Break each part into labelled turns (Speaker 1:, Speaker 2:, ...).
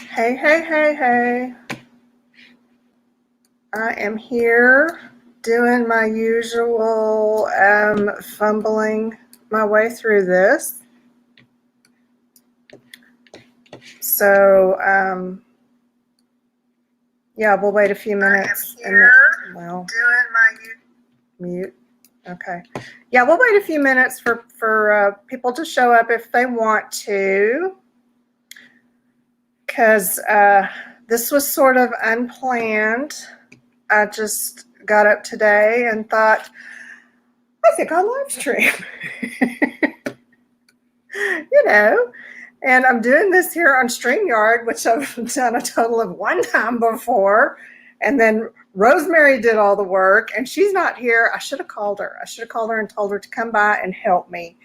Speaker 1: Hey, hey, hey, hey. I am here doing my usual fumbling my way through this. So, yeah, we'll wait a few minutes.
Speaker 2: I am here
Speaker 1: well,
Speaker 2: doing my
Speaker 1: mute. Okay. Yeah, we'll wait a few minutes for people to show up if they want to, because this was sort of unplanned. I just got up today and thought, I think I'll live stream. And I'm doing this here on StreamYard, which I've done a total of one time before. And then Rosemary did all the work, and she's not here. I should have called her. I should have called her and told her to come by and help me,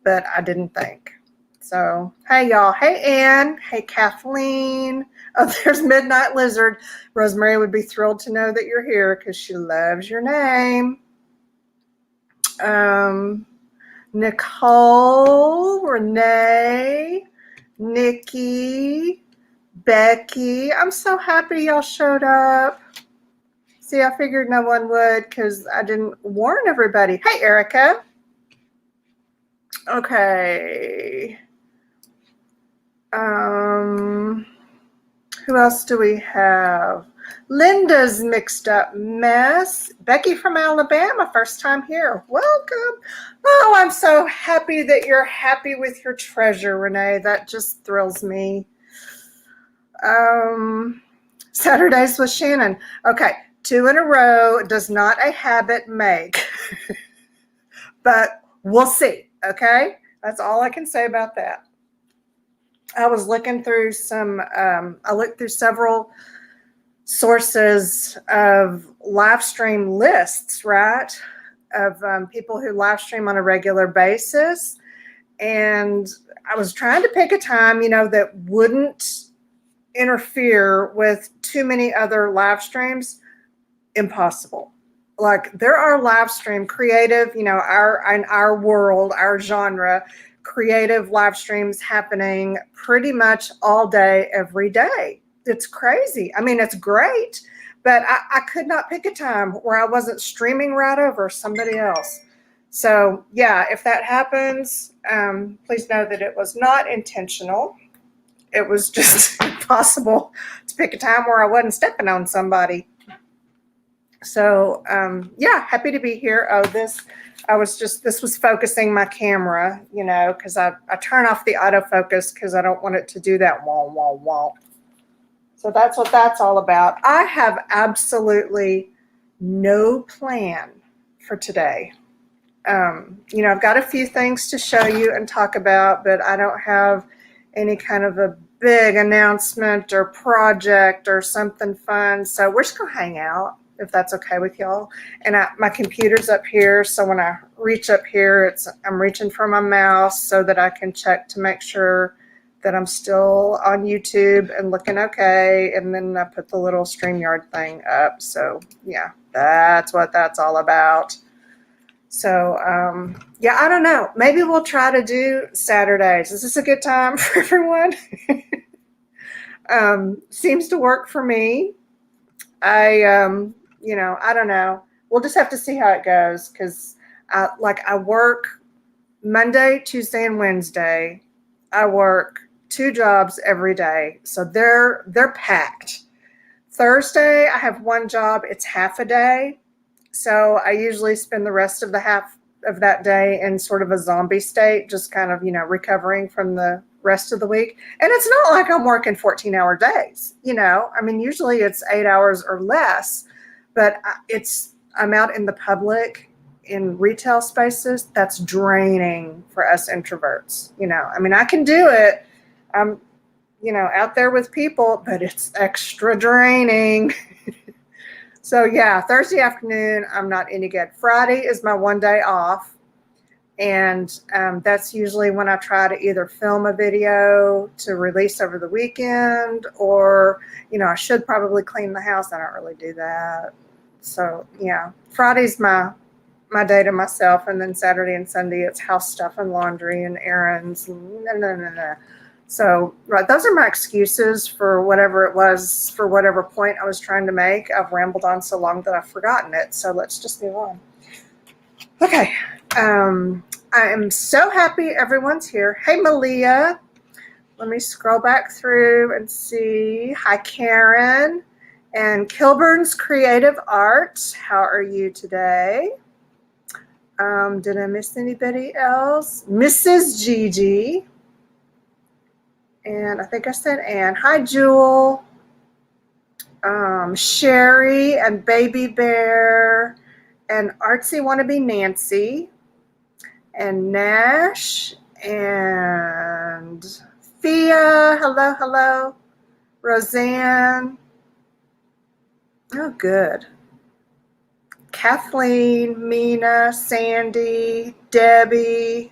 Speaker 1: but I didn't think. So, hey, y'all. Hey, Ann. Hey, Kathleen. Oh, there's Midnight Lizard. Rosemary would be thrilled to know that you're here because she loves your name. Nicole, Renee, Nikki, Becky. I'm so happy y'all showed up. See, I figured no one would because I didn't warn everybody. Hey, Erica. Okay. Who else do we have? Linda's mixed up mess. Becky from Alabama, first time here. Welcome. Oh, I'm so happy that you're happy with your treasure, Renee. That just thrills me. Saturdays with Shannon. Okay, 2 in a row does not a habit make. But we'll see, okay? That's all I can say about that. I was looking through I looked through several sources of live stream lists, right? Of people who live stream on a regular basis. And I was trying to pick a time, that wouldn't interfere with too many other live streams. Impossible. Like, there are live stream creative, in our world, our genre, creative live streams happening pretty much all day, every day. It's crazy. I mean, it's great, but I could not pick a time where I wasn't streaming right over somebody else. So yeah, if that happens, please know that it was not intentional. It was just impossible to pick a time where I wasn't stepping on somebody. So yeah, happy to be here. Oh, this was focusing my camera, because I turn off the autofocus because I don't want it to do that wah, wah, wah. So that's what that's all about. I have absolutely no plan for today. I've got a few things to show you and talk about, but I don't have any kind of a big announcement or project or something fun. So we're just going to hang out, if that's okay with y'all. And my computer's up here, so when I reach up here, I'm reaching for my mouse so that I can check to make sure that I'm still on YouTube and looking okay. And then I put the little StreamYard thing up. So yeah, that's what that's all about. So yeah, I don't know. Maybe we'll try to do Saturdays. Is this a good time for everyone? Seems to work for me. I don't know. We'll just have to see how it goes, because I work Monday, Tuesday, and Wednesday. I work 2 jobs every day, so they're packed. Thursday, I have 1 job. It's half a day, so I usually spend the rest of the half of that day in sort of a zombie state, just kind of recovering from the rest of the week. And it's not like I'm working 14-hour days. I mean, usually it's 8 hours or less, but I'm out in the public, in retail spaces. That's draining for us introverts. I mean, I can do it. I'm out there with people, but it's extra draining. So yeah, Thursday afternoon, I'm not any good. Friday is my 1 day off. And that's usually when I try to either film a video to release over the weekend, or, I should probably clean the house. I don't really do that. So yeah, Friday's my day to myself. And then Saturday and Sunday, it's house stuff and laundry and errands. So, right, those are my excuses for whatever it was, for whatever point I was trying to make. I've rambled on so long that I've forgotten it. So let's just move on. Okay. I am so happy everyone's here. Hey, Malia. Let me scroll back through and see. Hi, Karen. And Kilburn's Creative Art. How are you today? Did I miss anybody else? Mrs. Gigi. And I think I said Ann. Hi, Jewel. Sherry and Baby Bear and Artsy Wannabe Nancy and Nash and Thea. Hello, hello. Roseanne. Oh, good. Kathleen, Mina, Sandy, Debbie.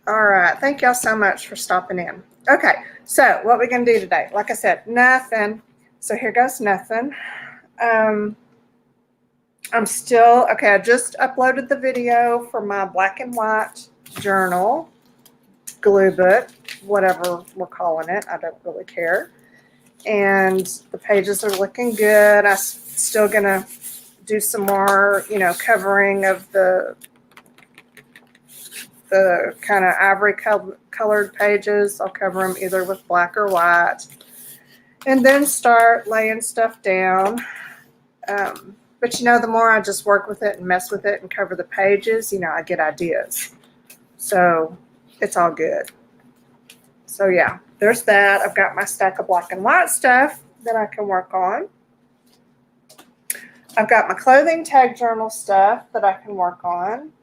Speaker 1: All right. Thank y'all so much for stopping in. Okay. So what we're going to do today, like I said, nothing. So here goes nothing. I'm still, okay, I just uploaded the video for my black and white journal, Gluebook, whatever we're calling it. I don't really care. And the pages are looking good. I'm still going to do some more, you know, covering of the kind of ivory colored pages. I'll cover them either with black or white. And then start laying stuff down. But, you know, the more I just work with it and mess with it and cover the pages, you know, I get ideas. So it's all good. So, yeah, there's that. I've got my stack of black and white stuff that I can work on. I've got my clothing tag journal stuff that I can work on.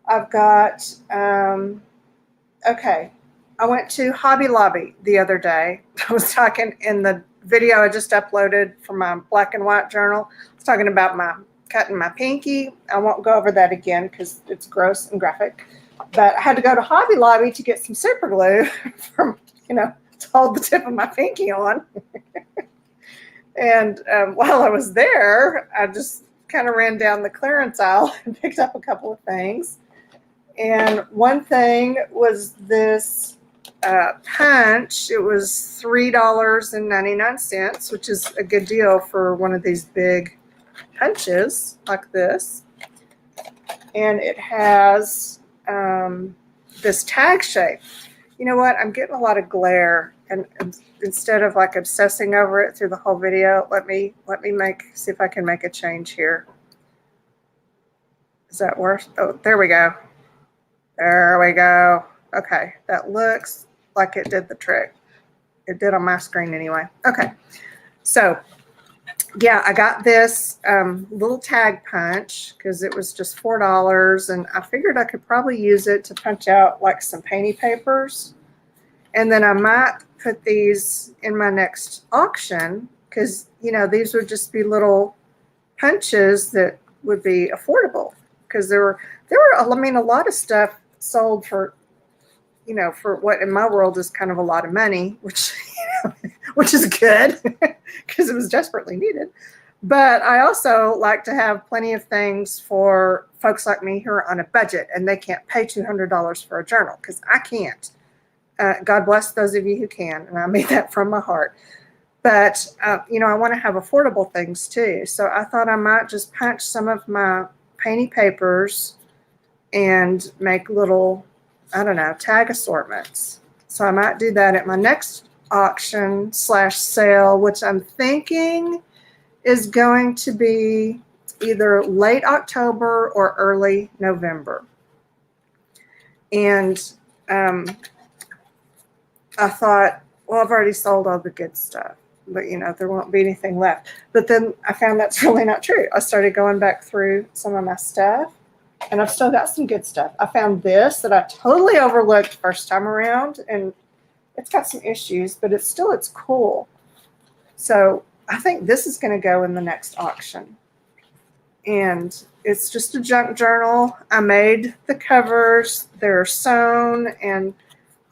Speaker 1: I've got, okay, I went to Hobby Lobby the other day. I was talking in the video I just uploaded for my black and white journal. I was talking about my cutting my pinky. I won't go over that again because it's gross and graphic. But I had to go to Hobby Lobby to get some super glue from, you know, to hold the tip of my pinky on. And while I was there, I just kind of ran down the clearance aisle and picked up a couple of things. And one thing was this punch. It was $3.99, which is a good deal for one of these big punches like this. And it has this tag shape. You know what? I'm getting a lot of glare, and instead of like obsessing over it through the whole video, let me see if I can make a change here. Is that worse? Oh, there we go. There we go. Okay, that looks like it did the trick. It did on my screen anyway. Okay, so yeah, I got this little tag punch because it was just $4, and I figured I could probably use it to punch out like some painty papers. And then I might put these in my next auction because, you know, these would just be little punches that would be affordable because there were, I mean, a lot of stuff sold for, you know, for what in my world is kind of a lot of money, which, you know, which is good because it was desperately needed. But I also like to have plenty of things for folks like me who are on a budget and they can't pay $200 for a journal because I can't. God bless those of you who can, and I mean that from my heart. But, you know, I want to have affordable things too. So I thought I might just punch some of my painty papers and make little, I don't know, tag assortments. So I might do that at my next auction / sale, which I'm thinking is going to be either late October or early November. And I thought, well, I've already sold all the good stuff, but, you know, there won't be anything left. But then I found that's really not true. I started going back through some of my stuff, and I've still got some good stuff. I found this that I totally overlooked first time around, and it's got some issues, but it's cool. So I think this is going to go in the next auction. And it's just a junk journal. I made the covers. They're sewn, and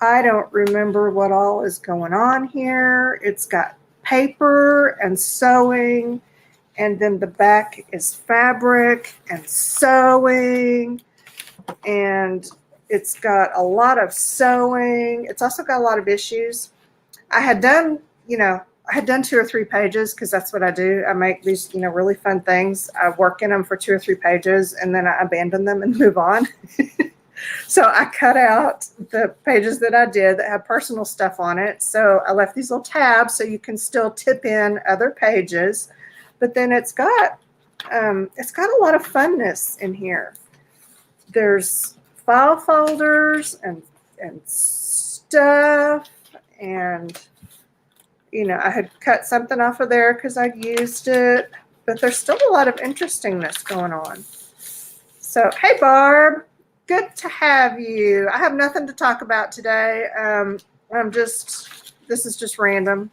Speaker 1: I don't remember what all is going on here. It's got paper and sewing, and then the back is fabric and sewing, and It's got a lot of sewing. It's also got a lot of issues. I had done, I had done 2 or 3 pages because that's what I do. I make these, really fun things. I work in them for 2 or 3 pages and then I abandon them and move on. So I cut out the pages that I did that had personal stuff on it. So I left these little tabs so you can still tip in other pages. But then it's got a lot of funness in here. There's file folders and stuff, and I had cut something off of there because I'd used it, but there's still a lot of interestingness going on. So hey Barb, good to have you. I have nothing to talk about today. This is just random.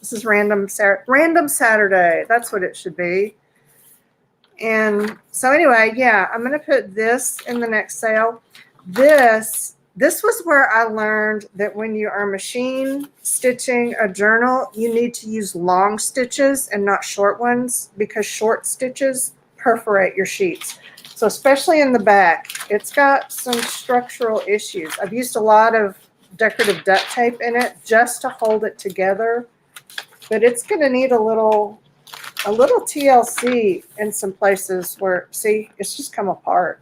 Speaker 1: This is random Saturday. That's what it should be. And so anyway, yeah, I'm going to put this in the next sale. This was where I learned that when you are machine stitching a journal, you need to use long stitches and not short ones, because short stitches perforate your sheets. So especially in the back, it's got some structural issues. I've used a lot of decorative duct tape in it just to hold it together, but it's going to need a little TLC in some places where, see, it's just come apart.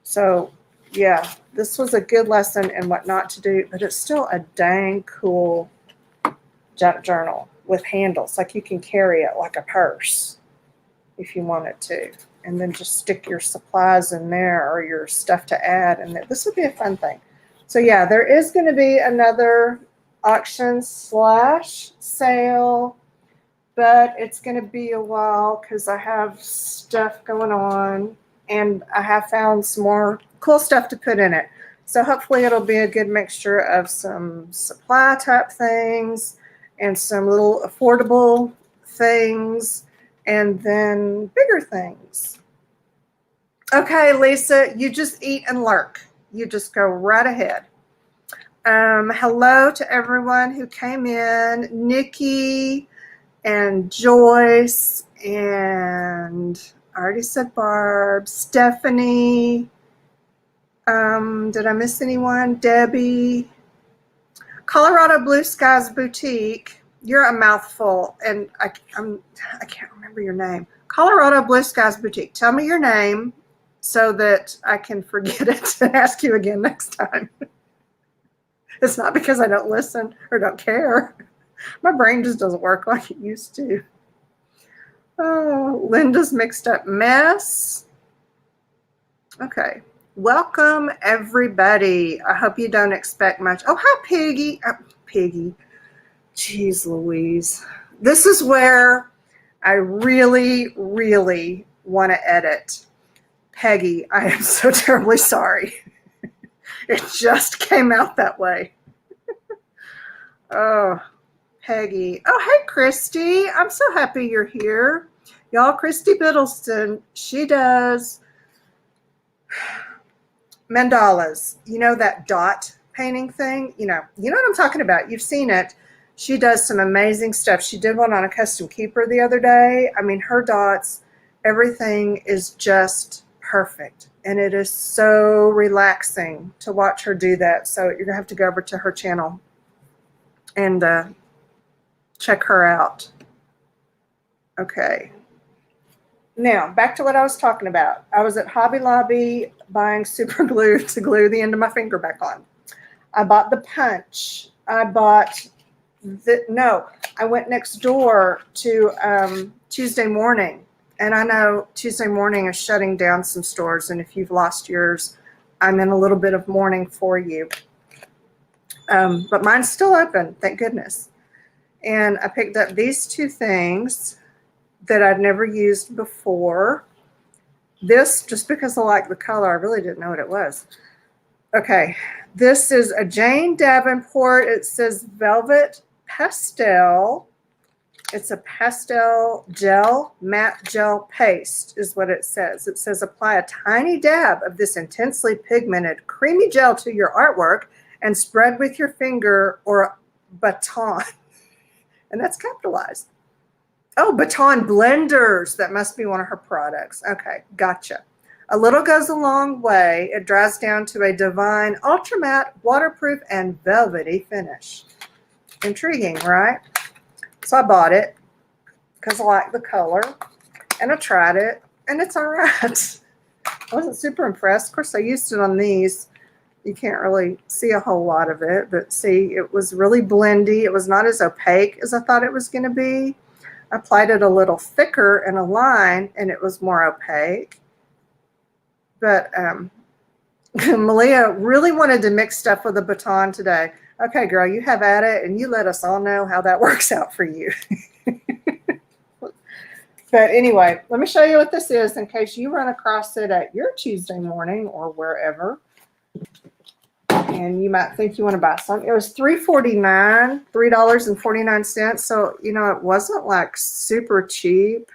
Speaker 1: So yeah, this was a good lesson in what not to do, but it's still a dang cool journal with handles. Like you can carry it like a purse if you wanted to, and then just stick your supplies in there or your stuff to add. And this would be a fun thing. So yeah, there is going to be another auction / sale, but it's going to be a while because I have stuff going on and I have found some more cool stuff to put in it. So hopefully it'll be a good mixture of some supply type things and some little affordable things and then bigger things. Okay, Lisa, you just eat and lurk. You just go right ahead. Hello to everyone who came in. Nikki and Joyce, and I already said Barb, Stephanie. Did I miss anyone? Debbie. Colorado Blue Skies Boutique. You're a mouthful, and I can't remember your name. Colorado Blue Skies Boutique. Tell me your name so that I can forget it and ask you again next time. It's not because I don't listen or don't care. My brain just doesn't work like it used to. Oh, Linda's mixed up mess. Okay. Welcome, everybody. I hope you don't expect much. Oh, hi, Piggy. Piggy. Jeez Louise. This is where I really, really want to edit. Peggy, I am so terribly sorry. It just came out that way. Oh, Peggy. Oh, hey, Christy. I'm so happy you're here. Y'all, Christy Biddleston, she does mandalas. You know that dot painting thing? You know what I'm talking about. You've seen it. She does some amazing stuff. She did one on a custom keeper the other day. I mean, her dots, everything is just perfect. And it is so relaxing to watch her do that. So you're going to have to go over to her channel and check her out. Okay. Now, back to what I was talking about. I was at Hobby Lobby buying super glue to glue the end of my finger back on. I bought the punch. I went next door to Tuesday Morning. And I know Tuesday Morning is shutting down some stores. And if you've lost yours, I'm in a little bit of mourning for you. But mine's still open, thank goodness. And I picked up these 2 things that I'd never used before. This, just because I like the color, I really didn't know what it was. Okay, this is a Jane Davenport. It says Velvet Pastel. It's a pastel gel, matte gel paste is what it says. It says apply a tiny dab of this intensely pigmented creamy gel to your artwork and spread with your finger or baton. And that's capitalized. Oh, Baton Blenders. That must be one of her products. Okay, gotcha. A little goes a long way. It dries down to a divine, ultra matte, waterproof, and velvety finish. Intriguing, right? So I bought it because I like the color, and I tried it, and it's all right. I wasn't super impressed. Of course, I used it on these. You can't really see a whole lot of it, but see, it was really blendy. It was not as opaque as I thought it was going to be. I applied it a little thicker in a line, and it was more opaque. But Malia really wanted to mix stuff with a baton today. Okay, girl, you have at it, and you let us all know how that works out for you. But anyway, let me show you what this is in case you run across it at your Tuesday morning or wherever. And you might think you want to buy some. It was $3.49, $3.49. So, you know, it wasn't like super cheap.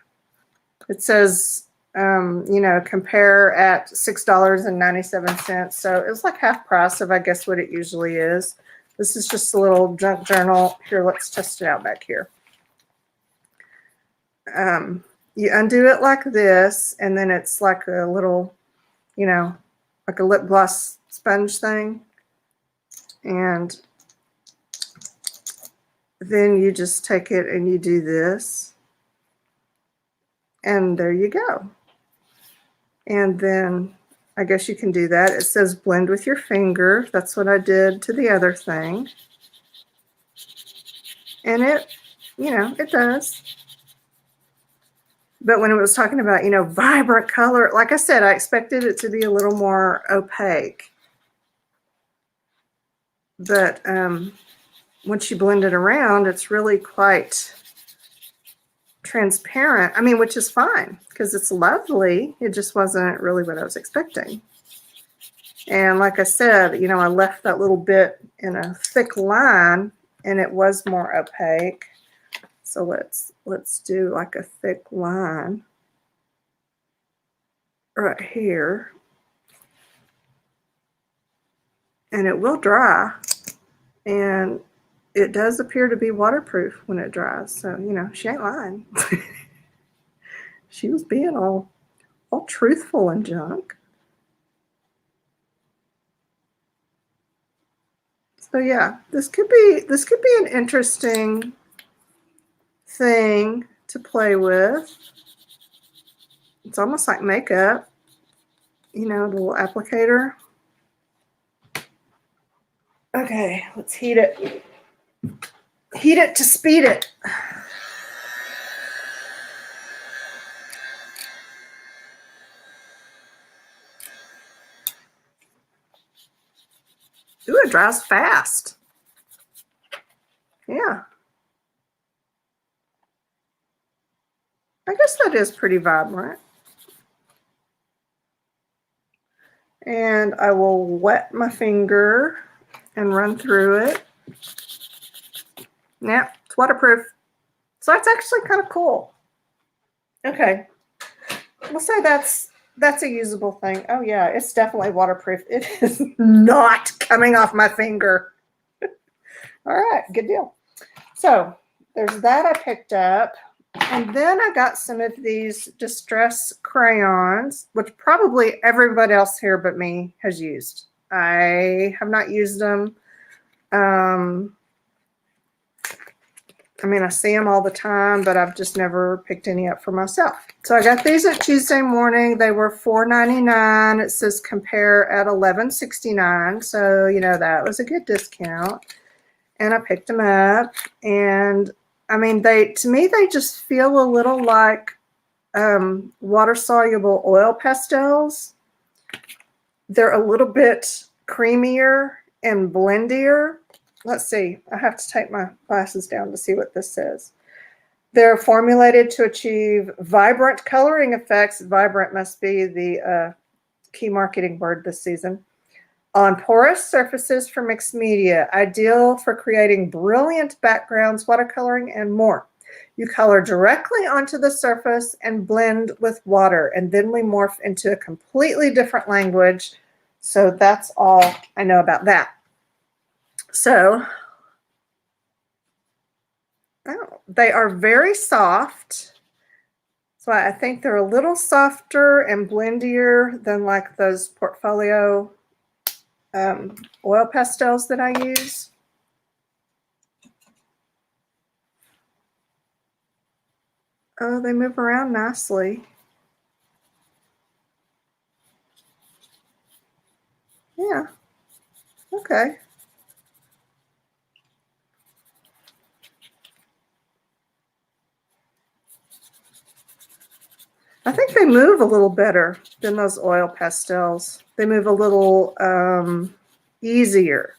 Speaker 1: It says, you know, compare at $6.97. So it was like half price of, I guess, what it usually is. This is just a little junk journal. Here, let's test it out back here. You undo it like this, and then it's like a little, you know, like a lip gloss sponge thing. And then you just take it and you do this. And there you go. And then I guess you can do that. It says blend with your finger. That's what I did to the other thing. And it, you know, it does. But when it was talking about, you know, vibrant color, like I said, I expected it to be a little more opaque. But once you blend it around, it's really quite transparent. I mean, which is fine because it's lovely. It just wasn't really what I was expecting. And like I said, you know, I left that little bit in a thick line, and it was more opaque. So let's do like a thick line right here. And it will dry. And it does appear to be waterproof when it dries. So, you know, she ain't lying. She was being all truthful and junk. So yeah, this could be an interesting thing to play with. It's almost like makeup, you know, the little applicator. Okay, let's heat it. Heat it to speed it. Ooh, it dries fast. Yeah. I guess that is pretty vibrant. And I will wet my finger and run through it. Yeah, it's waterproof. So it's actually kind of cool. Okay. We'll say that's a usable thing. Oh yeah, it's definitely waterproof. It is not coming off my finger. All right, good deal. So there's that I picked up. And then I got some of these distress crayons, which probably everybody else here but me has used. I have not used them. I mean, I see them all the time, but I've just never picked any up for myself. So I got these at Tuesday morning. They were $4.99. It says compare at $11.69. So, you know, that was a good discount. And I picked them up. And I mean, to me, they just feel a little like water-soluble oil pastels. They're a little bit creamier and blendier. Let's see. I have to take my glasses down to see what this says. They're formulated to achieve vibrant coloring effects. Vibrant must be the key marketing word this season. On porous surfaces for mixed media, ideal for creating brilliant backgrounds, watercoloring, and more. You color directly onto the surface and blend with water, and then we morph into a completely different language. So that's all I know about that. So they are very soft. So I think they're a little softer and blendier than like those portfolio oil pastels that I use. Oh, they move around nicely. Yeah. Okay. I think they move a little better than those oil pastels. They move a little easier,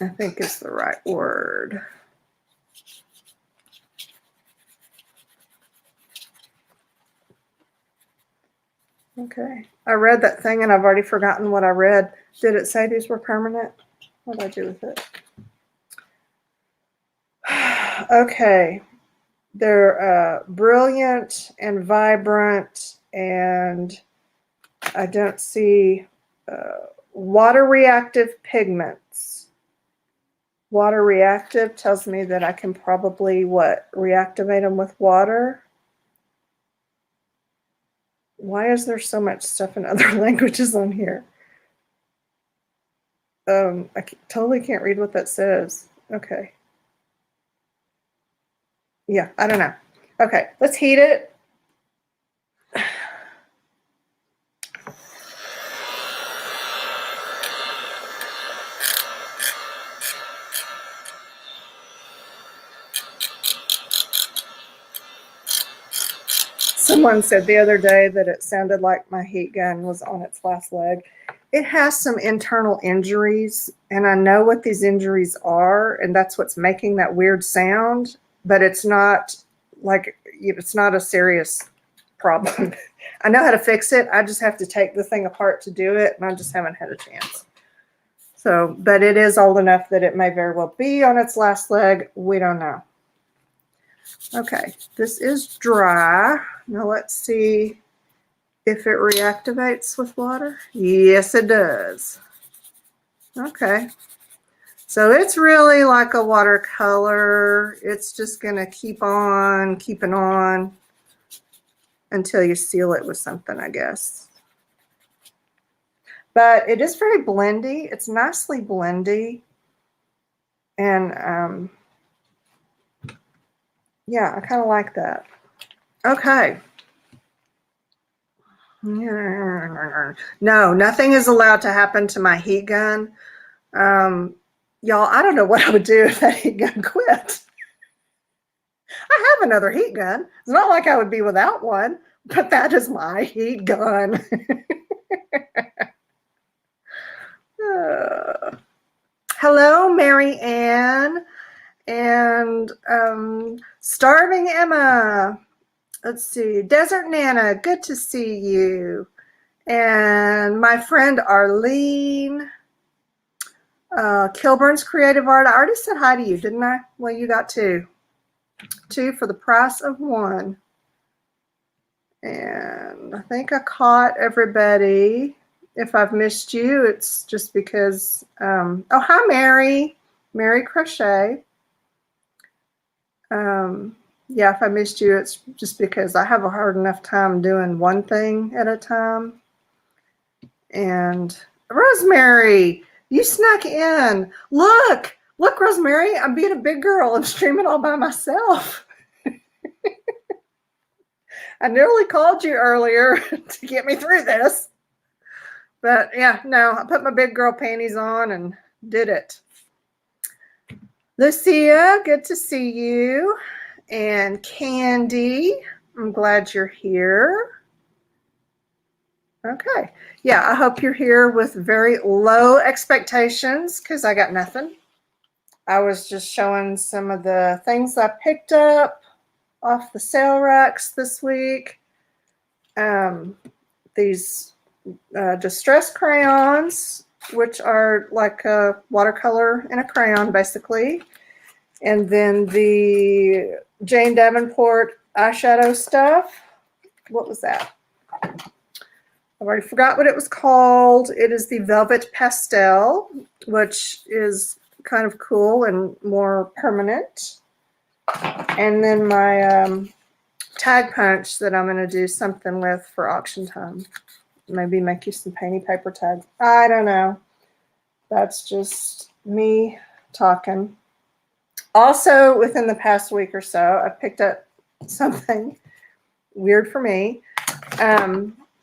Speaker 1: I think is the right word. Okay. I read that thing and I've already forgotten what I read. Did it say these were permanent? What did I do with it? Okay. They're brilliant and vibrant, and I don't see water reactive pigments. Water reactive tells me that I can probably, what, reactivate them with water? Why is there so much stuff in other languages on here? I totally can't read what that says. Okay. Yeah, I don't know. Okay, let's heat it. Someone said the other day that it sounded like my heat gun was on its last leg. It has some internal injuries, and I know what these injuries are, and that's what's making that weird sound, but it's not like, it's not a serious problem. I know how to fix it. I just have to take the thing apart to do it, and I just haven't had a chance. So, but it is old enough that it may very well be on its last leg. We don't know. Okay, this is dry. Now let's see if it reactivates with water. Yes, it does. Okay. So it's really like a watercolor. It's just going to keep on keeping on until you seal it with something, I guess. But it is very blendy. It's nicely blendy. And yeah, I kind of like that. Okay. No, nothing is allowed to happen to my heat gun. Y'all, I don't know what I would do if that heat gun quit. I have another heat gun. It's not like I would be without one, but that is my heat gun. Hello, Mary Ann and Starving Emma. Let's see, Desert Nana, good to see you. And my friend Arlene, Kilburn's Creative Art. I already said hi to you, didn't I? Well, you got two. Two for the price of one. And I think I caught everybody. If I've missed you, it's just because, oh, hi, Mary. Mary Crochet. Yeah, if I missed you, it's just because I have a hard enough time doing one thing at a time. And Rosemary, you snuck in. Look, Rosemary, I'm being a big girl and streaming all by myself. I nearly called you earlier to get me through this. But yeah, no, I put my big girl panties on and did it. Lucia, good to see you. And Candy, I'm glad you're here. Okay. Yeah, I hope you're here with very low expectations because I got nothing. I was just showing some of the things I picked up off the sale racks this week. These distress crayons, which are like a watercolor in a crayon, basically. And then the Jane Davenport eyeshadow stuff. What was that? I've already forgot what it was called. It is the Velvet Pastel, which is kind of cool and more permanent. And then my tag punch that I'm going to do something with for auction time. Maybe make you some painty paper tags. I don't know. That's just me talking. Also, within the past week or so, I picked up something weird for me.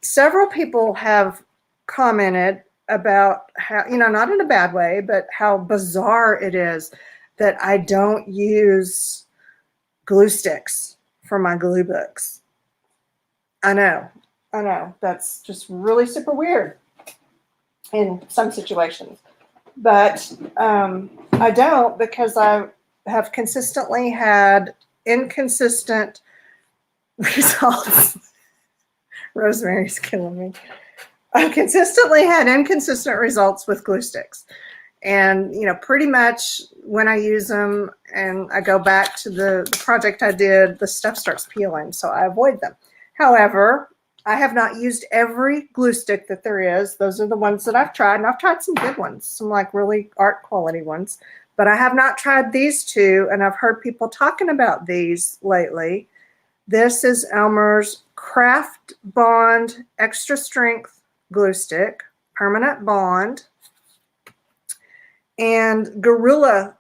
Speaker 1: Several people have commented about how, not in a bad way, but how bizarre it is that I don't use glue sticks for my glue books. I know. That's just really super weird in some situations. But I don't, because I have consistently had inconsistent results. Rosemary's killing me. I've consistently had inconsistent results with glue sticks. And, pretty much when I use them and I go back to the project I did, the stuff starts peeling, so I avoid them. However, I have not used every glue stick that there is. Those are the ones that I've tried, and I've tried some good ones, some like really art quality ones. But I have not tried these two, and I've heard people talking about these lately. This is Elmer's Craft Bond Extra Strength Glue Stick, Permanent Bond, and Gorilla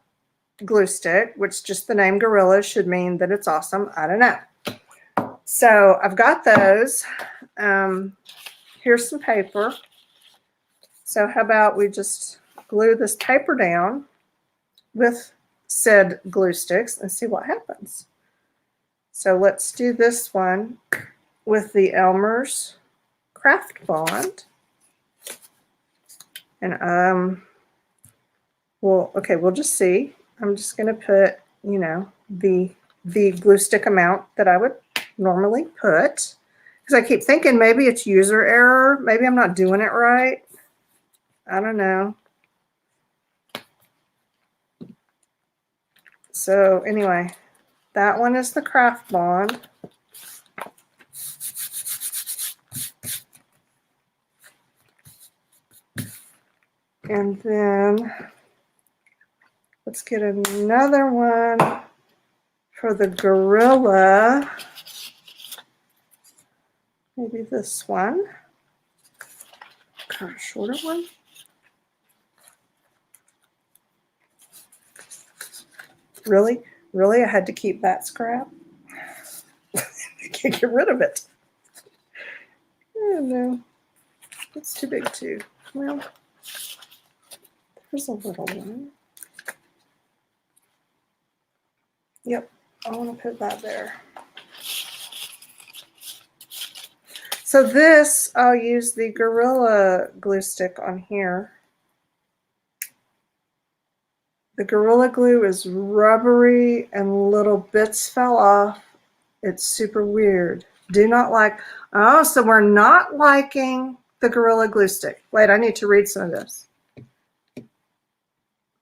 Speaker 1: Glue Stick, which just the name Gorilla should mean that it's awesome. I don't know. So I've got those. Here's some paper. So how about we just glue this paper down with said glue sticks and see what happens. So let's do this one with the Elmer's Craft Bond. And we'll just see. I'm just going to put, the glue stick amount that I would normally put, because I keep thinking maybe it's user error. Maybe I'm not doing it right. I don't know. So anyway, that one is the Craft Bond. And then let's get another one for the Gorilla. Maybe this one. Kind of shorter one. Really? Really? I had to keep that scrap? I can't get rid of it. Oh no. It's too big too. Well, there's a little one. Yep, I want to put that there. So this, I'll use the Gorilla glue stick on here. The Gorilla Glue is rubbery and little bits fell off. It's super weird. Do not like, oh, so we're not liking the Gorilla Glue stick. Wait, I need to read some of this.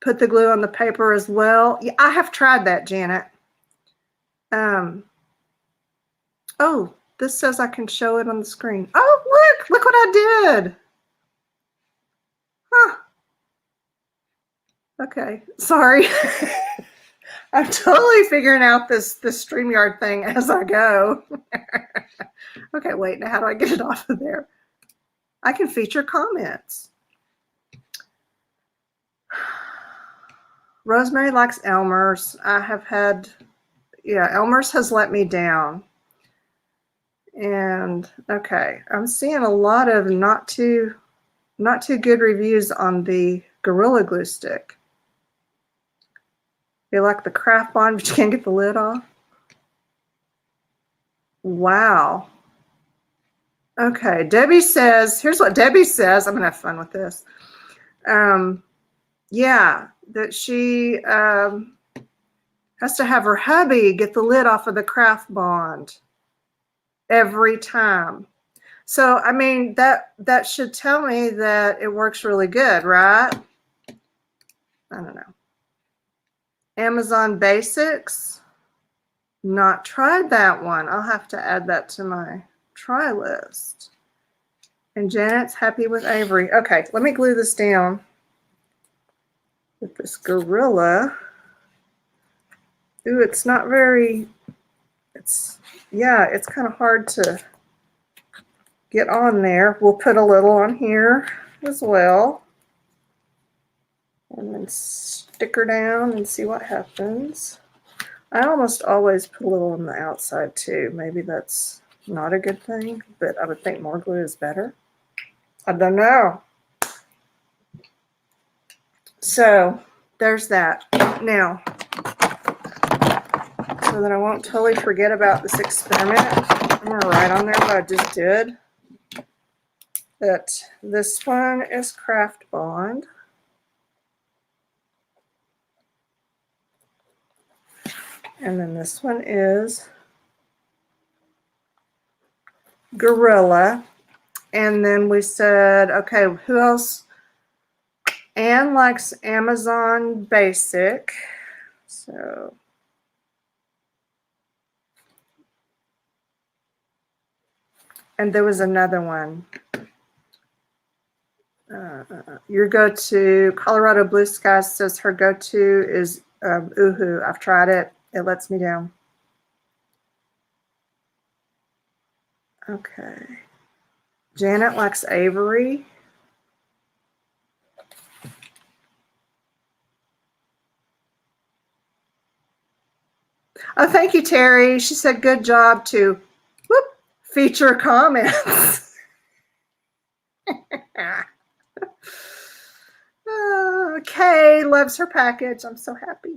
Speaker 1: Put the glue on the paper as well. Yeah, I have tried that, Janet. Oh, this says I can show it on the screen. Oh, look what I did. Huh. Okay, sorry. I'm totally figuring out this StreamYard thing as I go. Okay, wait, now how do I get it off of there? I can feature comments. Rosemary likes Elmer's. I have had, yeah, Elmer's has let me down. And okay, I'm seeing a lot of not too good reviews on the Gorilla Glue stick. They like the Craft Bond, but you can't get the lid off. Wow. Okay, Debbie says, here's what Debbie says. I'm gonna have fun with this. Yeah, that she has to have her hubby get the lid off of the Craft Bond every time. So, I mean, that should tell me that it works really good, right? I don't know. Amazon Basics, not tried that one. I'll have to add that to my try list. And Janet's happy with Avery. Okay, let me glue this down with this Gorilla. Ooh, it's not very, it's yeah, it's kind of hard to get on there. We'll put a little on here as well. And then stick her down and see what happens. I almost always put a little on the outside too. Maybe that's not a good thing, but I would think more glue is better. I don't know. So there's that. Now, so that I won't totally forget about this experiment, I'm going to write on there what I just did. That this one is Craft Bond. And then this one is Gorilla. And then we said, okay, who else? Anne likes Amazon Basic. So and there was another one. Your go-to, Colorado Blue Skies says her go-to is Uhu. I've tried it. It lets me down. Okay. Janet likes Avery. Oh, thank you, Terry. She said, good job to feature comments. Kay loves her package. I'm so happy.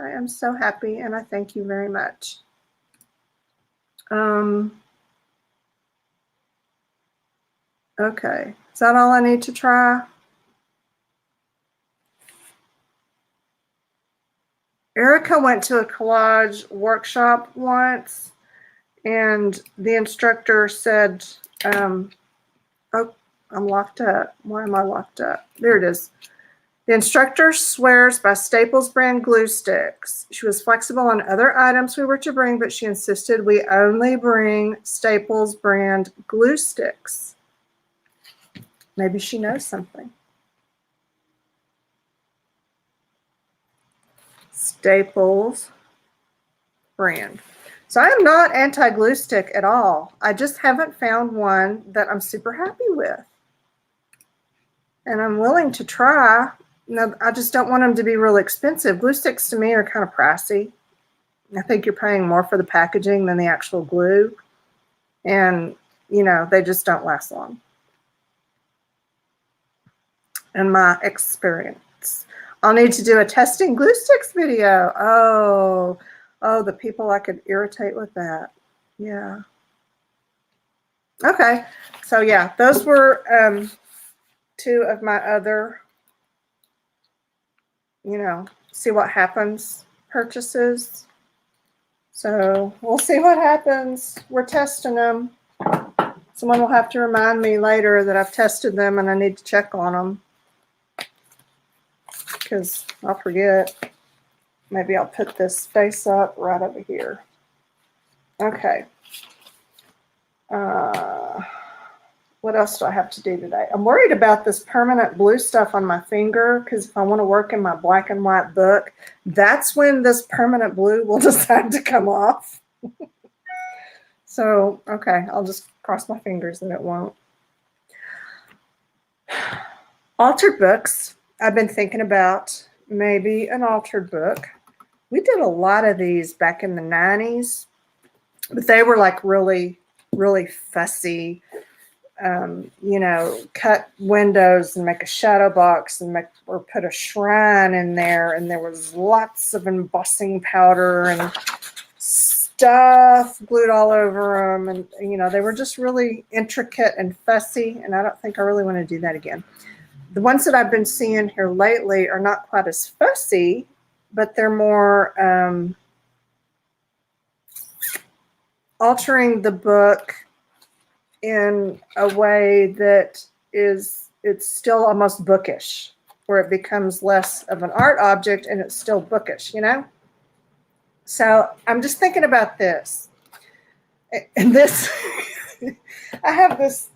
Speaker 1: I am so happy, and I thank you very much. Okay, is that all I need to try? Erica went to a collage workshop once, and the instructor said, oh, I'm locked up. Why am I locked up? There it is. The instructor swears by Staples brand glue sticks. She was flexible on other items we were to bring, but she insisted we only bring Staples brand glue sticks. Maybe she knows something. Staples brand. So I am not anti-glue stick at all. I just haven't found one that I'm super happy with. And I'm willing to try. No, I just don't want them to be really expensive. Glue sticks to me are kind of pricey. I think you're paying more for the packaging than the actual glue. And, you know, they just don't last long. In my experience. I'll need to do a testing glue sticks video. Oh, the people I could irritate with that. Yeah. Okay. So, yeah, those were two of my other, you know, see what happens purchases. So we'll see what happens. We're testing them. Someone will have to remind me later that I've tested them and I need to check on them, because I'll forget. Maybe I'll put this face up right over here. Okay. What else do I have to do today? I'm worried about this permanent blue stuff on my finger, because if I want to work in my black and white book, that's when this permanent blue will decide to come off. So, okay, I'll just cross my fingers that it won't. Altered books. I've been thinking about maybe an altered book. We did a lot of these back in the 90s, but they were like really, really fussy. You know, cut windows and make a shadow box and or put a shrine in there, and there was lots of embossing powder and stuff glued all over them, and you know, they were just really intricate and fussy, and I don't think I really want to do that again. The ones that I've been seeing here lately are not quite as fussy, but they're more altering the book in a way that it's still almost bookish, where it becomes less of an art object and it's still bookish, you know? So I'm just thinking about this. And this, I have this,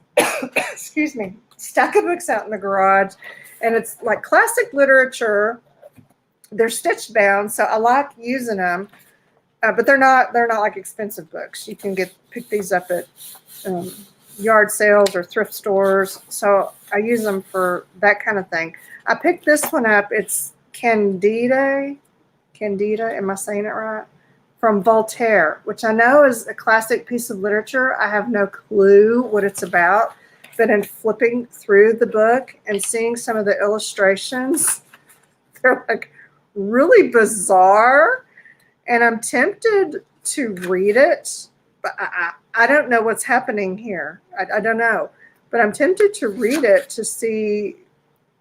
Speaker 1: excuse me, stack of books out in the garage, and it's like classic literature. They're stitched bound, so I like using them. But they're not like expensive books. You can pick these up at yard sales or thrift stores. So I use them for that kind of thing. I picked this one up. It's Candida, am I saying it right? From Voltaire, which I know is a classic piece of literature. I have no clue what it's about, but in flipping through the book and seeing some of the illustrations, they're like really bizarre, and I'm tempted to read it, but I don't know what's happening here. I don't know, but I'm tempted to read it to see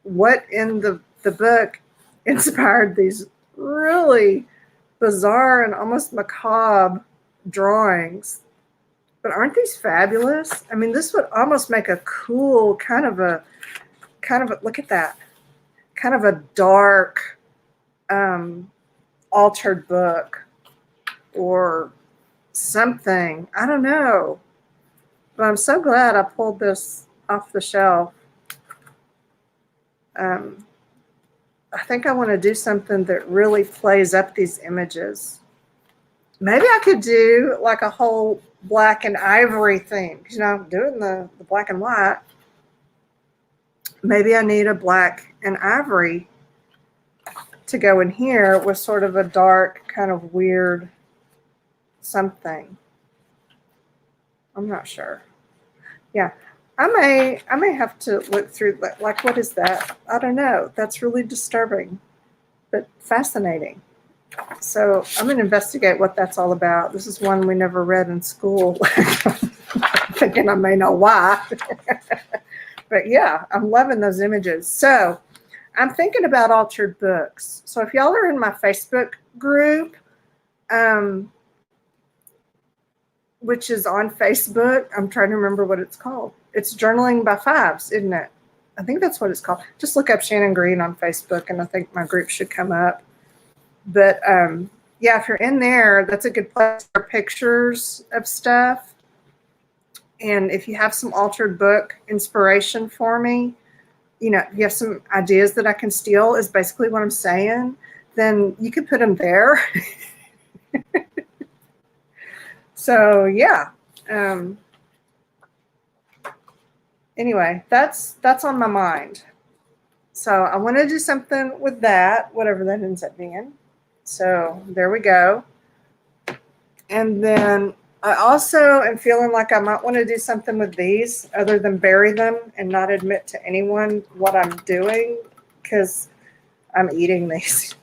Speaker 1: what in the book inspired these really bizarre and almost macabre drawings. But aren't these fabulous? I mean, this would almost make a cool kind of a look at that, kind of a dark altered book or something. I don't know, but I'm so glad I pulled this off the shelf. I think I want to do something that really plays up these images. Maybe I could do like a whole black and ivory theme, because, you know, I'm doing the black and white. Maybe I need a black and ivory to go in here with sort of a dark kind of weird something. I'm not sure. Yeah, I may have to look through, like, what is that? I don't know. That's really disturbing, but fascinating. So I'm going to investigate what that's all about. This is one we never read in school. Thinking I may know why. But yeah, I'm loving those images. So I'm thinking about altered books. So if y'all are in my Facebook group, which is on Facebook, I'm trying to remember what it's called. It's Journaling by Fives, isn't it? I think that's what it's called. Just look up Shannon Green on Facebook, and I think my group should come up. But yeah, if you're in there, that's a good place for pictures of stuff. And if you have some altered book inspiration for me, you know, you have some ideas that I can steal, is basically what I'm saying, then you could put them there. So yeah. Anyway, that's on my mind. So I want to do something with that, whatever that ends up being. So there we go. And then I also am feeling like I might want to do something with these other than bury them and not admit to anyone what I'm doing, because I'm eating these.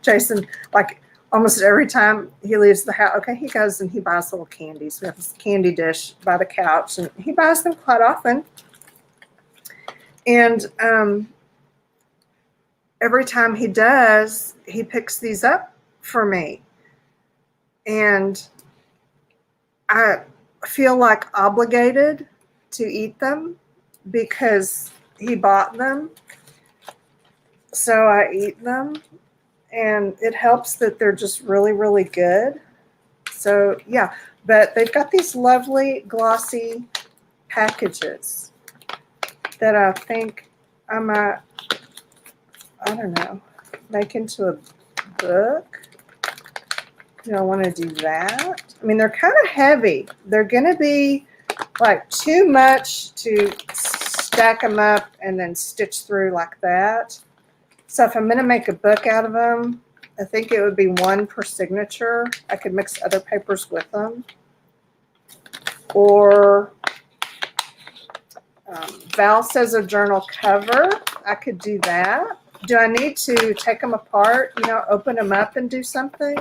Speaker 1: Jason, like, almost every time he leaves the house, okay, he goes and he buys little candies. We have this candy dish by the couch, and he buys them quite often. And every time he does, he picks these up for me. And I feel like obligated to eat them because he bought them. So I eat them. And it helps that they're just really, really good. So yeah, but they've got these lovely glossy packages that I think I might, I don't know, make into a book. You know, I want to do that. I mean, they're kind of heavy. They're going to be like too much to stack them up and then stitch through like that. So if I'm going to make a book out of them, I think it would be one per signature. I could mix other papers with them. Or Val says a journal cover. I could do that. Do I need to take them apart, you know, open them up and do something?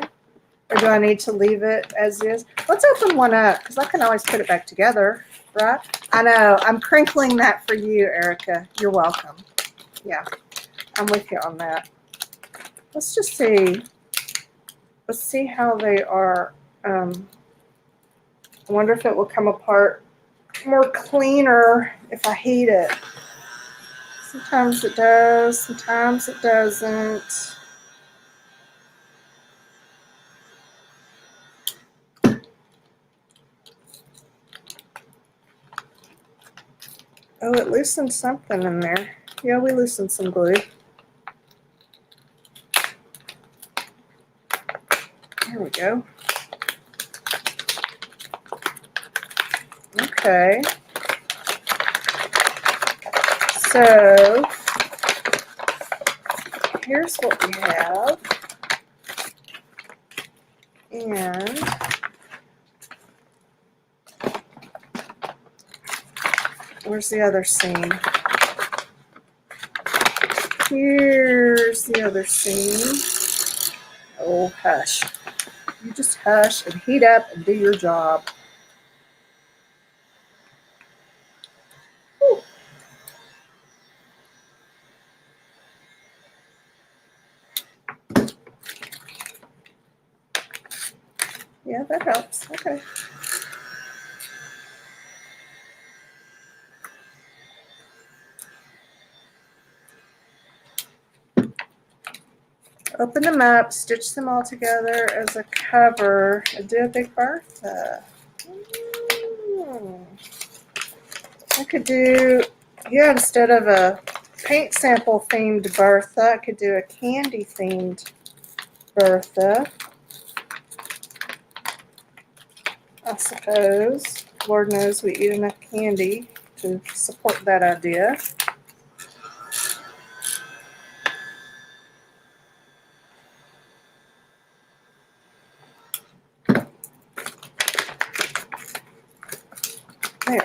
Speaker 1: Or do I need to leave it as is? Let's open one up, because I can always put it back together, right? I know. I'm crinkling that for you, Erica. You're welcome. Yeah. I'm with you on that. Let's just see. Let's see how they are. I wonder if it will come apart more cleaner if I heat it. Sometimes it does, sometimes it doesn't. Oh, it loosened something in there. Yeah, we loosened some glue. There we go. Okay. So here's what we have. And where's the other seam? Here's the other seam. Oh, hush. You just hush and heat up and do your job. Whew. Yeah, that helps. Okay. Open them up, stitch them all together as a cover. I do a big Bertha. I could do, yeah, instead of a paint sample themed Bertha, I could do a candy themed Bertha. I suppose. Lord knows we eat enough candy to support that idea. There.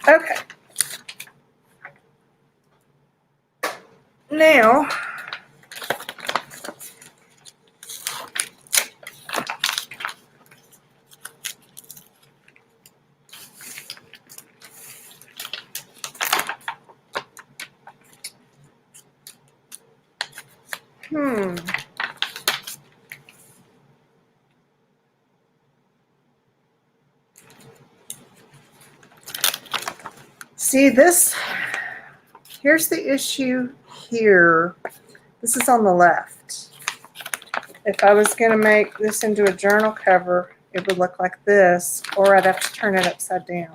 Speaker 1: Okay. Now, see this, here's the issue here. This is on the left. If I was going to make this into a journal cover, it would look like this, or I'd have to turn it upside down.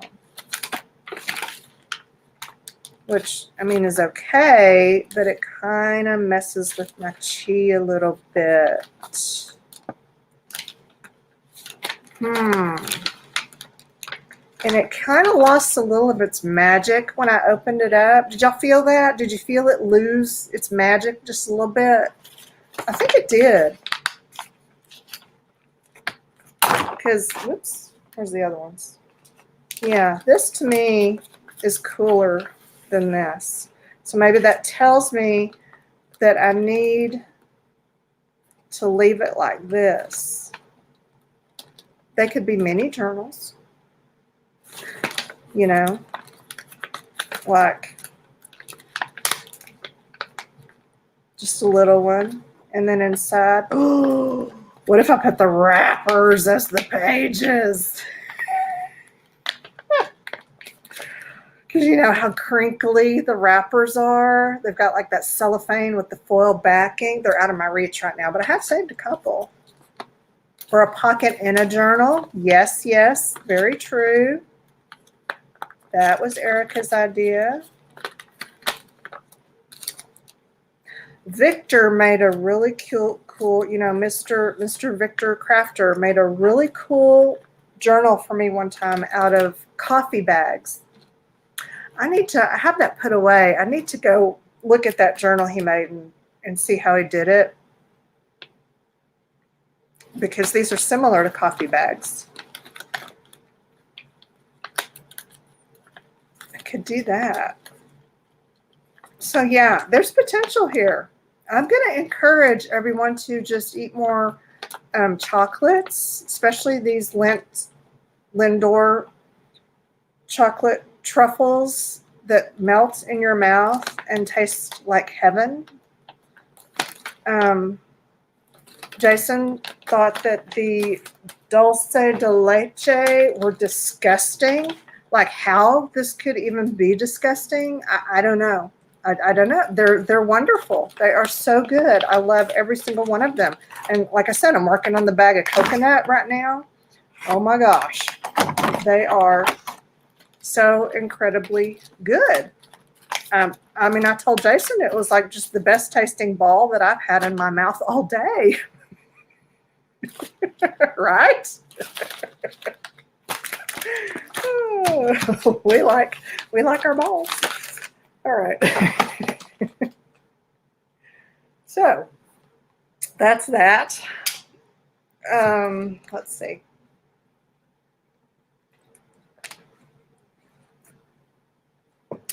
Speaker 1: Which, I mean, is okay, but it kind of messes with my chi a little bit. And it kind of lost a little of its magic when I opened it up. Did y'all feel that? Did you feel it lose its magic just a little bit? I think it did. Because, whoops, where's the other ones? Yeah, this to me is cooler than this. So maybe that tells me that I need to leave it like this. They could be mini journals, you know, like just a little one. And then inside, oh, what if I put the wrappers as the pages? Because you know how crinkly the wrappers are. They've got like that cellophane with the foil backing. They're out of my reach right now, but I have saved a couple. For a pocket in a journal. Yes, yes, very true. That was Erica's idea. Victor made a really cool, you know, Mr. Victor Crafter made a really cool journal for me one time out of coffee bags. I have that put away. I need to go look at that journal he made and see how he did it. Because these are similar to coffee bags. I could do that. So yeah, there's potential here. I'm going to encourage everyone to just eat more chocolates, especially these Lindor chocolate truffles that melt in your mouth and taste like heaven. Jason thought that the dulce de leche were disgusting. Like how this could even be disgusting, I don't know. I don't know. They're wonderful. They are so good. I love every single one of them. And like I said, I'm working on the bag of coconut right now. Oh my gosh. They are so incredibly good. I mean, I told Jason it was like just the best tasting ball that I've had in my mouth all day. Right? Oh, we like our balls. All right. So that's that. Let's see.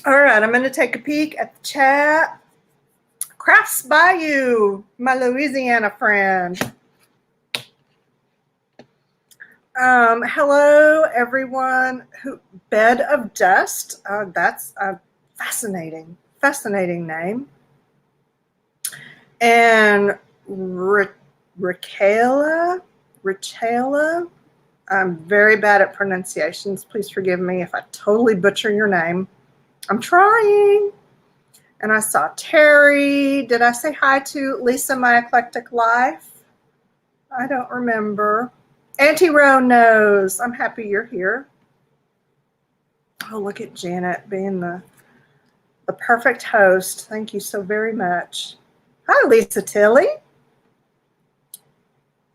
Speaker 1: All right, I'm going to take a peek at the chat. Crafts by you, my Louisiana friend. Hello, everyone. Bed of Dust. That's a fascinating name. And Raquela. I'm very bad at pronunciations. Please forgive me if I totally butcher your name. I'm trying. And I saw Terry. Did I say hi to Lisa, My Eclectic Life? I don't remember. Auntie Rowe knows. I'm happy you're here. Oh, look at Janet being the perfect host. Thank you so very much. Hi, Lisa Tilly.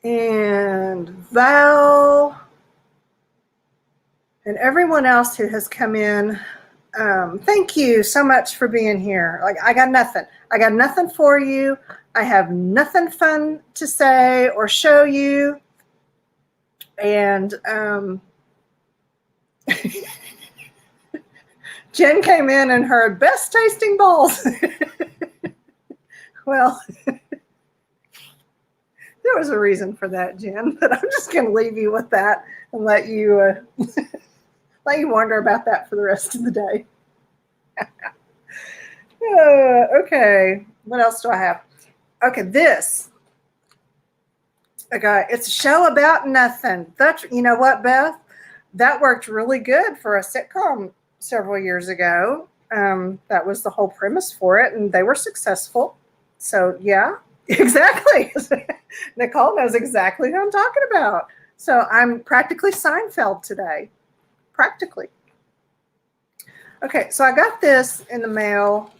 Speaker 1: And Val. And everyone else who has come in. Thank you so much for being here. Like, I got nothing. I got nothing for you. I have nothing fun to say or show you. And Jen came in and heard best tasting balls. Well, there was a reason for that, Jen, but I'm just going to leave you with that and let you wonder about that for the rest of the day. Okay, what else do I have? Okay, okay, it's a show about nothing. That's, you know what, Beth? That worked really good for a sitcom several years ago. That was the whole premise for it, and they were successful. So, yeah, exactly. Nicole knows exactly who I'm talking about. So I'm practically Seinfeld today. Practically. Okay, so I got this in the mail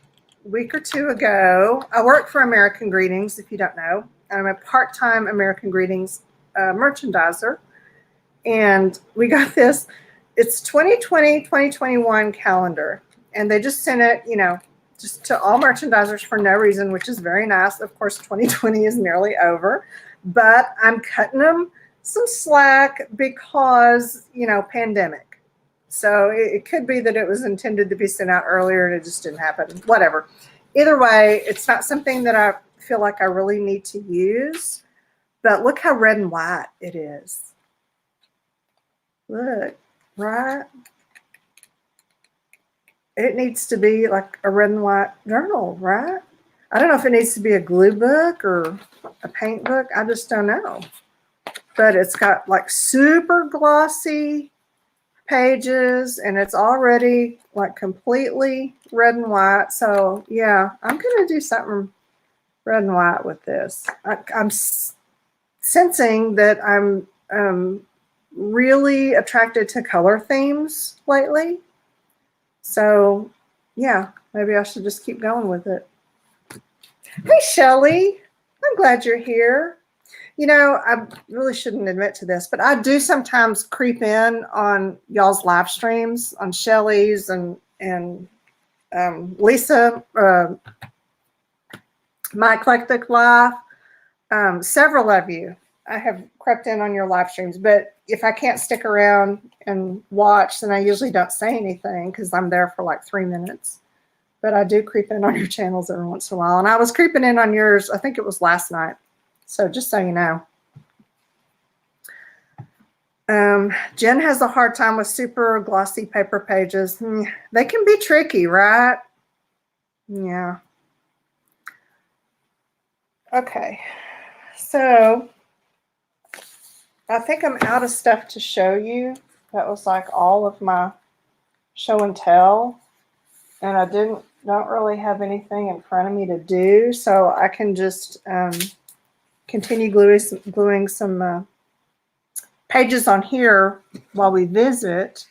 Speaker 1: a week or two ago. I work for American Greetings, if you don't know. I'm a part-time American Greetings merchandiser. And we got this. It's 2020-2021 calendar. And they just sent it, just to all merchandisers for no reason, which is very nice. Of course, 2020 is nearly over. But I'm cutting them some slack because, pandemic. So it could be that it was intended to be sent out earlier and it just didn't happen. Whatever. Either way, it's not something that I feel like I really need to use. But look how red and white it is. Look, right? It needs to be like a red and white journal, right? I don't know if it needs to be a glue book or a paint book. I just don't know. But it's got like super glossy pages and it's already like completely red and white. So yeah, I'm going to do something red and white with this. I'm sensing that I'm really attracted to color themes lately. So yeah, maybe I should just keep going with it. Hey, Shelly, I'm glad you're here. I really shouldn't admit to this, but I do sometimes creep in on y'all's live streams, on Shelly's and Lisa, My Eclectic Life. Several of you, I have crept in on your live streams, but if I can't stick around and watch, then I usually don't say anything because I'm there for like 3 minutes. But I do creep in on your channels every once in a while. And I was creeping in on yours, I think it was last night. So just so you know. Jen has a hard time with super glossy paper pages. They can be tricky, right? Yeah. Okay. So I think I'm out of stuff to show you. That was like all of my show and tell. And I don't really have anything in front of me to do. So I can just continue gluing some pages on here while we visit,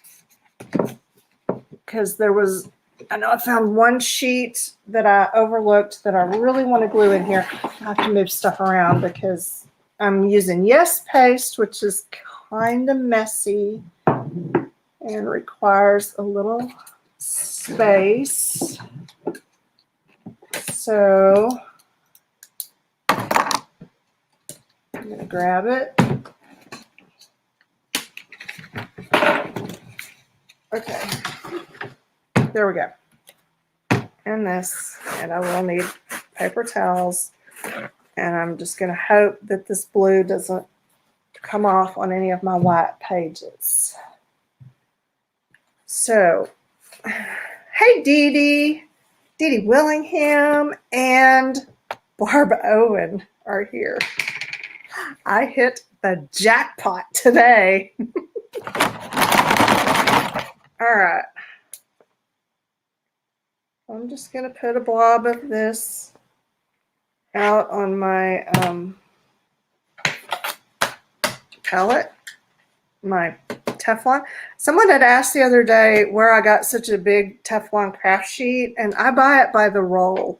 Speaker 1: because there was I know I found one sheet that I overlooked that I really want to glue in here. I have to move stuff around because I'm using Yes Paste, which is kind of messy and requires a little space. So I'm going to grab it. Okay, there we go. And this, and I will need paper towels. And I'm just going to hope that this blue doesn't come off on any of my white pages. So, hey Dee Dee Willingham and Barb Owen are here. I hit the jackpot today. All right. I'm just going to put a blob of this out on my palette, my Teflon. Someone had asked the other day where I got such a big Teflon craft sheet, and I buy it by the roll.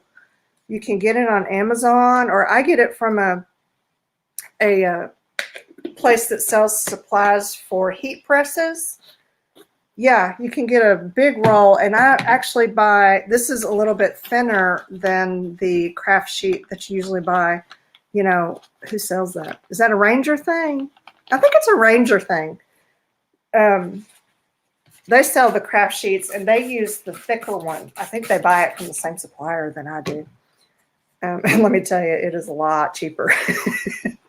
Speaker 1: You can get it on Amazon, or I get it from a place that sells supplies for heat presses. Yeah, you can get a big roll, and I actually buy, this is a little bit thinner than the craft sheet that you usually buy. You know, who sells that? Is that a Ranger thing? I think it's a Ranger thing. They sell the craft sheets, and they use the thicker one. I think they buy it from the same supplier than I do. And let me tell you, it is a lot cheaper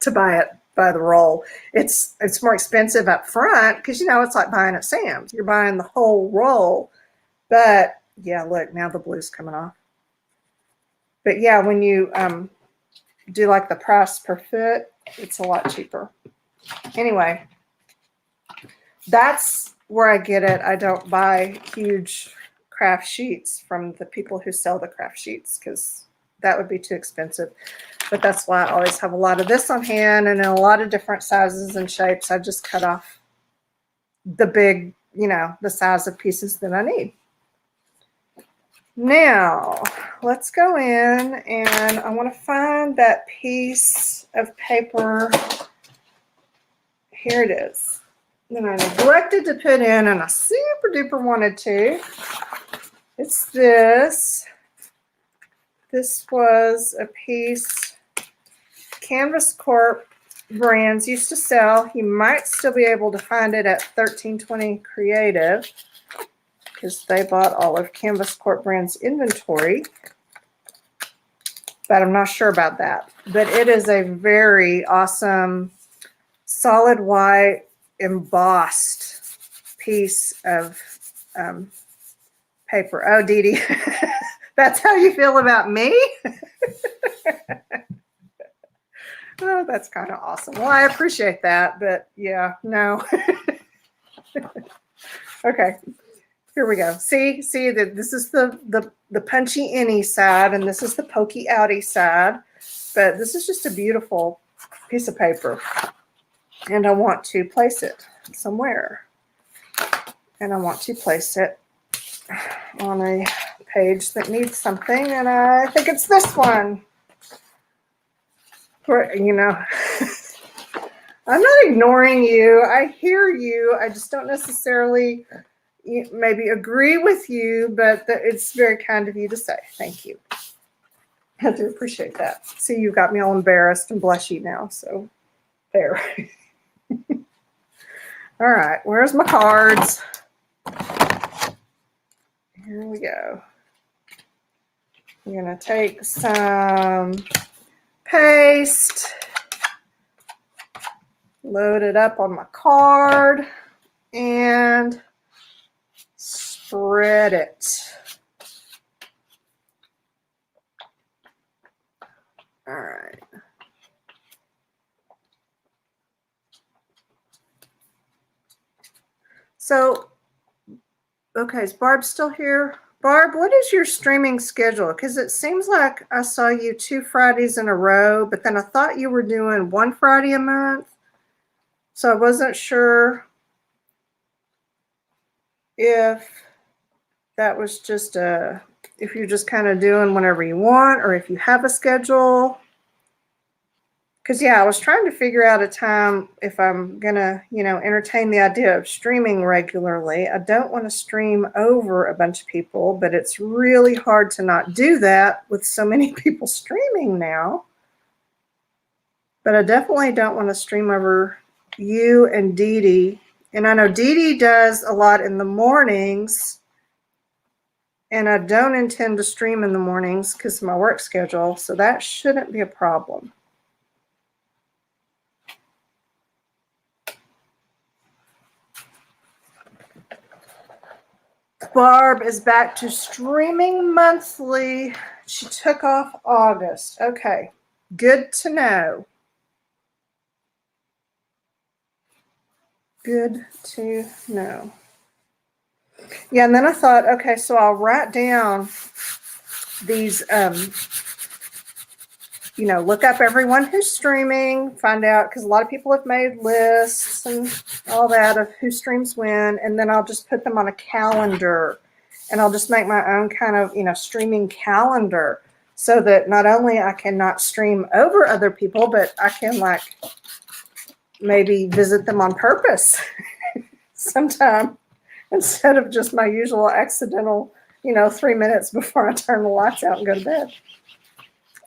Speaker 1: to buy it by the roll. It's more expensive up front because, you know, it's like buying at Sam's. You're buying the whole roll. But, yeah, look, now the blue's coming off. But, yeah, when you do like the price per foot, it's a lot cheaper. Anyway, that's where I get it. I don't buy huge craft sheets from the people who sell the craft sheets because that would be too expensive. But that's why I always have a lot of this on hand, and in a lot of different sizes and shapes. I just cut off the big, you know, the size of pieces that I need. Now, let's go in, and I want to find that piece of paper. Here it is. Then I neglected to put in, and I super duper wanted to. It's this. This was a piece Canvas Corp brands used to sell. You might still be able to find it at 1320 Creative because they bought all of Canvas Corp brands inventory. But I'm not sure about that. But it is a very awesome solid white embossed piece of paper. Oh, Dee Dee, that's how you feel about me? Oh, that's kind of awesome. Well, I appreciate that, but yeah, no. Okay, here we go. See that this is the punchy inny side, and this is the pokey outy side. But this is just a beautiful piece of paper, and I want to place it somewhere. And I want to place it on a page that needs something, and I think it's this one. For, you know, I'm not ignoring you. I hear you. I just don't necessarily maybe agree with you, but it's very kind of you to say. Thank you. I do appreciate that. See, you got me all embarrassed and blushy now, so there. All right, where's my cards? Here we go. I'm going to take some paste, load it up on my card, and spread it. All right. So, okay, is Barb still here? Barb, what is your streaming schedule? Because it seems like I saw you 2 Fridays in a row, but then I thought you were doing 1 Friday a month. So I wasn't sure if that was just if you're just kind of doing whenever you want, or if you have a schedule. Because, yeah, I was trying to figure out a time if I'm going to, entertain the idea of streaming regularly. I don't want to stream over a bunch of people, but it's really hard to not do that with so many people streaming now. But I definitely don't want to stream over you and Dee Dee. And I know Dee Dee does a lot in the mornings, and I don't intend to stream in the mornings because of my work schedule, so that shouldn't be a problem. Barb is back to streaming monthly. She took off August. Okay, good to know. Good to know. Yeah, and then I thought, okay, so I'll write down these, look up everyone who's streaming, find out, because a lot of people have made lists and all that of who streams when, and then I'll just put them on a calendar, and I'll just make my own kind of, streaming calendar, so that not only I can not stream over other people, but I can, like, maybe visit them on purpose sometime, instead of just my usual accidental, 3 minutes before I turn the lights out and go to bed.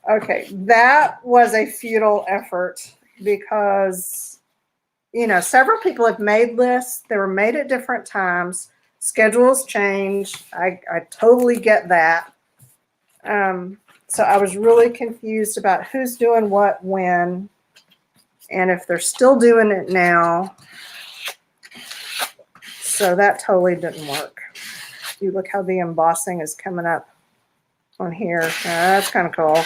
Speaker 1: Okay, that was a futile effort because, several people have made lists. They were made at different times. Schedules change. I totally get that. So I was really confused about who's doing what when, and if they're still doing it now. So that totally didn't work. You look how the embossing is coming up on here. That's kind of cool.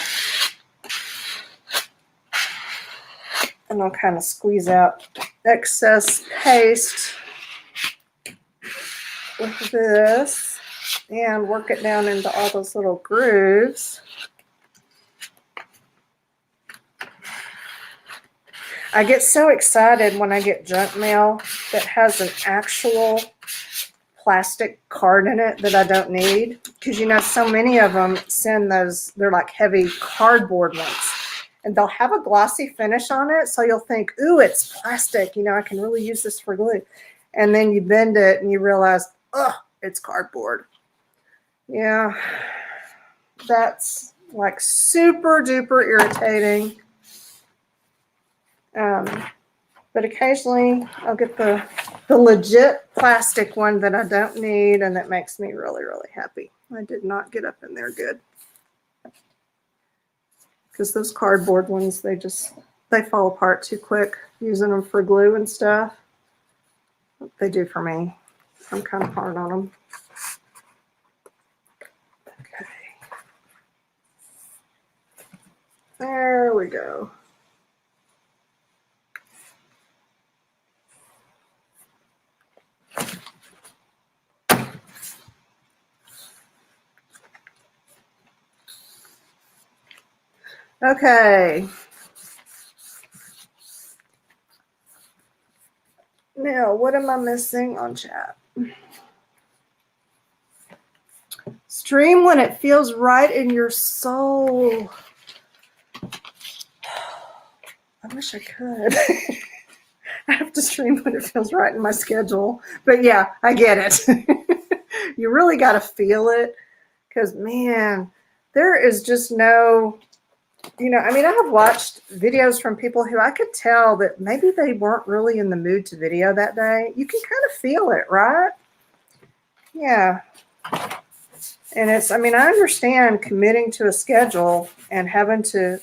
Speaker 1: And I'll kind of squeeze out excess paste with this and work it down into all those little grooves. I get so excited when I get junk mail that has an actual plastic card in it that I don't need, because so many of them send those, they're like heavy cardboard ones, and they'll have a glossy finish on it, so you'll think, ooh, it's plastic, I can really use this for glue, and then you bend it and you realize, oh, it's cardboard. Yeah, that's like super duper irritating. But occasionally I'll get the legit plastic one that I don't need, and that makes me really, really happy. I did not get up in there good, because those cardboard ones, they fall apart too quick using them for glue and stuff. They do for me. I'm kind of hard on them. Okay. There we go. Okay. Now, what am I missing on chat? Stream when it feels right in your soul. I wish I could. I have to stream when it feels right in my schedule. But yeah, I get it. You really got to feel it, because, man, there is just no, I have watched videos from people who I could tell that maybe they weren't really in the mood to video that day. You can kind of feel it, right? Yeah. And it's, I understand committing to a schedule and having to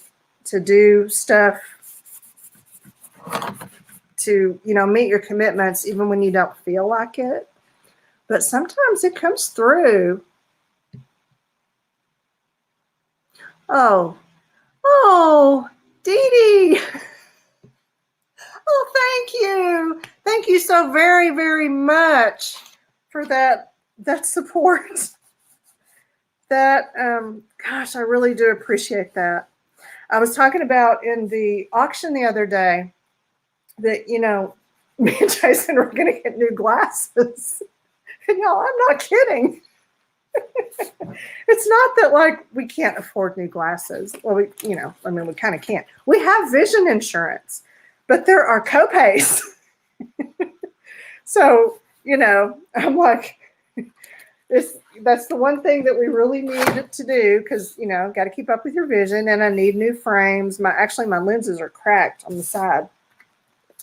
Speaker 1: do stuff to, meet your commitments even when you don't feel like it. But sometimes it comes through. Oh, Dee Dee. Oh, thank you. Thank you so very, very much for that support. That, gosh, I really do appreciate that. I was talking about in the auction the other day that, me and Jason were going to get new glasses. And y'all, I'm not kidding. It's not that like we can't afford new glasses. Well, we kind of can't. We have vision insurance, but there are copays. So, I'm like, that's the one thing that we really need to do because, got to keep up with your vision, and I need new frames. My lenses are cracked on the side.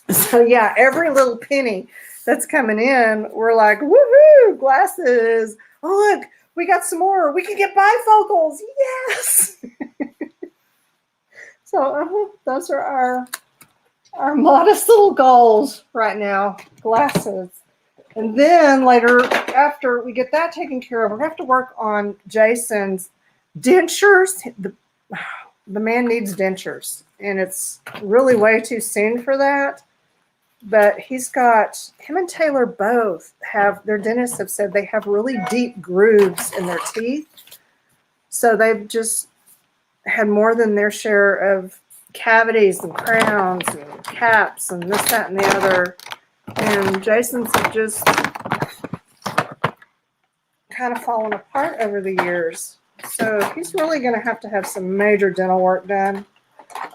Speaker 1: So yeah, every little penny that's coming in, we're like, woohoo, glasses. Oh, look, we got some more. We can get bifocals. Yes. So those are our modest little goals right now, glasses. And then later, after we get that taken care of, we're going to have to work on Jason's dentures. The man needs dentures, and it's really way too soon for that. But him and Taylor both their dentists have said they have really deep grooves in their teeth. So they've just had more than their share of cavities and crowns and caps and this, that, and the other. And Jason's have just kind of fallen apart over the years. So he's really going to have some major dental work done.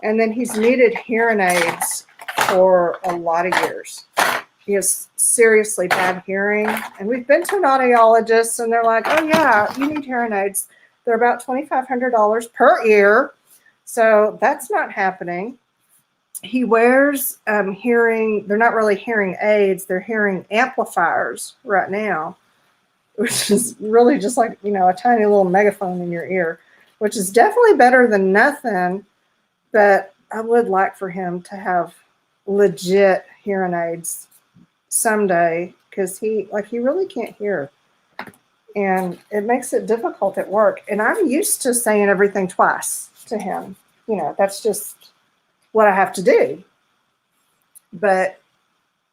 Speaker 1: And then he's needed hearing aids for a lot of years. He has seriously bad hearing. And we've been to an audiologist, and they're like, oh, yeah, you need hearing aids. They're about $2,500 per ear. So that's not happening. He wears they're not really hearing aids, they're hearing amplifiers right now, which is really just like, a tiny little megaphone in your ear, which is definitely better than nothing. But I would like for him to have legit hearing aids someday, because he really can't hear. And it makes it difficult at work. And I'm used to saying everything twice to him. That's just what I have to do. But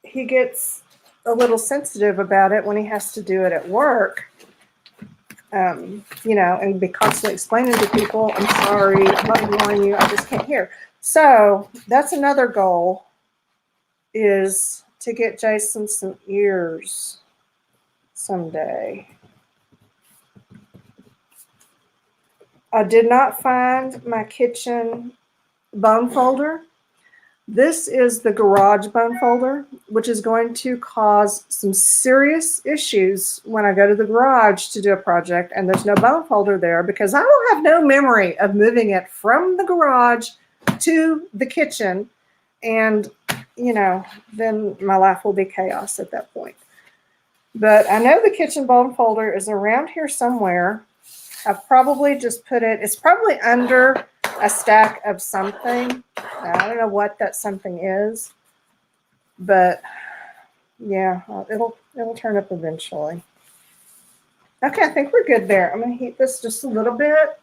Speaker 1: he gets a little sensitive about it when he has to do it at work. And be constantly explaining to people, I'm sorry, I'm not ignoring you, I just can't hear. So that's another goal, is to get Jason some ears someday. I did not find my kitchen bone folder. This is the garage bone folder, which is going to cause some serious issues when I go to the garage to do a project and there's no bone folder there, because I will have no memory of moving it from the garage to the kitchen. And, then my life will be chaos at that point. But I know the kitchen bone folder is around here somewhere. I've probably just it's probably under a stack of something. I don't know what that something is, but yeah, it'll turn up eventually. Okay, I think we're good there. I'm going to heat this just a little bit.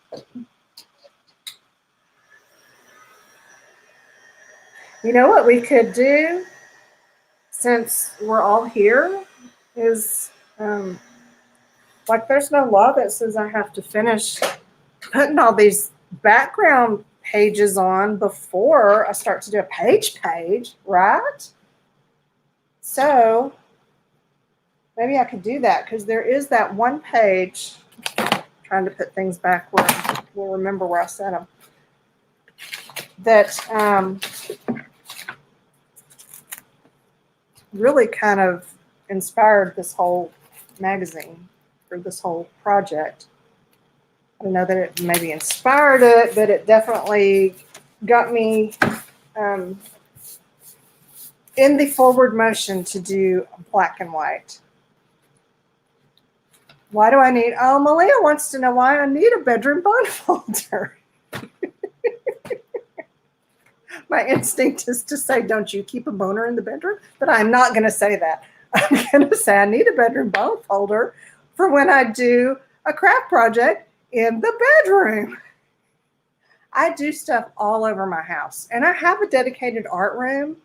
Speaker 1: You know what we could do, since we're all here, is there's no law that says I have to finish putting all these background pages on before I start to do a page, right? So maybe I could do that, because there is that one page, trying to put things back where we'll remember where I set them, that really kind of inspired this whole magazine, or this whole project. I don't know that it maybe inspired it, but it definitely got me in the forward motion to do black and white. Why do I need, Malia wants to know why I need a bedroom bone folder. My instinct is to say, don't you keep a boner in the bedroom? But I'm not going to say that. I'm going to say I need a bedroom bone folder for when I do a craft project in the bedroom. I do stuff all over my house, and I have a dedicated art room.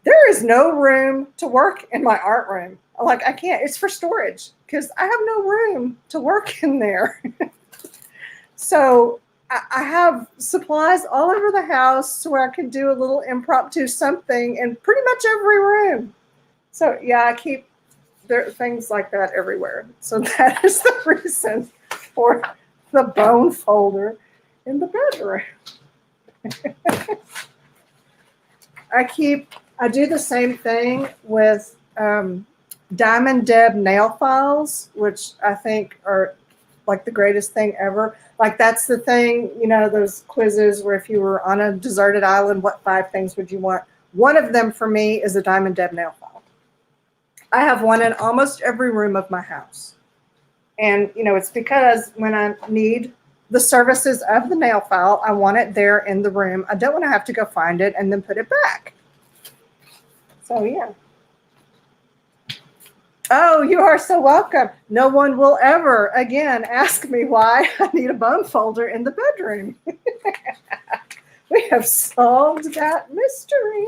Speaker 1: There is no room to work in my art room. I can't, it's for storage, because I have no room to work in there. So I have supplies all over the house where I can do a little impromptu something in pretty much every room. So yeah, I keep there are things like that everywhere. So that is the reason for the bone folder in the bedroom. I do the same thing with Diamond Deb nail files, which I think are like the greatest thing ever. Like that's the thing, you know, those quizzes where if you were on a deserted island, what 5 things would you want? One of them for me is a Diamond Deb nail file. I have one in almost every room of my house. And, you know, it's because when I need the services of the nail file, I want it there in the room. I don't want to have to go find it and then put it back. So, yeah. Oh, you are so welcome. No one will ever again ask me why I need a bone folder in the bedroom. We have solved that mystery.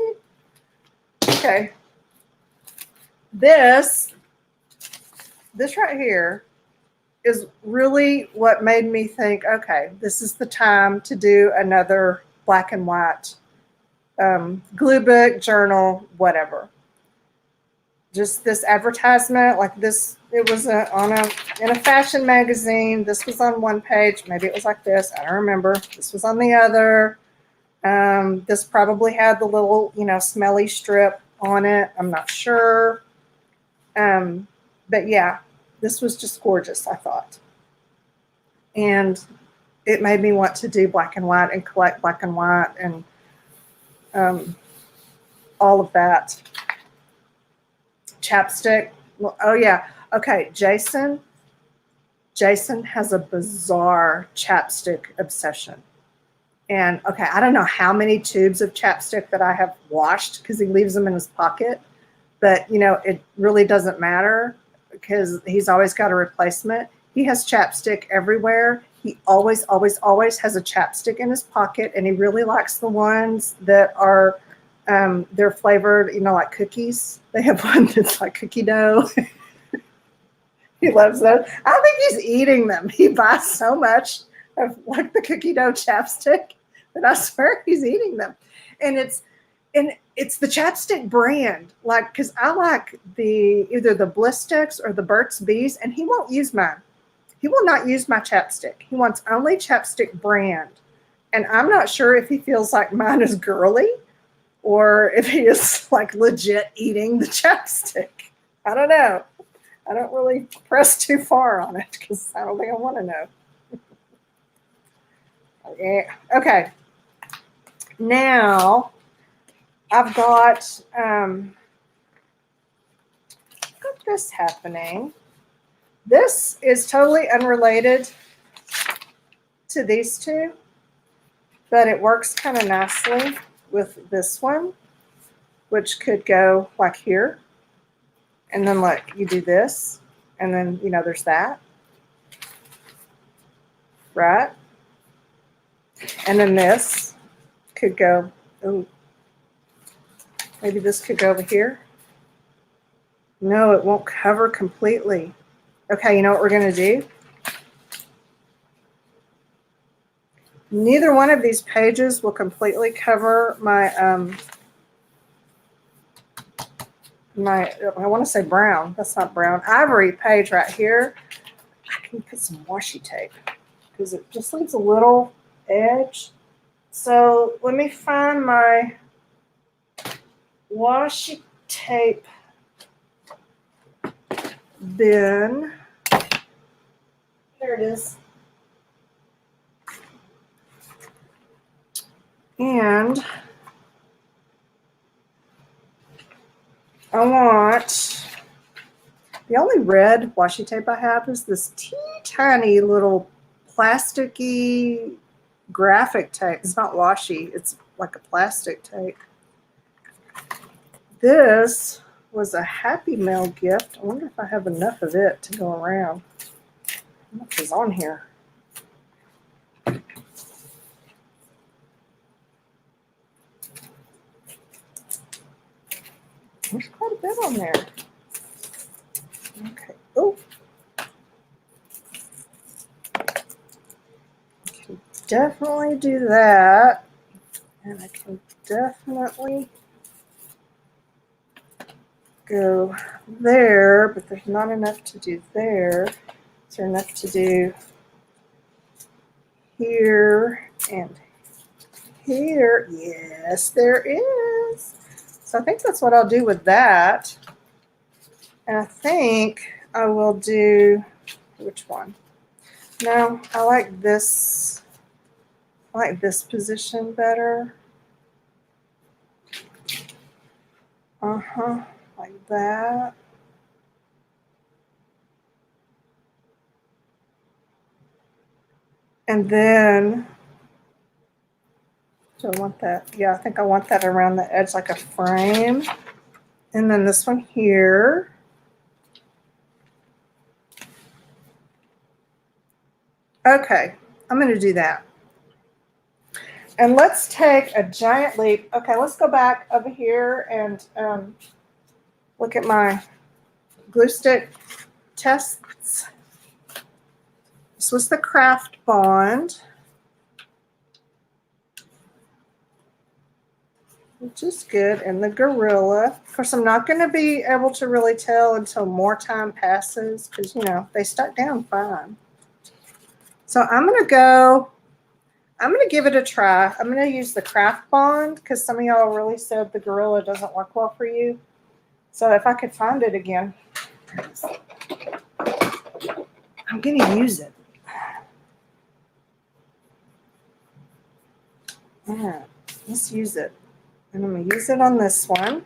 Speaker 1: Okay. This right here is really what made me think, okay, this is the time to do another black and white glue book, journal, whatever. Just this advertisement, like this, it was in a fashion magazine. This was on one page. Maybe it was like this. I don't remember. This was on the other. This probably had the little, you know, smelly strip on it. I'm not sure. But yeah, this was just gorgeous, I thought. And it made me want to do black and white and collect black and white and all of that. Chapstick. Well, oh yeah. Okay, Jason has a bizarre chapstick obsession. And okay, I don't know how many tubes of chapstick that I have washed because he leaves them in his pocket. But, you know, it really doesn't matter because he's always got a replacement. He has chapstick everywhere. He always, always, always has a chapstick in his pocket. And he really likes the ones that are, they're flavored, you know, like cookies. They have one that's like cookie dough. He loves those. I think he's eating them. He buys so much of like the cookie dough chapstick that I swear he's eating them. And it's the chapstick brand, like, because I like either the Blistex or the Burt's Bees, and he won't use mine. He will not use my chapstick. He wants only chapstick brand. And I'm not sure if he feels like mine is girly or if he is like legit eating the chapstick. I don't know. I don't really press too far on it because I don't think I want to know. Okay. Now I've got this happening. This is totally unrelated to these two, but it works kind of nicely with this one, which could go like here. And then like you do this, and then, you know, there's that, right? And then this could go, ooh, maybe this could go over here. No, it won't cover completely. Okay, you know what we're going to do? Neither one of these pages will completely cover my, I want to say brown. That's not brown. Ivory page right here. I can put some washi tape because it just leaves a little edge. So let me find my washi tape bin. There it is. And I want, the only red washi tape I have is this teeny tiny little plasticky graphic tape. It's not washi, it's like a plastic tape. This was a Happy Mail gift. I wonder if I have enough of it to go around. How much is on here? There's quite a bit on there. Okay. Oh. I can definitely do that. And I can definitely go there, but there's not enough to do there. Is there enough to do here and here? Yes, there is. So I think that's what I'll do with that. And I think I will do, which one? No, I like this. I like this position better. Like that. And then, do I want that? Yeah, I think I want that around the edge like a frame. And then this one here. Okay, I'm going to do that. And let's take a giant leap. Okay, let's go back over here and look at my glue stick tests. This was the Craft Bond, which is good, and the Gorilla. Of course, I'm not going to be able to really tell until more time passes because, you know, they stuck down fine. So I'm going to give it a try. I'm going to use the Craft Bond because some of y'all really said the Gorilla doesn't work well for you. So if I could find it again, I'm going to use it. All right, let's use it. And I'm going to use it on this one.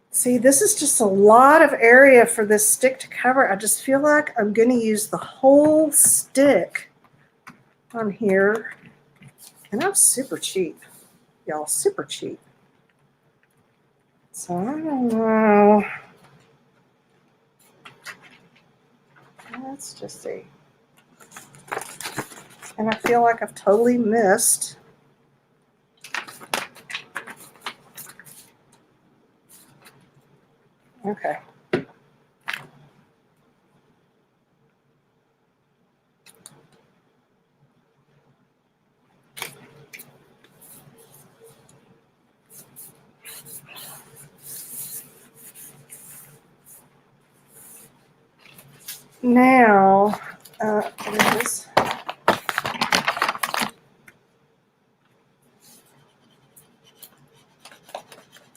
Speaker 1: See, this is just a lot of area for this stick to cover. I just feel like I'm going to use the whole stick on here. And I'm super cheap, y'all, super cheap. So I don't know. Let's just see. And I feel like I've totally missed. Okay. Now, what is this?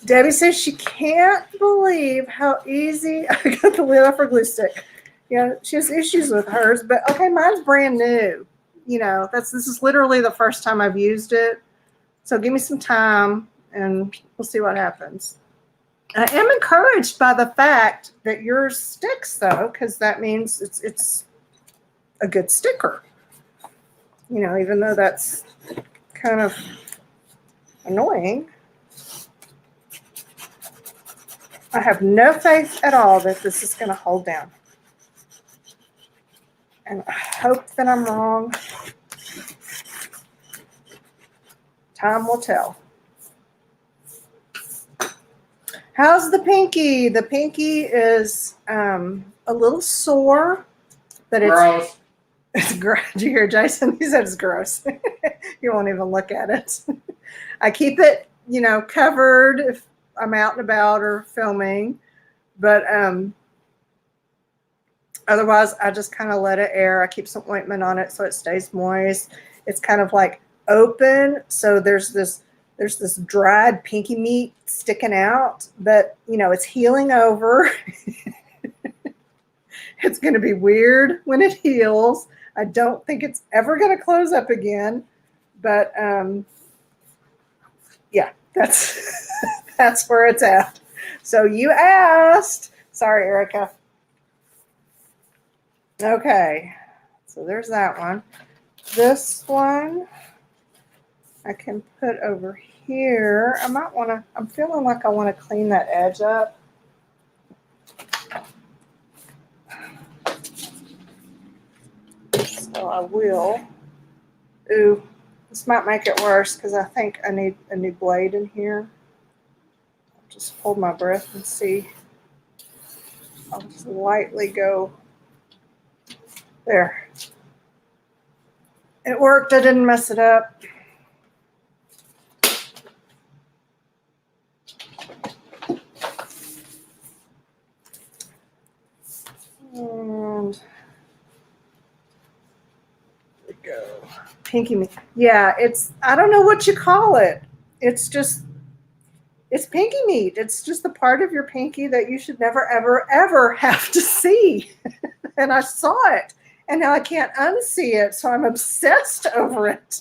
Speaker 1: Debbie says she can't believe how easy I got the lid off her glue stick. Yeah, she has issues with hers, but okay, mine's brand new. You know, this is literally the first time I've used it. So give me some time and we'll see what happens. I am encouraged by the fact that yours sticks though, because that means it's a good sticker. You know, even though that's kind of annoying. I have no faith at all that this is going to hold down. And I hope that I'm wrong. Time will tell. How's the pinky? The pinky is a little sore, but
Speaker 2: Gross.
Speaker 1: It's gross. Did you hear Jason? He said it's gross. You won't even look at it. I keep it, you know, covered if I'm out and about or filming, but otherwise I just kind of let it air. I keep some ointment on it so it stays moist. It's kind of like open, so there's this dried pinky meat sticking out, but you know it's healing over. It's going to be weird when it heals. I don't think it's ever going to close up again, but yeah, that's that's where it's at. So you asked. Sorry, Erica. Okay, so there's that one. This one I can put over here. I might want to, I'm feeling like I want to clean that edge up. So I will. Ooh, this might make it worse because I think I need a new blade in here. I'll just hold my breath and see. I'll just lightly go there. It worked. I didn't mess it up. Pinky meat. Yeah, it's, I don't know what you call it. It's just, it's pinky meat. It's just the part of your pinky that you should never, ever, ever have to see. And I saw it, and now I can't unsee it, so I'm obsessed over it.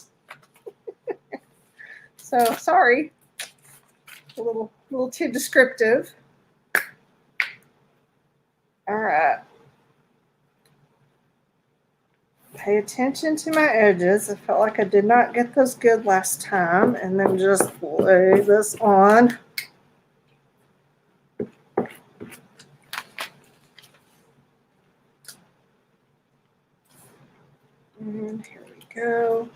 Speaker 1: So sorry, a little too descriptive. All right. Pay attention to my edges. I felt like I did not get those good last time. And then just lay this on. And here we go.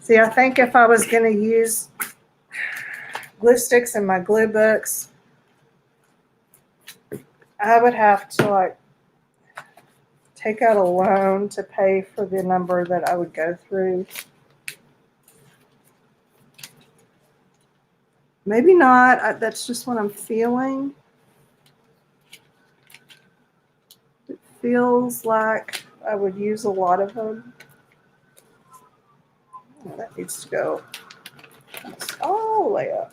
Speaker 1: See, I think if I was going to use glue sticks in my glue books, I would have to like take out a loan to pay for the number that I would go through. Maybe not. That's just what I'm feeling. It feels like I would use a lot of them. Oh, that needs to go all the way up.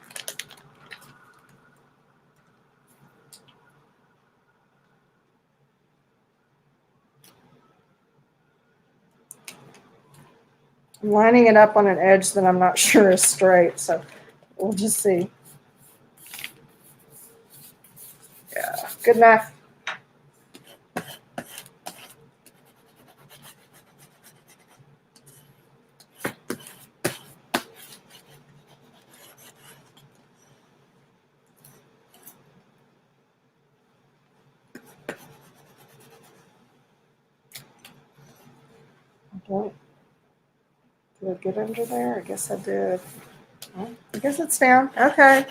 Speaker 1: I'm lining it up on an edge that I'm not sure is straight, so we'll just see. Yeah, good enough. Okay. Did I get under there? I guess I did. Well, I guess it's down. Okay.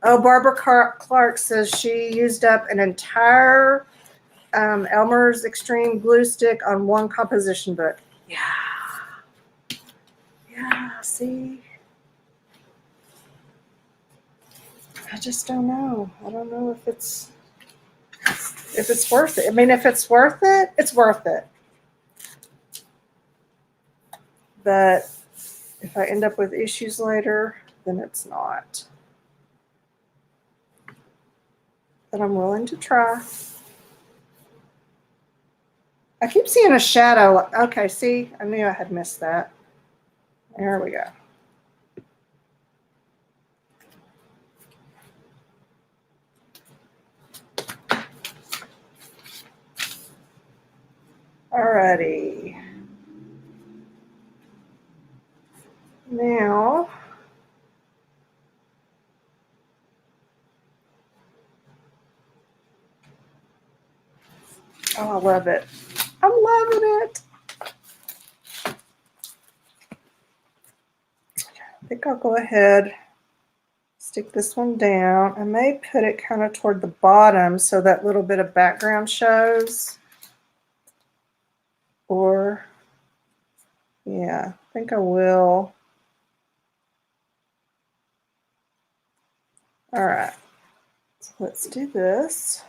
Speaker 1: Oh, Barbara Clark says she used up an entire Elmer's Extreme glue stick on one composition book. Yeah. Yeah, see? I just don't know. I don't know if it's worth it. I mean, if it's worth it, it's worth it. But if I end up with issues later, then it's not. But I'm willing to try. I keep seeing a shadow. Okay, see, I knew I had missed that. There we go. Alrighty. Now, oh, I love it. I'm loving it. I think I'll go ahead, stick this one down. I may put it kind of toward the bottom so that little bit of background shows. Or, yeah, I think I will. All right, so let's do this.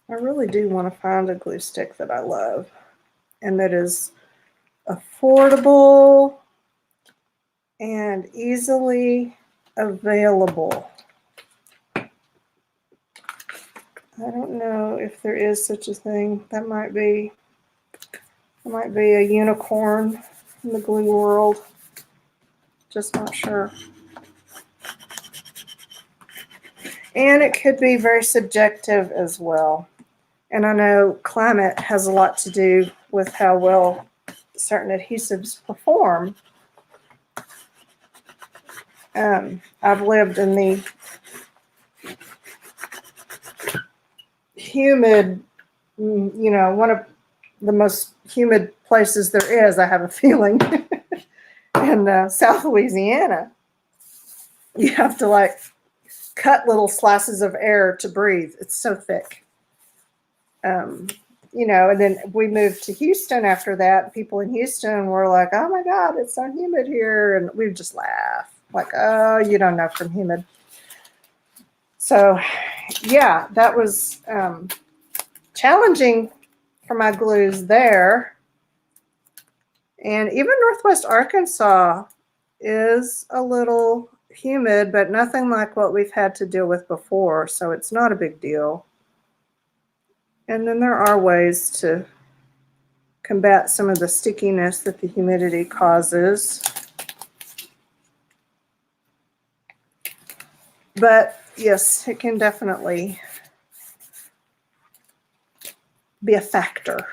Speaker 1: I really do want to find a glue stick that I love and that is affordable and easily available. I don't know if there is such a thing. That might be a unicorn in the glue world. Just not sure. And it could be very subjective as well. And I know climate has a lot to do with how well certain adhesives perform. I've lived in the humid, you know, one of the most humid places there is, I have a feeling, in South Louisiana. You have to like cut little slices of air to breathe. It's so thick. you know, and then we moved to Houston after that. People in Houston were like, oh my God, it's so humid here. And we would just laugh like, oh, you don't know from humid. So yeah, that was challenging for my glues there. And even Northwest Arkansas is a little humid, but nothing like what we've had to deal with before. So it's not a big deal. And then there are ways to combat some of the stickiness that the humidity causes. But yes, it can definitely be a factor.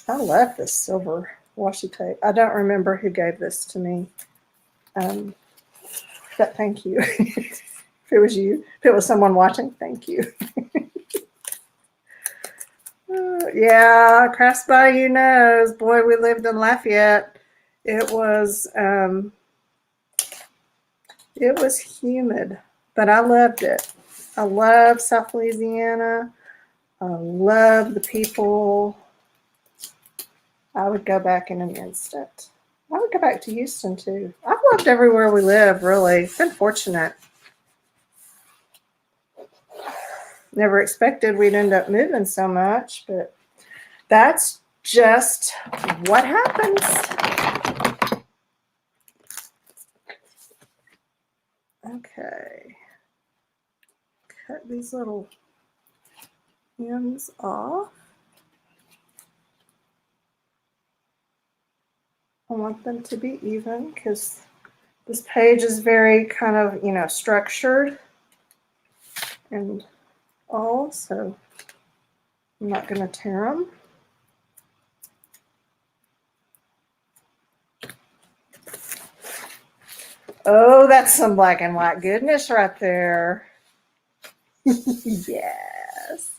Speaker 1: I love this silver washi tape. I don't remember who gave this to me, but thank you. If it was you, if it was someone watching, thank you. Yeah, Crafts by You knows. Boy, we lived in Lafayette. It was humid, but I loved it. I love South Louisiana. I love the people. I would go back in an instant. I would go back to Houston too. I've loved everywhere we live, really. Been fortunate. Never expected we'd end up moving so much, but that's just what happens. Okay. Cut these little ends off. I want them to be even because this page is very kind of, you know, structured and all, so I'm not going to tear them. Oh, that's some black and white goodness right there. Yes.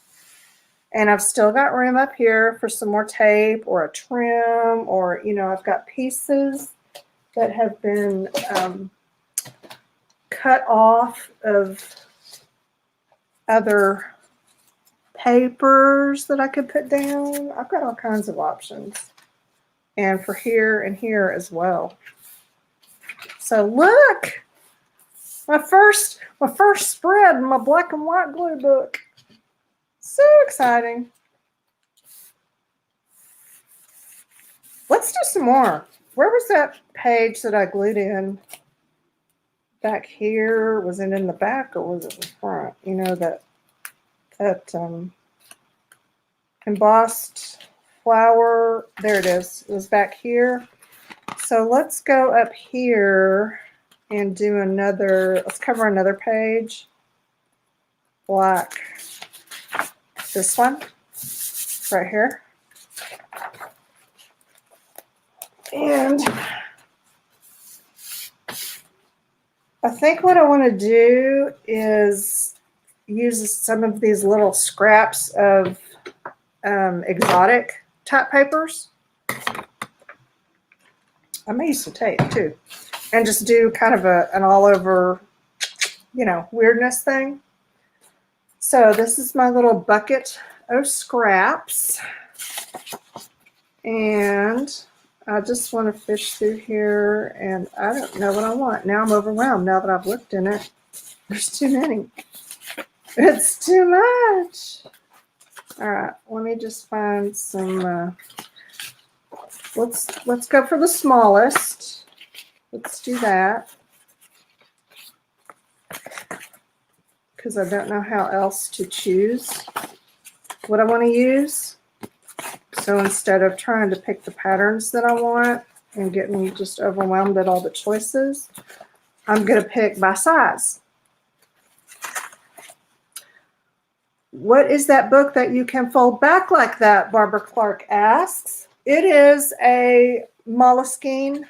Speaker 1: And I've still got room up here for some more tape or a trim, or, you know, I've got pieces that have been cut off of other papers that I could put down. I've got all kinds of options. And for here and here as well. So look, my first spread in my black and white glue book. So exciting. Let's do some more. Where was that page that I glued in? Back here? Was it in the back or was it in the front? You know, that embossed flower. There it is. It was back here. So let's go up here and do another, let's cover another page. Like this one right here. And I think what I want to do is use some of these little scraps of exotic type papers. I may use some tape too, and just do kind of an all over, you know, weirdness thing. So this is my little bucket of scraps, and I just want to fish through here, and I don't know what I want. Now I'm overwhelmed now that I've looked in it. There's too many. It's too much. All right, let me just find some, let's go for the smallest. Let's do that. Because I don't know how else to choose what I want to use. So instead of trying to pick the patterns that I want and getting just overwhelmed at all the choices, I'm going to pick by size. What is that book that you can fold back like that? Barbara Clark asks. It is a moleskine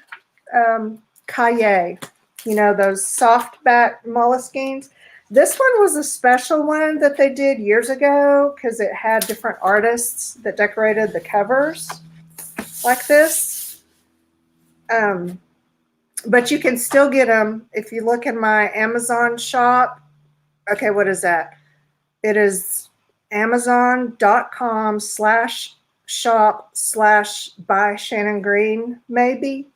Speaker 1: cahier. You know, those soft back moleskines. This one was a special one that they did years ago because it had different artists that decorated the covers like this. But you can still get them if you look in my Amazon shop. Okay, what is that? It is Amazon.com/shop/by Shannon Green, maybe.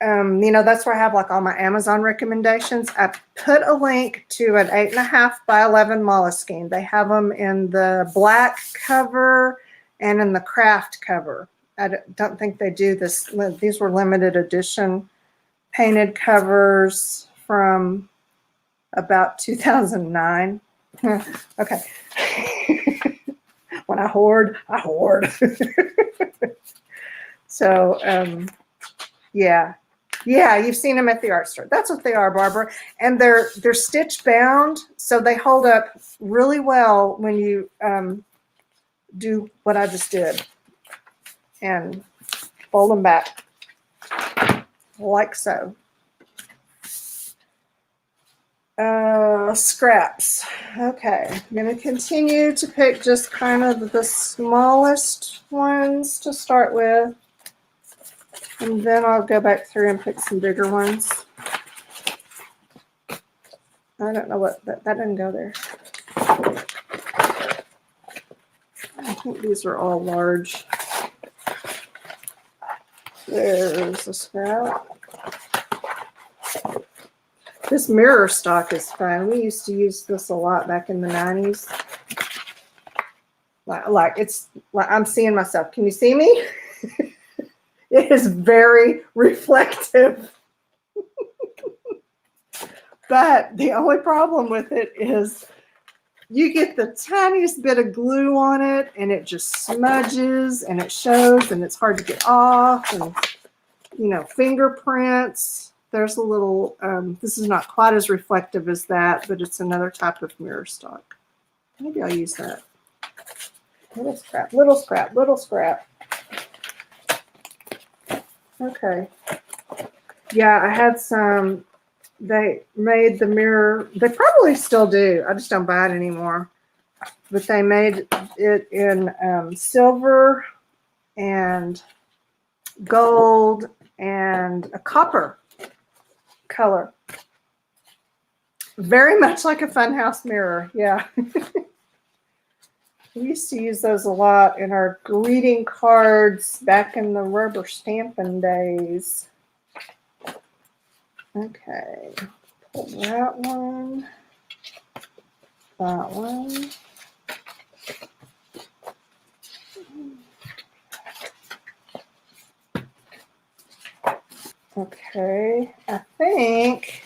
Speaker 1: You know, that's where I have like all my Amazon recommendations. I put a link to an 8.5 by 11 Moleskine. They have them in the black cover and in the craft cover. I don't think they do this. These were limited edition painted covers from about 2009. Okay. When I hoard, I hoard. So, yeah. Yeah, you've seen them at the art store. That's what they are, Barbara. And they're stitch bound, so they hold up really well when you do what I just did. And fold them back like so. Scraps. Okay, I'm going to continue to pick just kind of the smallest ones to start with. And then I'll go back through and pick some bigger ones. I don't know what, that didn't go there. I think these are all large. There's a scrap. This mirror stock is fun. We used to use this a lot back in the 90s. Like it's like I'm seeing myself. Can you see me? It is very reflective. But the only problem with it is you get the tiniest bit of glue on it and it just smudges and it shows and it's hard to get off, and you know, fingerprints. There's a little, this is not quite as reflective as that, but it's another type of mirror stock. Maybe I'll use that. Little scrap, little scrap, little scrap. Okay. Yeah, I had some, they made the mirror, they probably still do. I just don't buy it anymore. But they made it in silver and gold and a copper color. Very much like a funhouse mirror. Yeah. We used to use those a lot in our greeting cards back in the rubber stamping days. Okay. Pull that one. That one. Okay. I think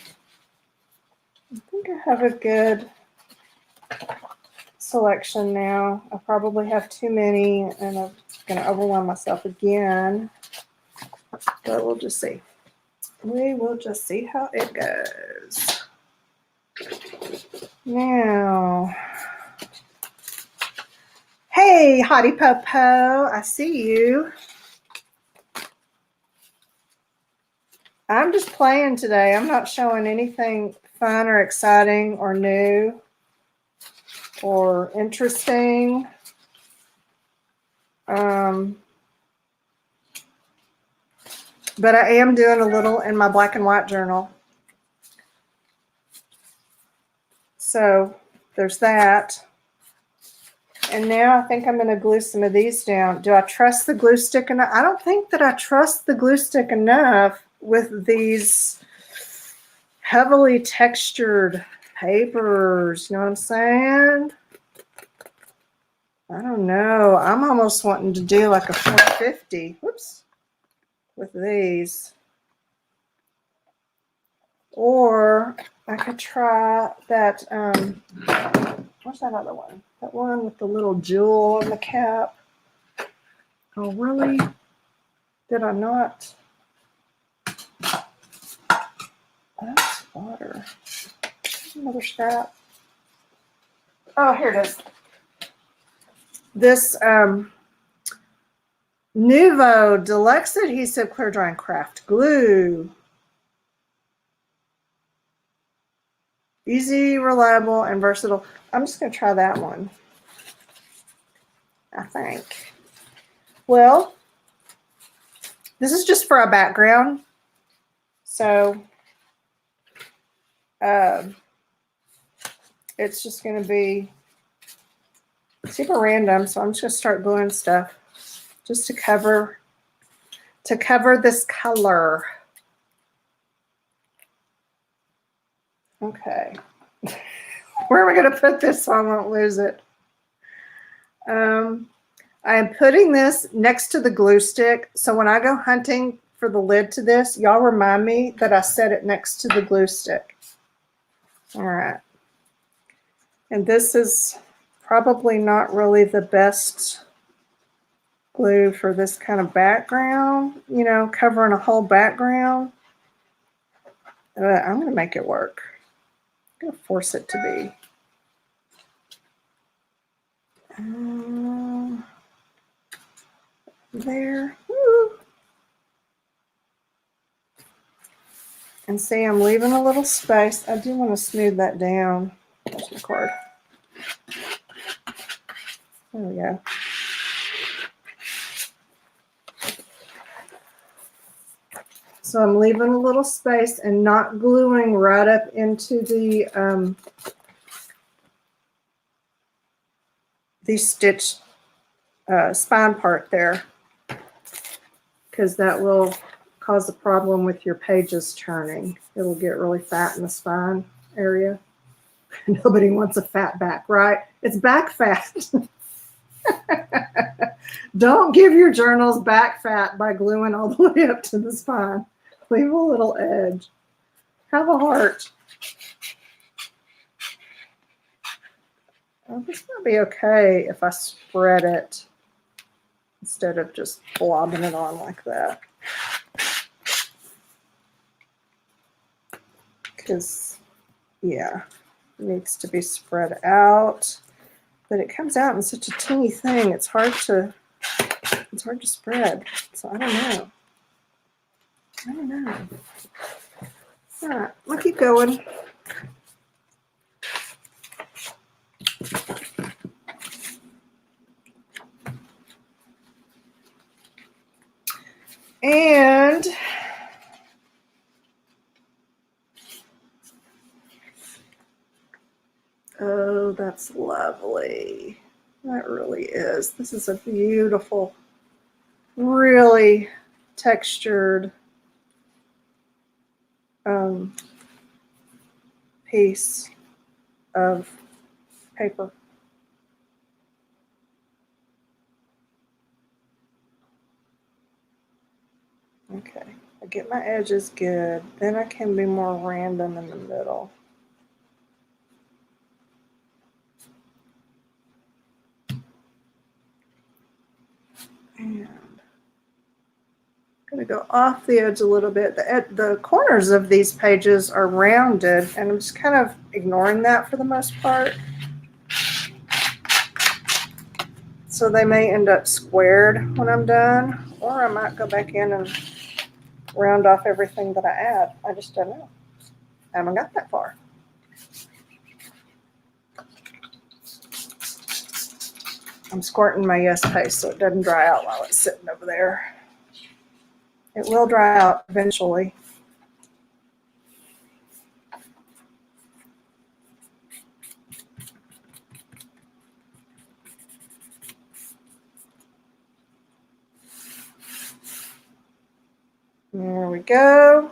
Speaker 1: I have a good selection now. I probably have too many and I'm going to overwhelm myself again. But we'll just see. We will just see how it goes. Now, hey, Hottie Popo, I see you. I'm just playing today. I'm not showing anything fun or exciting or new or interesting. But I am doing a little in my black and white journal. So there's that. And now I think I'm going to glue some of these down. Do I trust the glue stick enough? I don't think that I trust the glue stick enough with these heavily textured papers. You know what I'm saying? I don't know. I'm almost wanting to do like a 450. Whoops. With these. Or I could try that, what's that other one? That one with the little jewel on the cap. Oh, really? Did I not? That's water. Another scrap. Oh, here it is. This Nuvo Deluxe Adhesive Clear Drying Craft Glue. Easy, reliable, and versatile. I'm just going to try that one, I think. Well, this is just for a background. So it's just going to be super random. So I'm just gonna start gluing stuff just to cover this color. Okay. Where am I going to put this so I won't lose it? I am putting this next to the glue stick. So when I go hunting for the lid to this, y'all remind me that I set it next to the glue stick. All right. And this is probably not really the best glue for this kind of background, you know, covering a whole background. I'm going to make it work. I'm going to force it to be. There. Woo. And see, I'm leaving a little space. I do want to smooth that down. There's my card. There we go. So I'm leaving a little space and not gluing right up into the stitch spine part there, because that will cause a problem with your pages turning. It'll get really fat in the spine area. Nobody wants a fat back, right? It's back fat. Don't give your journals back fat by gluing all the way up to the spine. Leave a little edge. Have a heart. Well, this might be okay if I spread it instead of just blobbing it on like that. Because, yeah, it needs to be spread out. But it comes out in such a teeny thing, it's hard to spread. So I don't know. All right, we'll keep going. And oh, that's lovely. That really is. This is a beautiful, really textured piece of paper. Okay, I get my edges good, then I can be more random in the middle. And I'm going to go off the edge a little bit. The corners of these pages are rounded, and I'm just kind of ignoring that for the most part. So they may end up squared when I'm done, or I might go back in and round off everything that I add. I just don't know. I haven't got that far. I'm squirting my Yes paste so it doesn't dry out while it's sitting over there. It will dry out eventually. There we go.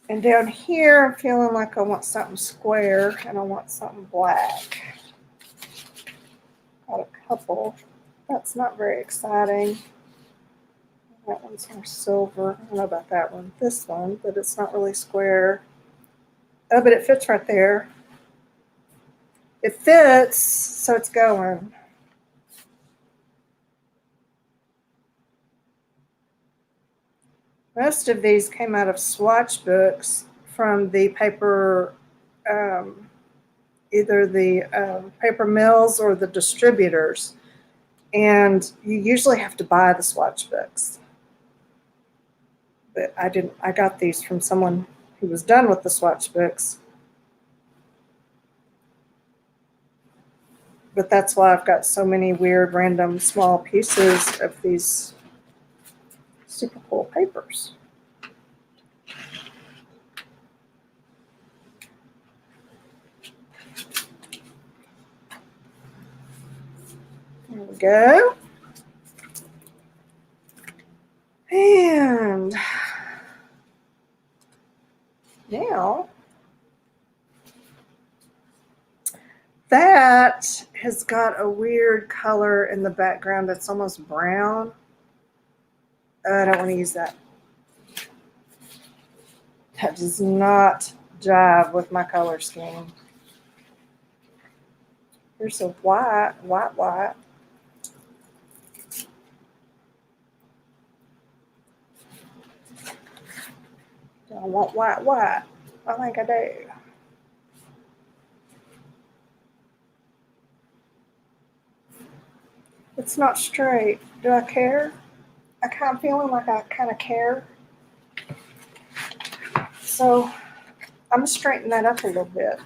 Speaker 1: And down here, I'm feeling like I want something square and I want something black. Got a couple. That's not very exciting. That one's more silver. I don't know about that one. This one, but it's not really square. Oh, but it fits right there. It fits, so it's going. Most of these came out of swatch books from the paper, either the paper mills or the distributors. And you usually have to buy the swatch books. But I got these from someone who was done with the swatch books. But that's why I've got so many weird, random, small pieces of these super cool papers. go. And now that has got a weird color in the background that's almost brown. I don't want to use that. That does not jive with my color scheme. Here's a white. Do I want white? I think I do. It's not straight. Do I care? I'm feeling like I kind of care. So I'm going to straighten that up a little bit.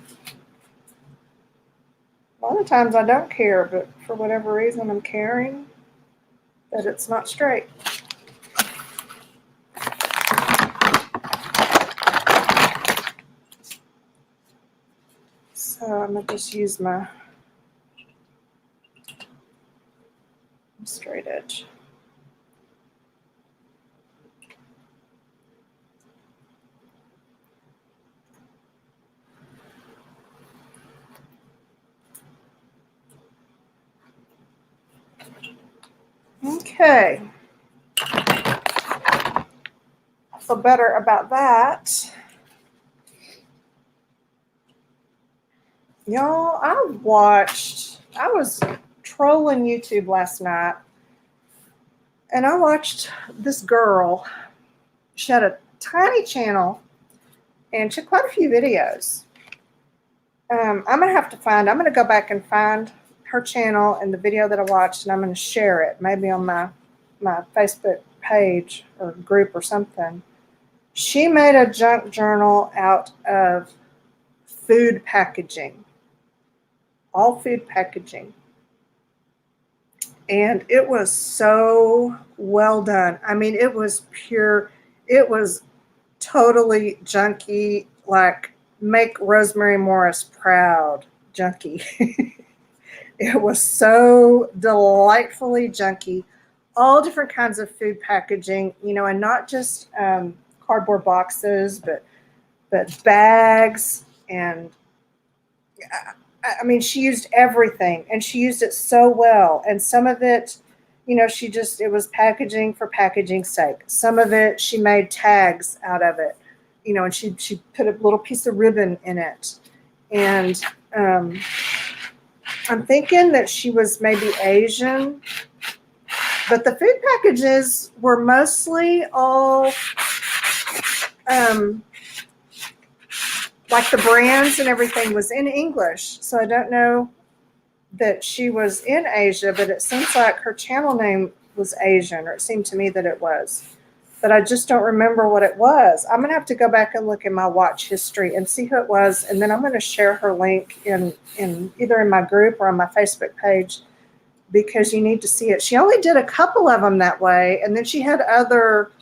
Speaker 1: A lot of times I don't care, but for whatever reason I'm caring that it's not straight. So I'm going to just use my straight edge. Okay. I feel better about that. Y'all, I was trolling YouTube last night, and I watched this girl. She had a tiny channel, and she had quite a few videos. I'm going to go back and find her channel and the video that I watched, and I'm going to share it, maybe on my Facebook page or group or something. She made a junk journal out of food packaging, all food packaging. And it was so well done. I mean, it was pure, it was totally junky, like make Rosemary Morris proud junky. It was so delightfully junky. All different kinds of food packaging, you know, and not just cardboard boxes, but bags. And I mean, she used everything, and she used it so well. And some of it, you know, it was packaging for packaging's sake. Some of it, she made tags out of it, you know, and she put a little piece of ribbon in it. And I'm thinking that she was maybe Asian, but the food packages were mostly all like the brands and everything was in English. So I don't know that she was in Asia, but it seems like her channel name was Asian, or it seemed to me that it was. But I just don't remember what it was. I'm going to have to go back and look in my watch history and see who it was, and then I'm going to share her link in either in my group or on my Facebook page, because you need to see it. She only did a couple of them that way, and then she had other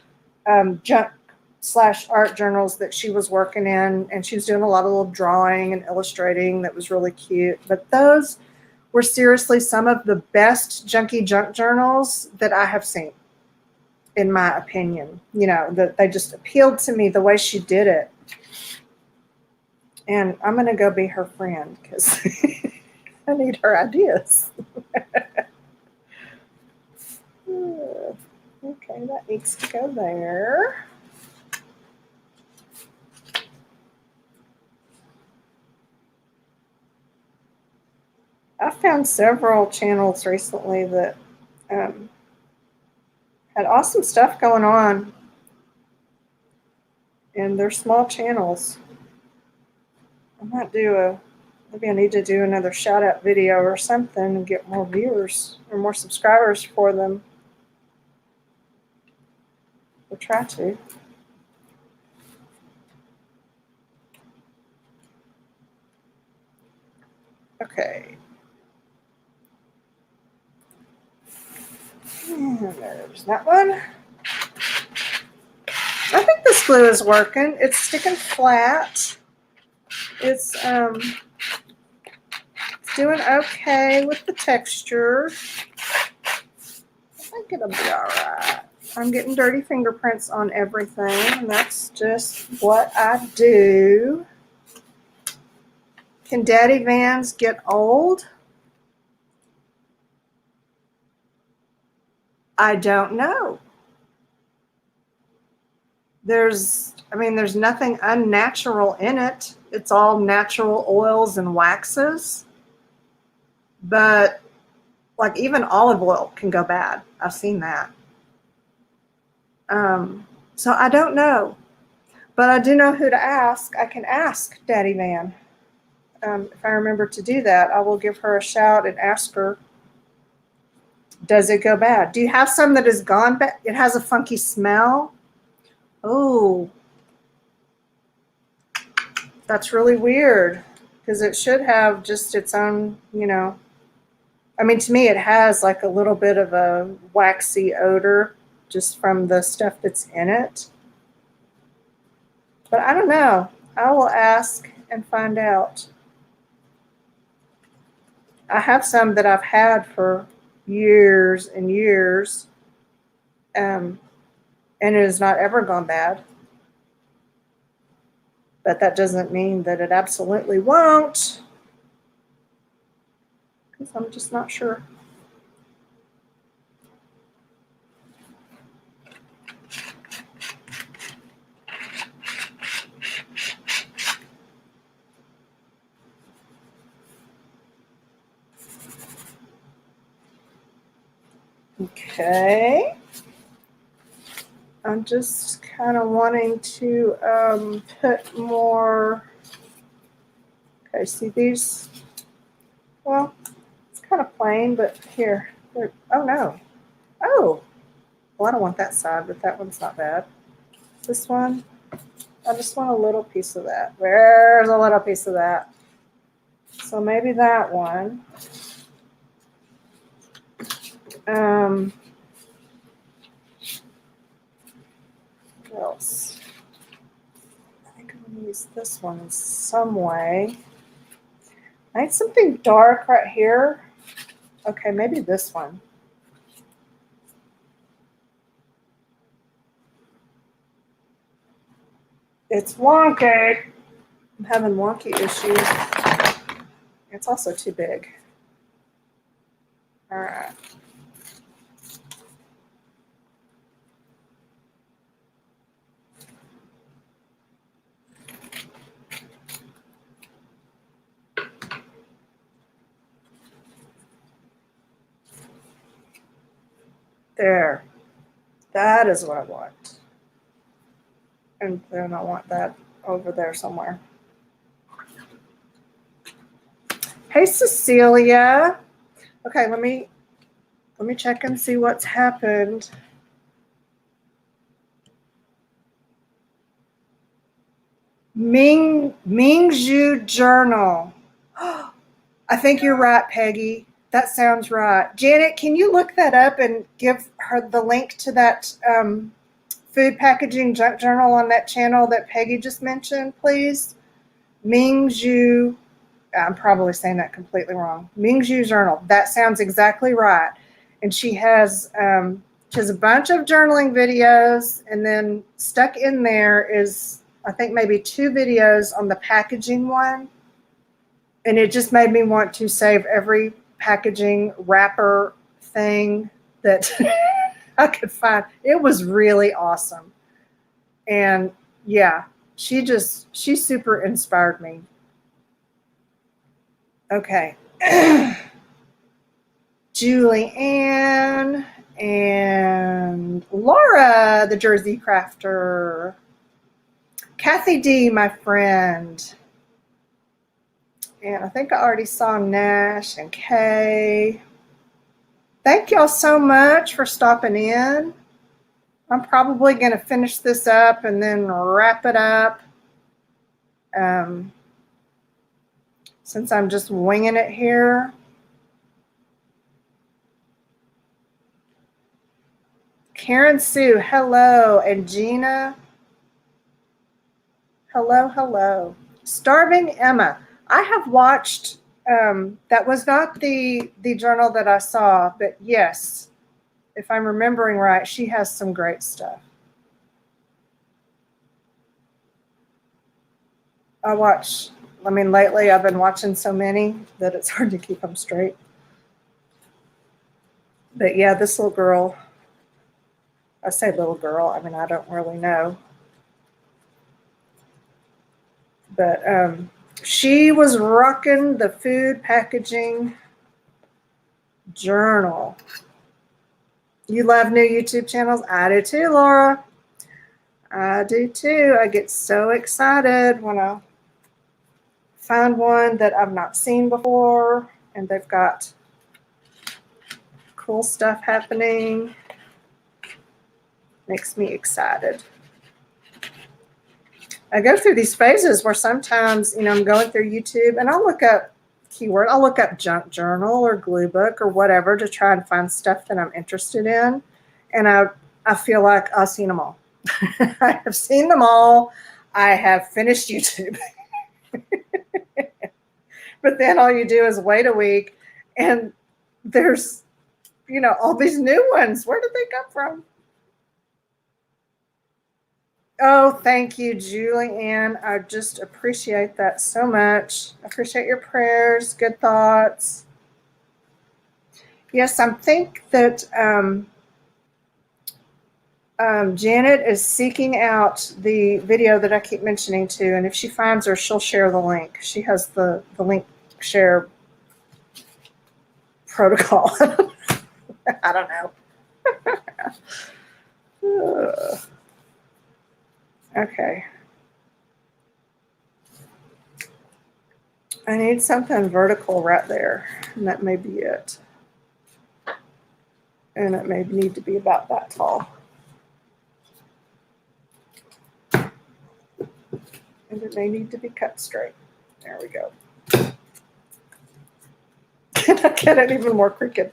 Speaker 1: junk/art journals that she was working in, and she was doing a lot of little drawing and illustrating that was really cute. But those were seriously some of the best junky junk journals that I have seen, in my opinion. You know, that they just appealed to me the way she did it. And I'm going to go be her friend because I need her ideas. Okay, that needs to go there. I found several channels recently that had awesome stuff going on, and they're small channels. Maybe I need to do another shout out video or something and get more viewers or more subscribers for them. We'll try to. Okay. And there's that one. I think this glue is working. It's sticking flat. It's doing okay with the texture. I think it'll be all right. I'm getting dirty fingerprints on everything, and that's just what I do. Can Daddy Vans get old? I don't know. There's nothing unnatural in it. It's all natural oils and waxes. But like even olive oil can go bad. I've seen that. So I don't know. But I do know who to ask. I can ask Daddy Van. If I remember to do that, I will give her a shout and ask her, does it go bad? Do you have some that has gone bad? It has a funky smell. Oh, that's really weird because it should have just its own, you know. I mean, to me, it has like a little bit of a waxy odor just from the stuff that's in it. But I don't know. I will ask and find out. I have some that I've had for years and years, and it has not ever gone bad. But that doesn't mean that it absolutely won't, because I'm just not sure. Okay. I'm just kind of wanting to put more. Okay, see these? Well, it's kind of plain, but here. Oh, no. Oh, well, I don't want that side, but that one's not bad. This one, I just want a little piece of that. Where's a little piece of that? So maybe that one. What else? I think I'm going to use this one in some way. I need something dark right here. Okay, maybe this one. It's wonky. I'm having wonky issues. It's also too big. All right. There. That is what I want. And then I want that over there somewhere. Hey, Cecilia. Okay, let me check and see what's happened. Mingzhu Journal. I think you're right, Peggy. That sounds right. Janet, can you look that up and give her the link to that food packaging junk journal on that channel that Peggy just mentioned, please? Mingzhu, I'm probably saying that completely wrong. Mingzhu Journal. That sounds exactly right. And she has a bunch of journaling videos, and then stuck in there is, I think, maybe 2 videos on the packaging one. And it just made me want to save every packaging wrapper thing that I could find. It was really awesome. And yeah, she super inspired me. Okay. Julie Ann and Laura, the Jersey Crafter. Kathy D, my friend. And I think I already saw Nash and Kay. Thank y'all so much for stopping in. I'm probably going to finish this up and then wrap it up. Since I'm just winging it here. Karen Sue, hello. And Gina, hello, hello. Starving Emma. I have watched That was not the journal that I saw, but yes, if I'm remembering right, she has some great stuff. Lately I've been watching so many that it's hard to keep them straight. But yeah, this little girl, I say little girl, I mean, I don't really know. But she was rocking the food packaging journal. You love new YouTube channels? I do too, Laura. I do too. I get so excited when I find one that I've not seen before and they've got cool stuff happening. Makes me excited. I go through these phases where sometimes, I'm going through YouTube and I'll look up keyword. I'll look up junk journal or Gluebook or whatever to try and find stuff that I'm interested in. And I feel like I've seen them all. I have seen them all. I have finished YouTube. But then all you do is wait a week and there's, all these new ones. Where did they come from? Oh, thank you, Julianne. I just appreciate that so much. I appreciate your prayers, good thoughts. Yes, I think that Janet is seeking out the video that I keep mentioning to, and if she finds her, she'll share the link. She has the link share protocol. I don't know. Okay. I need something vertical right there, and that may be it. And it may need to be about that tall. And it may need to be cut straight. There we go. Can I get it even more crooked?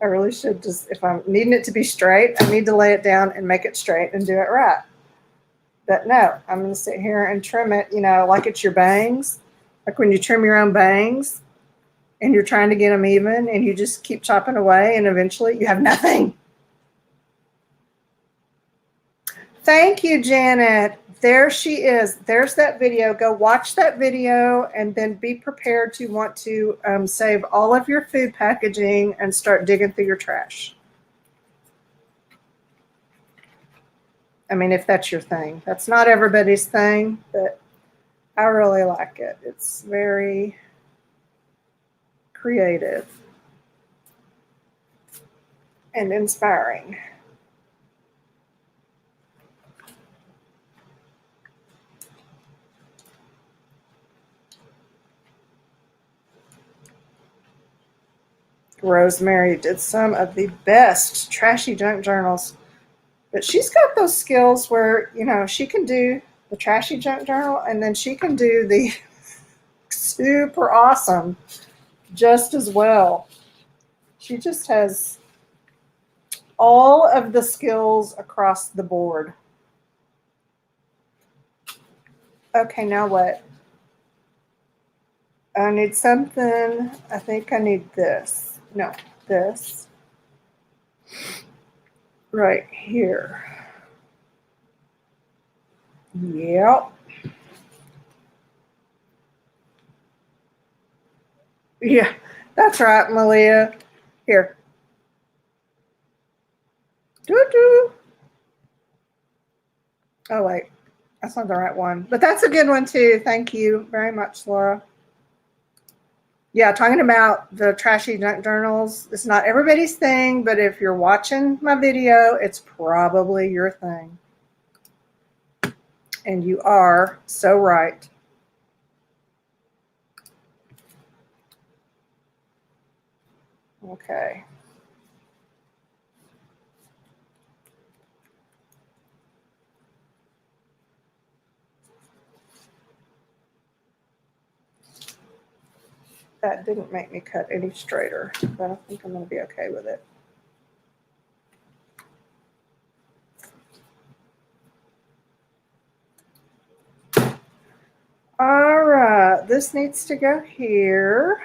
Speaker 1: I really should just, if I'm needing it to be straight, I need to lay it down and make it straight and do it right. But no, I'm going to sit here and trim it, like it's your bangs. Like when you trim your own bangs and you're trying to get them even and you just keep chopping away and eventually you have nothing. Thank you, Janet. There she is. There's that video. Go watch that video and then be prepared to want to save all of your food packaging and start digging through your trash. I mean, if that's your thing. That's not everybody's thing, but I really like it. It's very creative and inspiring. Rosemary did some of the best trashy junk journals, but she's got those skills where, she can do the trashy junk journal and then she can do the super awesome just as well. She just has all of the skills across the board. Okay, now what? I need something. I think I need this. No, this. Right here. Yep. Yeah, that's right, Malia. Here. Doo-doo. Oh, wait. That's not the right one. But that's a good one, too. Thank you very much, Laura. Yeah, talking about the trashy junk journals. It's not everybody's thing, but if you're watching my video, it's probably your thing. And you are so right. Okay. That didn't make me cut any straighter, but I think I'm going to be okay with it. All right, this needs to go here.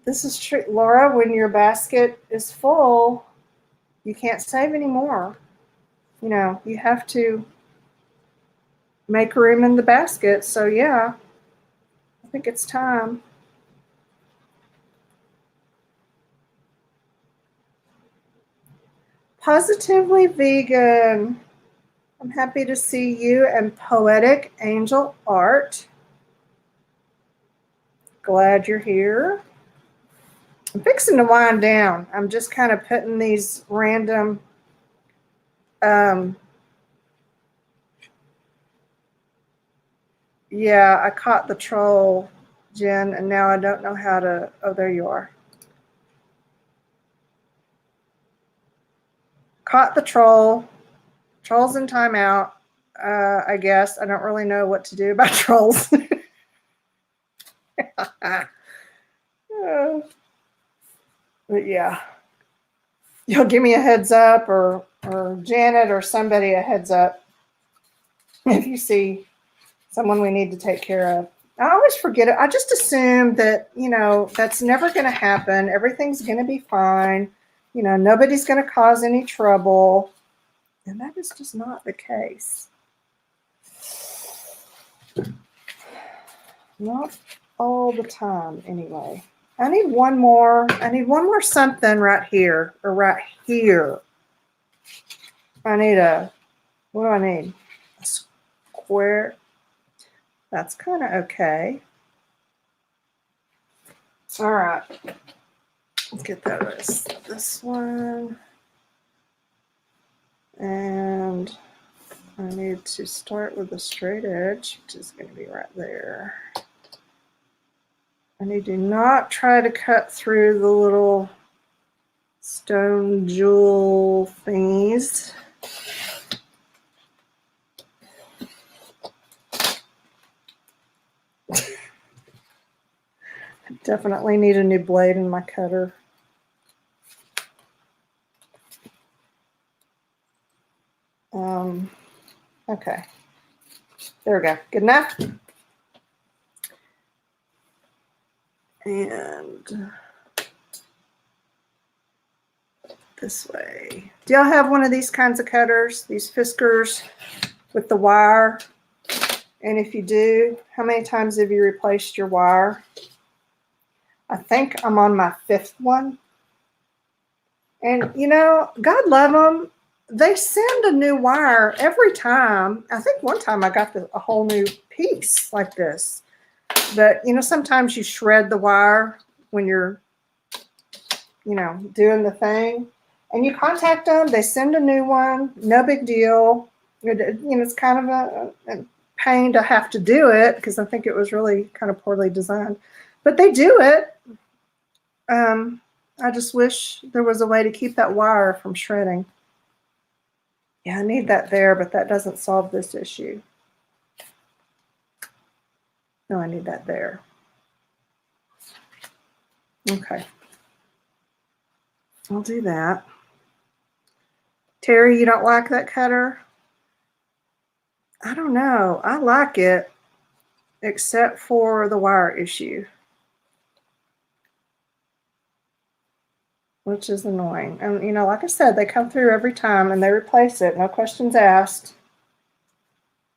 Speaker 1: This is true, Laura. When your basket is full, you can't save anymore. You know, you have to make room in the basket. So yeah, I think it's time. Positively Vegan. I'm happy to see you and Poetic Angel Art. Glad you're here. I'm fixing to wind down. I'm just kind of putting these random yeah, I caught the troll, Jen, and now I don't know how to, oh, there you are. Caught the troll. Trolls in timeout, I guess. I don't really know what to do about trolls. But yeah, you'll give me a heads up, or Janet or somebody a heads up if you see someone we need to take care of. I always forget it. I just assume that, you know, that's never going to happen. Everything's going to be fine. You know, nobody's going to cause any trouble. And that is just not the case. Not all the time, anyway. I need one more something right here, or right here. I need what do I need? A square. That's kind of okay. All right. Let's get this one. And I need to start with a straight edge, which is going to be right there. I need to not try to cut through the little stone jewel thingies. I definitely need a new blade in my cutter. Okay, there we go. Good enough. And this way. Do y'all have one of these kinds of cutters, these Fiskars with the wire? And if you do, how many times have you replaced your wire? I think I'm on my 5th one. And you know, God love them. They send a new wire every time. I think one time I got a whole new piece like this. But, you know, sometimes you shred the wire when you're, you know, doing the thing. And you contact them. They send a new one. No big deal. You know, it's kind of a pain to have to do it because I think it was really kind of poorly designed. But they do it. I just wish there was a way to keep that wire from shredding. Yeah, I need that there, but that doesn't solve this issue. No, I need that there. Okay. I'll do that. Terry, you don't like that cutter? I don't know. I like it, except for the wire issue, which is annoying. And, you know, like I said, they come through every time and they replace it. No questions asked.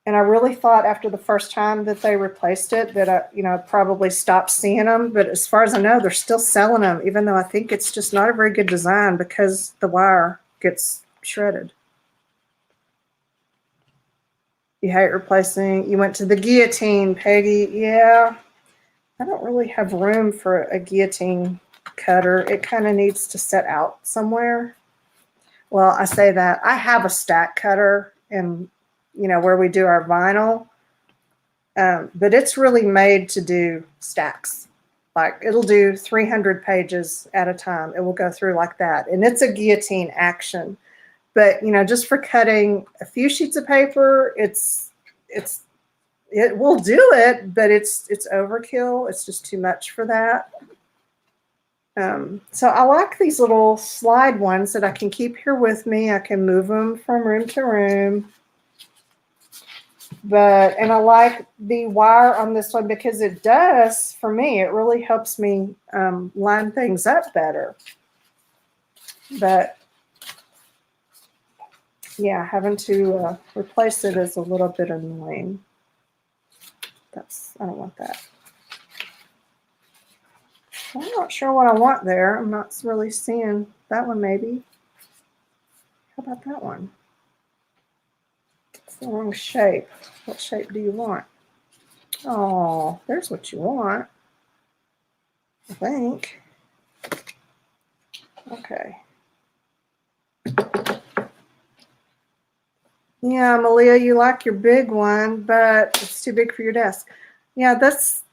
Speaker 1: And I really thought after the first time that they replaced it that I, you know, probably stopped seeing them. But as far as I know, they're still selling them, even though I think it's just not a very good design because the wire gets shredded. You hate replacing. You went to the guillotine, Peggy. Yeah, I don't really have room for a guillotine cutter. It kind of needs to set out somewhere. Well, I say that. I have a stack cutter and, you know, where we do our vinyl, but it's really made to do stacks. Like it'll do 300 pages at a time. It will go through like that. And it's a guillotine action. But, you know, just for cutting a few sheets of paper, it will do it, but it's overkill. It's just too much for that. So I like these little slide ones that I can keep here with me. I can move them from room to room. But, and I like the wire on this one because it does, for me, it really helps me line things up better. But yeah, having to replace it is a little bit annoying. I don't want that. I'm not sure what I want there. I'm not really seeing that one maybe. How about that one? It's the wrong shape. What shape do you want? Oh, there's what you want, I think. Okay. Yeah, Malia, you like your big one, but it's too big for your desk. Yeah, that's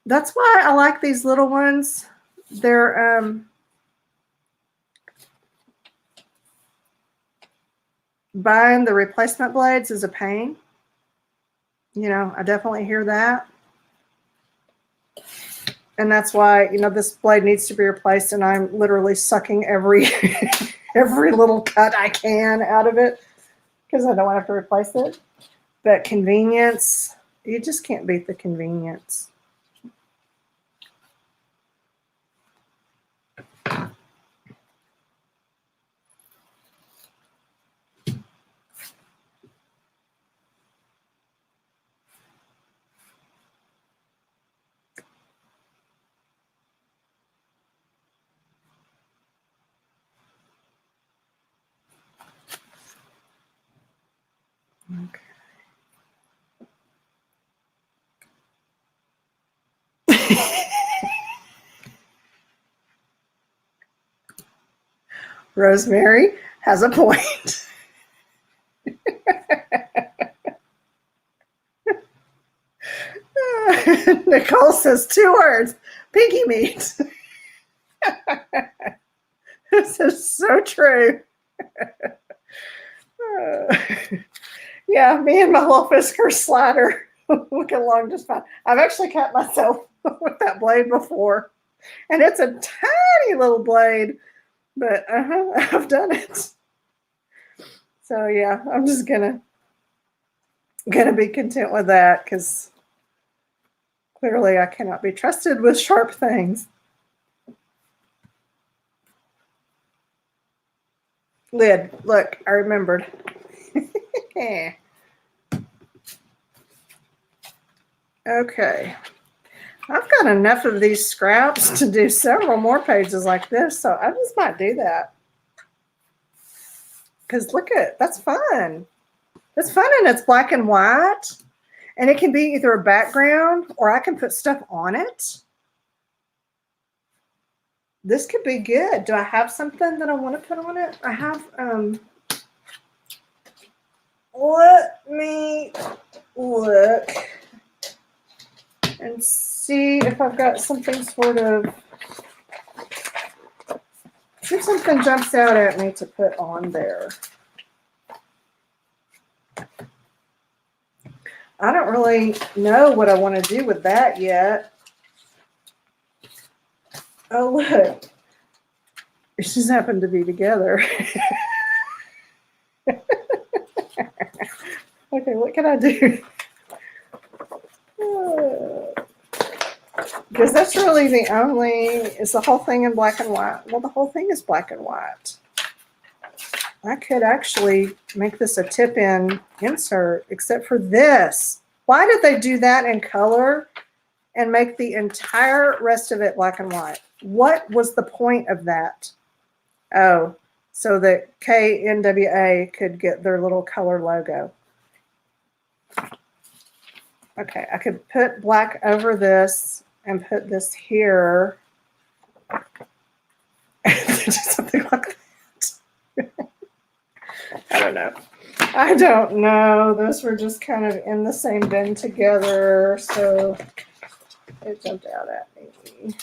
Speaker 1: why I like these little ones. They're buying the replacement blades is a pain. You know, I definitely hear that. And that's why, you know, this blade needs to be replaced, and I'm literally sucking every every little cut I can out of it because I don't want to have to replace it. But convenience, you just can't beat the convenience. Okay. Rosemary has a point. Nicole says 2 words, pinky meat. This is so true. Yeah, me and my little Fisker slider look along just fine. I've actually cut myself with that blade before, and it's a tiny little blade, but I've done it. So yeah, I'm just gonna be content with that because clearly I cannot be trusted with sharp things. Lid, look, I remembered. Okay. I've got enough of these scraps to do several more pages like this, so I just might do that. Because look at, that's fun. It's fun, and it's black and white, and it can be either a background or I can put stuff on it. This could be good. Do I have something that I want to put on it? I have, let me look and see if I've got something sort of, see if something jumps out at me to put on there. I don't really know what I want to do with that yet. Oh, look. It just happened to be together. Okay, what can I do? Because that's really the only, is the whole thing in black and white? Well, the whole thing is black and white. I could actually make this a tip-in insert, except for this. Why did they do that in color and make the entire rest of it black and white? What was the point of that? Oh, so that KNWA could get their little color logo. Okay, I could put black over this and put this here. Something like that. I don't know. I don't know. Those were just kind of in the same bin together, so it jumped out at me.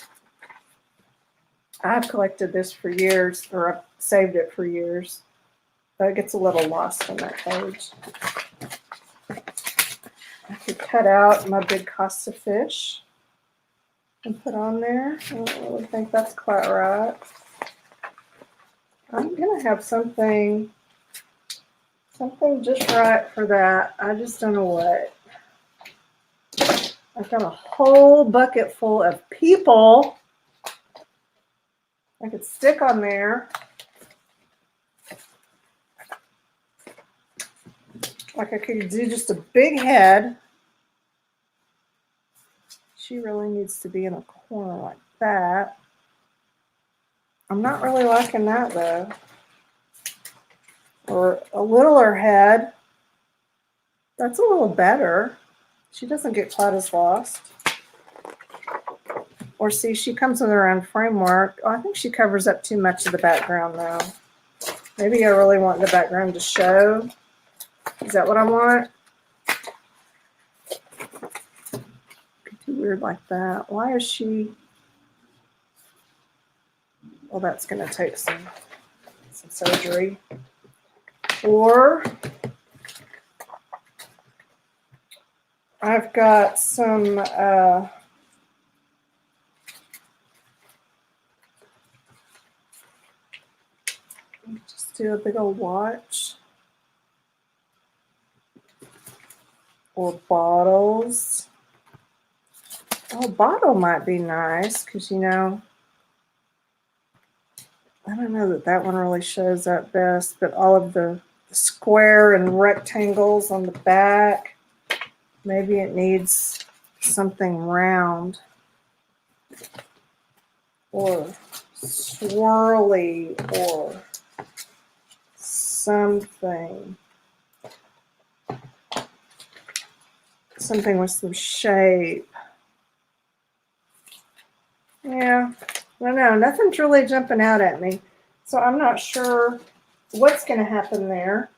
Speaker 1: I've collected this for years, or I've saved it for years. But it gets a little lost on that page. I could cut out my big Costa fish and put on there. I don't really think that's quite right. I'm going to have something Something just right for that. I just don't know what. I've got a whole bucket full of people I could stick on there. Like I could do just a big head. She really needs to be in a corner like that. I'm not really liking that though. Or a littler head. That's a little better. She doesn't get quite as lost. Or see, she comes with her own framework. Oh, I think she covers up too much of the background though. Maybe I really want the background to show. Is that what I want? Too weird like that. Why is she? Well, that's going to take some surgery. Or I've got some just do a big old watch. Or bottles. Oh, bottle might be nice because, you know, I don't know that that one really shows up best, but all of the square and rectangles on the back, maybe it needs something round or swirly or something. Something with some shape. Yeah, I don't know. Nothing's really jumping out at me. So I'm not sure what's going to happen there.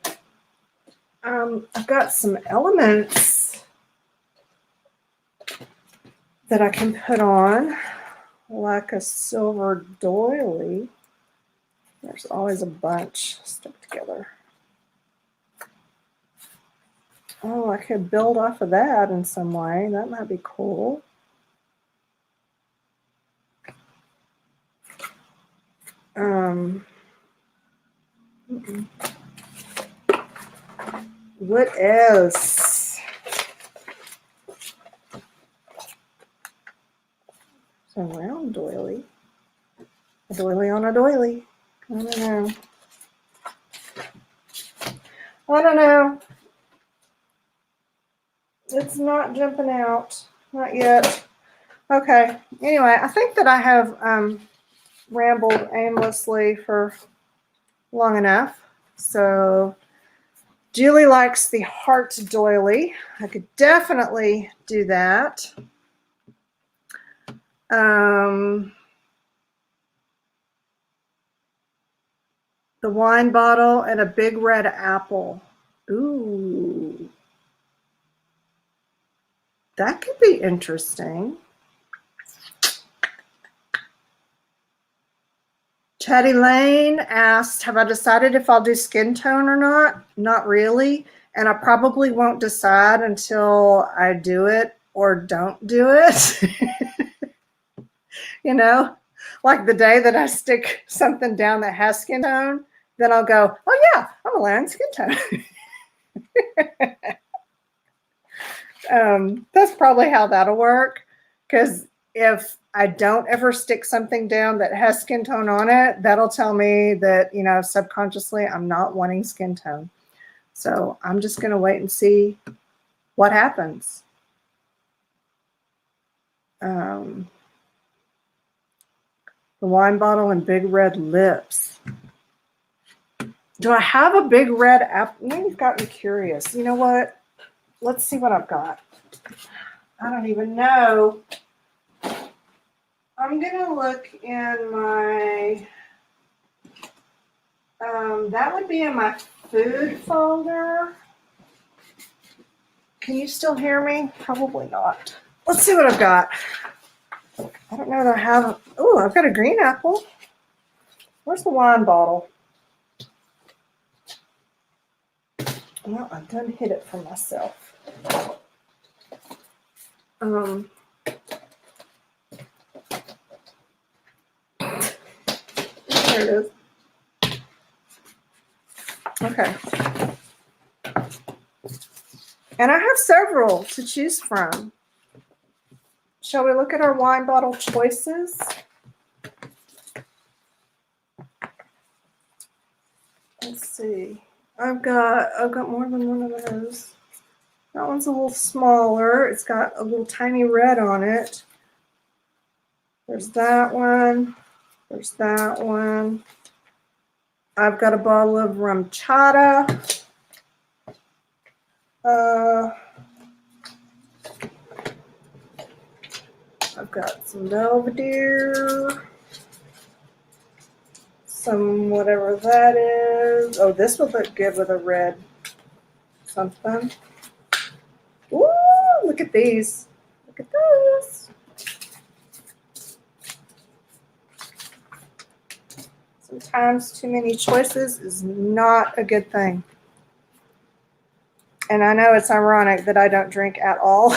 Speaker 1: I've got some elements that I can put on, like a silver doily. There's always a bunch stuck together. Oh, I could build off of that in some way. That might be cool. What else? Some round doily. A doily on a doily. I don't know. I don't know. It's not jumping out. Not yet. Okay. Anyway, I think that I have rambled aimlessly for long enough. So Julie likes the heart doily. I could definitely do that. The wine bottle and a big red apple. Ooh. That could be interesting. Chatty Lane asked, have I decided if I'll do skin tone or not? Not really. And I probably won't decide until I do it or don't do it. You know, like the day that I stick something down that has skin tone, then I'll go, oh yeah, I'm allowing skin tone. That's probably how that'll work. Because if I don't ever stick something down that has skin tone on it, that'll tell me that, you know, subconsciously I'm not wanting skin tone. So I'm just going to wait and see what happens. The wine bottle and big red lips. Do I have a big red apple? Now you've got me curious. You know what? Let's see what I've got. I don't even know. I'm going to look in my, that would be in my food folder. Can you still hear me? Probably not. Let's see what I've got. I don't know that I have, oh, I've got a green apple. Where's the wine bottle? Well, I've done hid it from myself. There it is. Okay. And I have several to choose from. Shall we look at our wine bottle choices? Let's see. I've got more than one of those. That one's a little smaller. It's got a little tiny red on it. There's that one. There's that one. I've got a bottle of rum chata. I've got some Belvedere. Some whatever that is. Oh, this would look good with a red something. Ooh, look at these. Look at those. Sometimes too many choices is not a good thing. And I know it's ironic that I don't drink at all,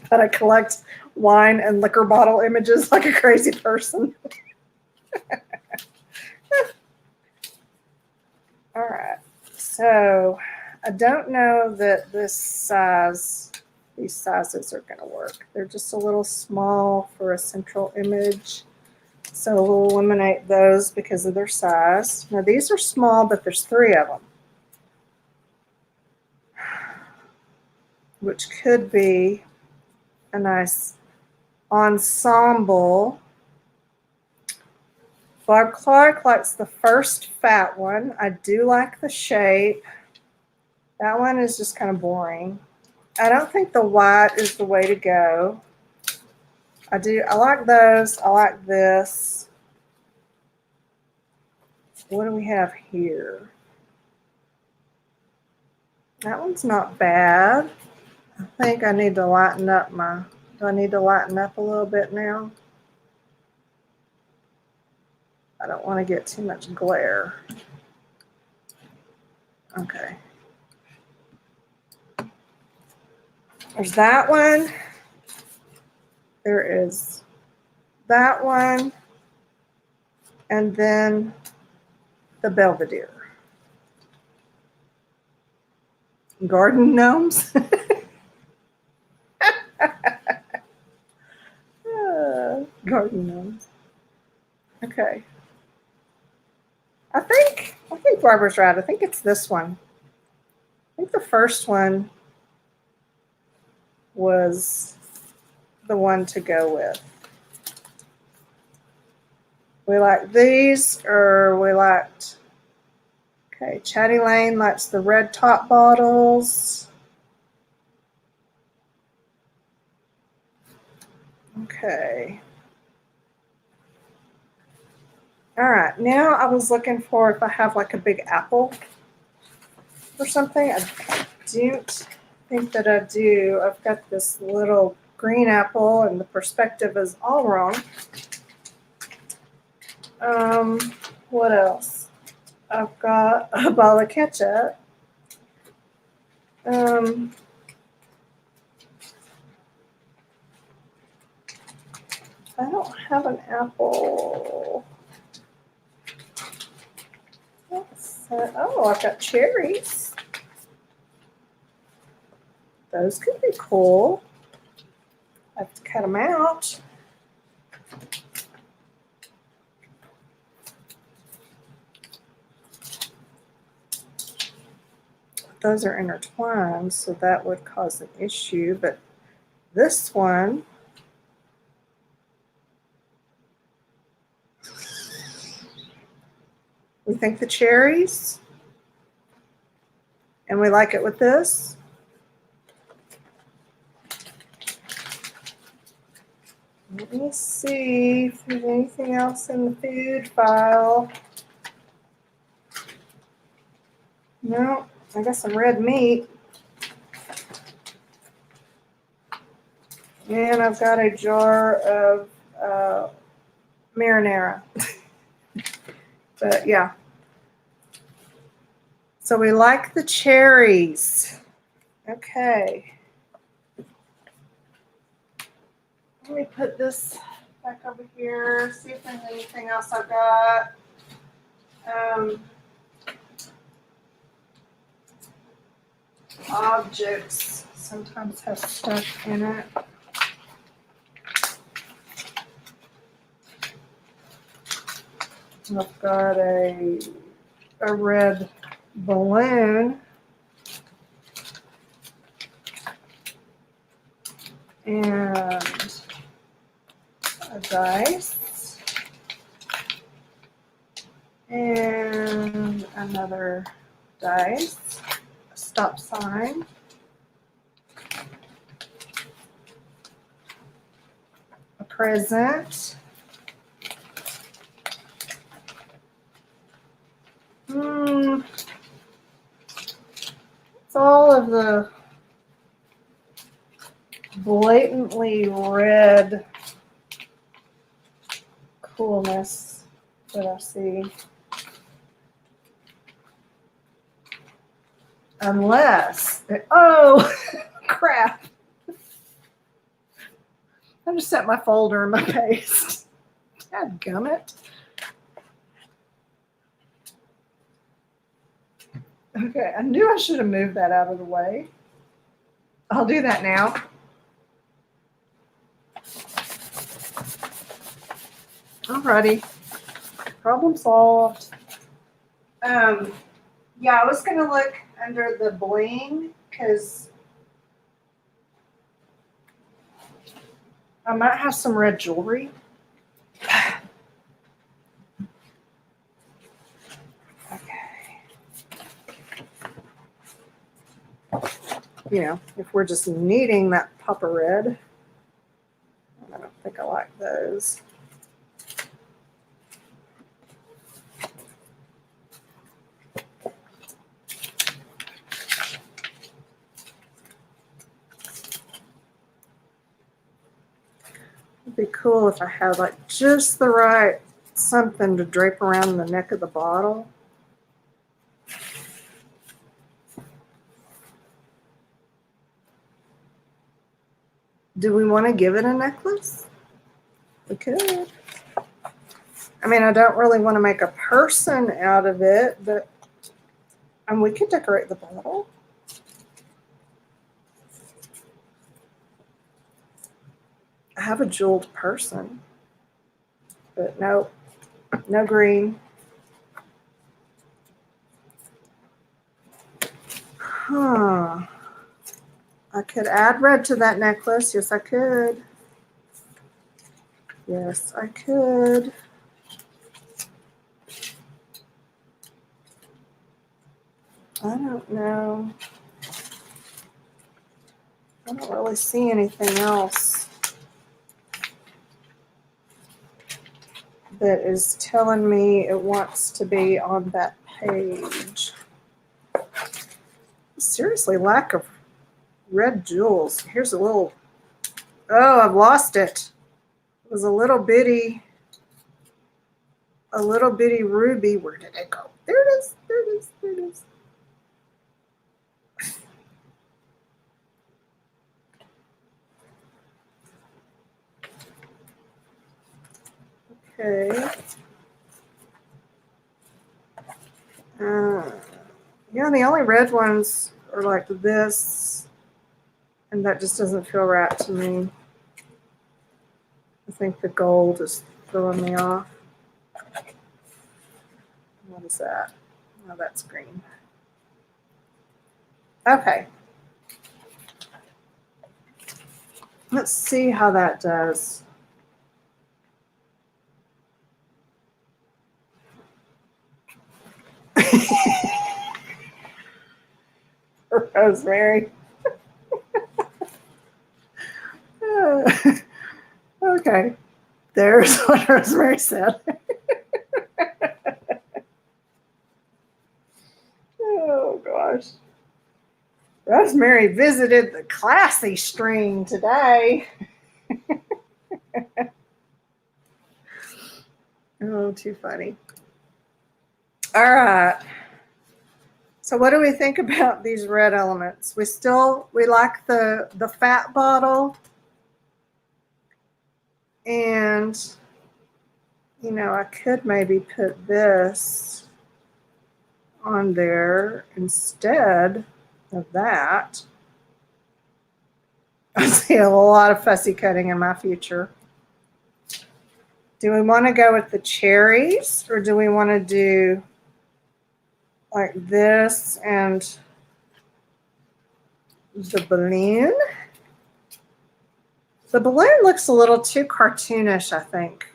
Speaker 1: but I collect wine and liquor bottle images like a crazy person. All right, so I don't know that these sizes are going to work. They're just a little small for a central image. So we'll eliminate those because of their size. Now these are small, but there's 3 of them, which could be a nice ensemble. Barb Clark likes the first fat one. I do like the shape. That one is just kind of boring. I don't think the white is the way to go. I like those. I like this. What do we have here? That one's not bad. I think I need to lighten up do I need to lighten up a little bit now? I don't want to get too much glare. Okay. There's that one. There is that one. And then the Belvedere. Garden gnomes. Garden gnomes. Okay. I think Barbara's right. I think it's this one. I think the first one was the one to go with. We like these, or we liked, okay, Chatty Lane likes the red top bottles. Okay. All right, now I was looking for if I have like a big apple or something. I don't think that I do. I've got this little green apple and the perspective is all wrong. What else? I've got a bottle of ketchup. I don't have an apple. Oh, I've got cherries. Those could be cool. I have to cut them out. Those are intertwined, so that would cause an issue. But this one, we think the cherries, and we like it with this. Let me see if there's anything else in the food file. No, I got some red meat. And I've got a jar of marinara. But yeah. So we like the cherries. Okay. Let me put this back over here, see if there's anything else I've got. objects sometimes have stuff in it. I've got a red balloon and a dice and another dice, a stop sign, a present, it's all of the blatantly red coolness that I see. Unless, oh, crap. I just set my folder in my paste. Dadgummit. Okay, I knew I should have moved that out of the way. I'll do that now. Alrighty, problem solved. Yeah, I was gonna look under the bling because I might have some red jewelry. You know, if we're just needing that pop of red. I don't think I like those. It'd be cool if I had like just the right something to drape around the neck of the bottle. Do we want to give it a necklace? We could. I mean, I don't really want to make a person out of it, but we could decorate the bottle. I have a jeweled person, but no green. Huh. I could add red to that necklace. Yes, I could. Yes, I could. I don't know. I don't really see anything else that is telling me it wants to be on that page. Seriously, lack of red jewels. Here's a little, oh, I've lost it. It was a little bitty ruby. Where did it go? There it is, there it is, there it is. Okay. Yeah, the only red ones are like this, and that just doesn't feel right to me. I think the gold is throwing me off. What is that? Oh, that's green. Okay. Let's see how that does. Rosemary. Okay. There's what Rosemary said. Oh, gosh. Rosemary visited the classy string today. Oh, too funny. All right. So what do we think about these red elements? We like the fat bottle. And, you know, I could maybe put this on there instead of that. I see a lot of fussy cutting in my future. Do we want to go with the cherries, or do we want to do like this and the balloon? The balloon looks a little too cartoonish, I think,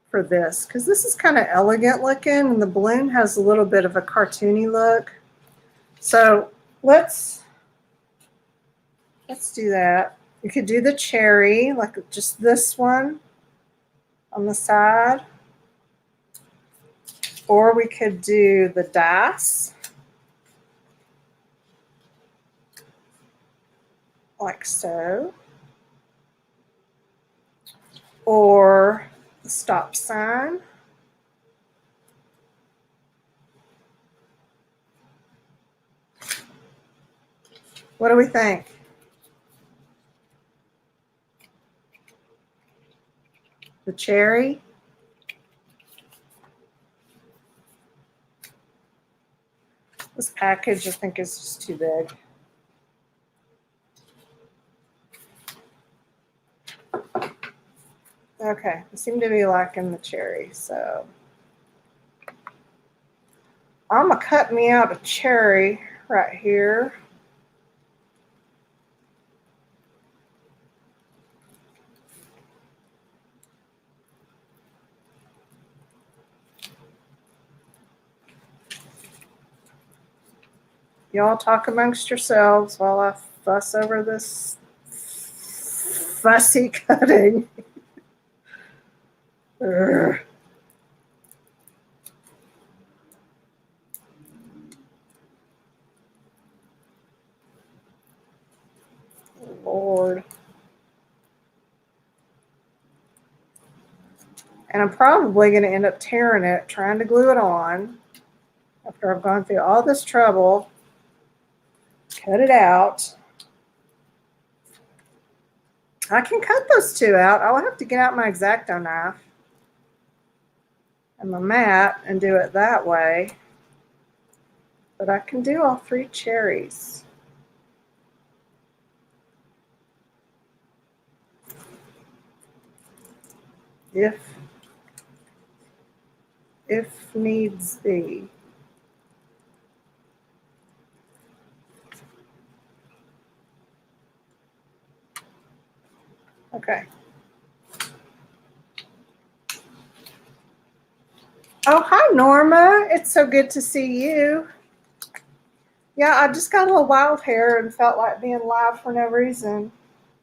Speaker 1: for this, because this is kind of elegant looking and the balloon has a little bit of a cartoony look. So let's do that. You could do the cherry, like just this one on the side, or we could do the dice like so, or the stop sign. What do we think? The cherry? This package, I think, is just too big. Okay, I seem to be liking the cherry, so I'm gonna cut me out a cherry right here. Y'all talk amongst yourselves while I fuss over this fussy cutting. Ugh. Lord. And I'm probably going to end up tearing it, trying to glue it on after I've gone through all this trouble. Cut it out. I can cut those two out. I'll have to get out my X-Acto knife and my mat and do it that way. But I can do all three cherries. If needs be. Okay. Oh, hi, Norma. It's so good to see you. Yeah, I just got a little wild hair and felt like being live for no reason.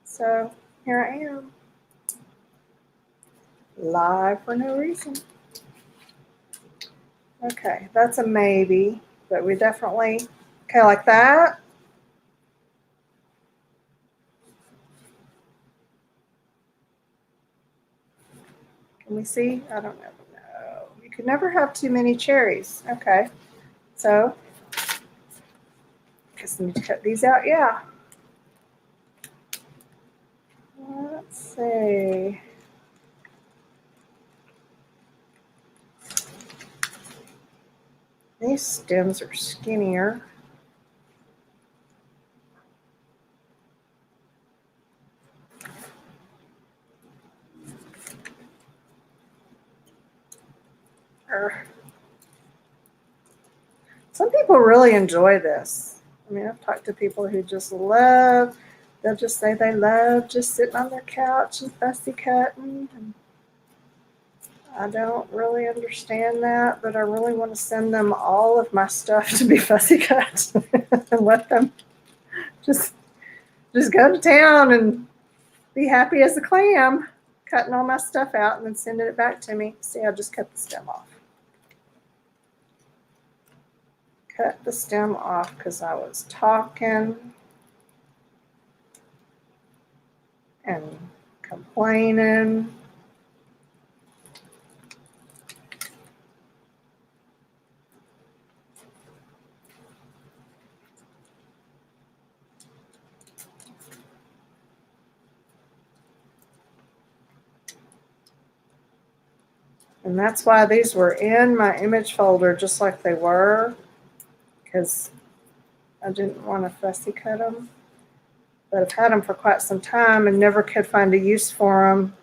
Speaker 1: So here I am. Live for no reason. Okay, that's a maybe, but we definitely, okay, like that. Can we see? I don't know. No, you could never have too many cherries. Okay, so I just need to cut these out. Yeah. Let's see. These stems are skinnier. Some people really enjoy this. I mean, I've talked to people who just love, they'll just say they love just sitting on their couch and fussy cutting. And I don't really understand that, but I really want to send them all of my stuff to be fussy cut and let them just go to town and be happy as a clam, cutting all my stuff out and then sending it back to me. See, I just cut the stem off. Cut the stem off because I was talking and complaining. And that's why these were in my image folder just like they were, because I didn't want to fussy cut them, but I've had them for quite some time and never could find a use for them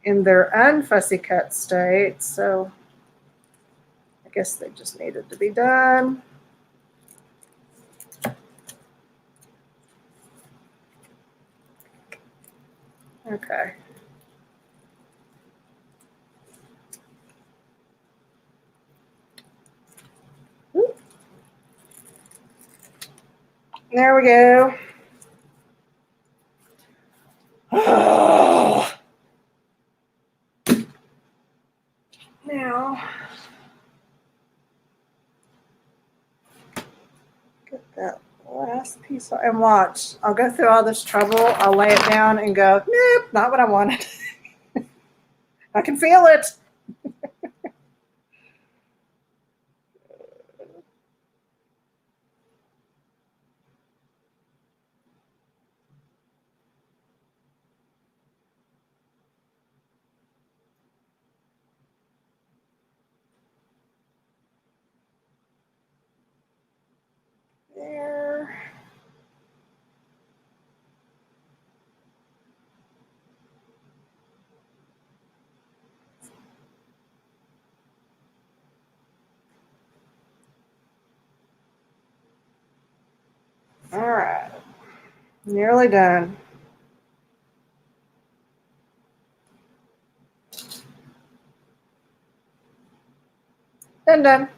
Speaker 1: in their unfussy cut state. So I guess they just needed to be done. Okay. Whoop. There we go. Oh. Now, get that last piece and watch. I'll go through all this trouble. I'll lay it down and go, nope, not what I wanted. I can feel it. There. All right. Nearly done. Done.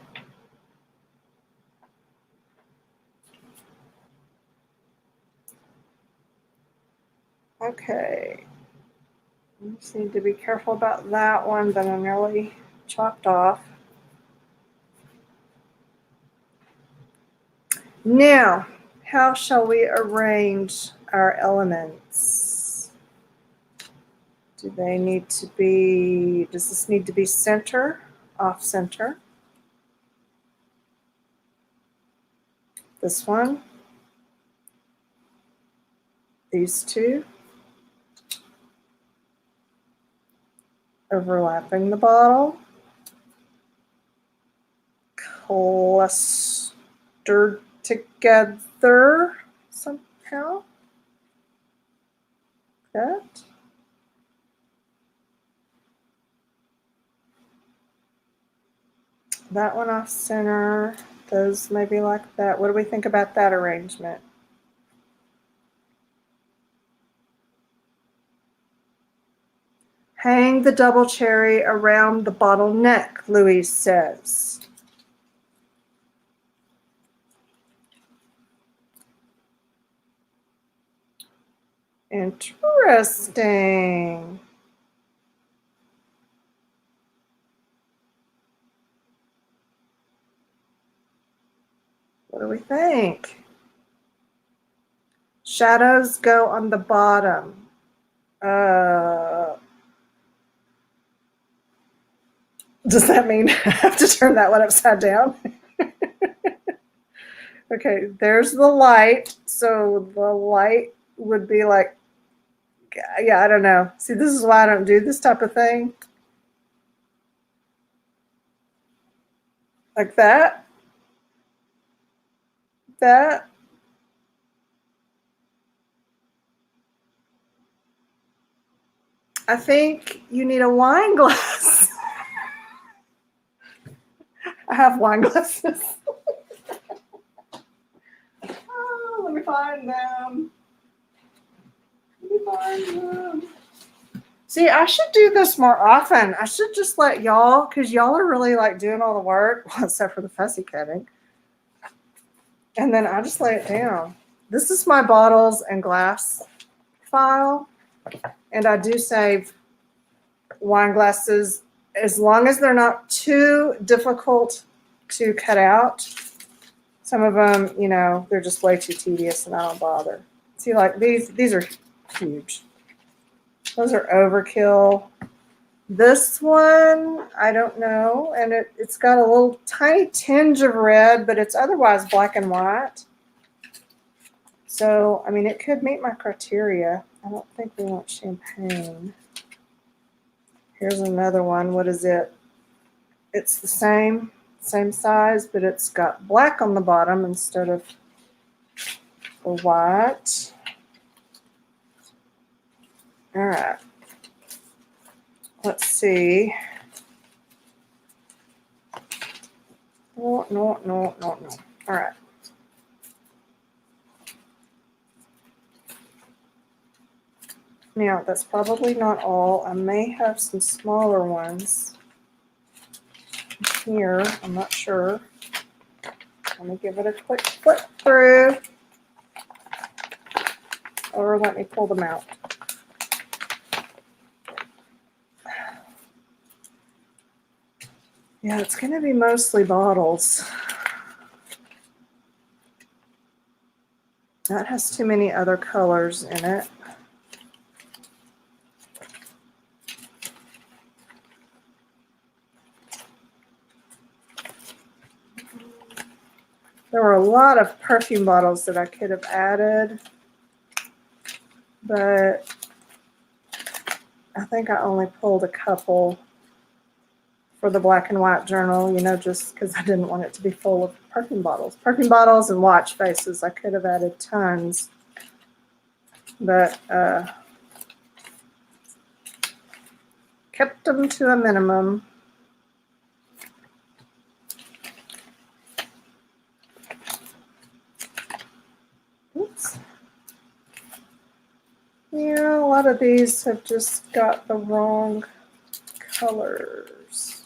Speaker 1: Okay. I just need to be careful about that one that I nearly chopped off. Now, how shall we arrange our elements? Do they need to be, does this need to be center, off center? This one, these two, overlapping the bottle, clustered together somehow. That. That one off center, those maybe like that. What do we think about that arrangement? Hang the double cherry around the bottle neck, Louise says. Interesting. What do we think? Shadows go on the bottom. Does that mean I have to turn that one upside down? Okay, there's the light. So the light would be like, yeah, I don't know. See, this is why I don't do this type of thing. Like that. That. I think you need a wine glass. I have wine glasses. Oh, let me find them. See, I should do this more often. I should just let y'all, because y'all are really like doing all the work, well, except for the fussy cutting. And then I just lay it down. This is my bottles and glass file. And I do save wine glasses as long as they're not too difficult to cut out. Some of them, you know, they're just way too tedious and I don't bother. See, like these are huge. Those are overkill. This one, I don't know. And it's got a little tiny tinge of red, but it's otherwise black and white. So, I mean, it could meet my criteria. I don't think we want champagne. Here's another one. What is it? It's the same same size, but it's got black on the bottom instead of the white. All right. Let's see. No, no, no, no, no. All right. Now, that's probably not all. I may have some smaller ones here. I'm not sure. Let me give it a quick flip through. Or let me pull them out. Yeah, it's going to be mostly bottles. That has too many other colors in it. There were a lot of perfume bottles that I could have added, but I think I only pulled a couple for the black and white journal, you know, just because I didn't want it to be full of perfume bottles. Perfume bottles and watch faces, I could have added tons, but kept them to a minimum. Oops. Yeah, a lot of these have just got the wrong colors.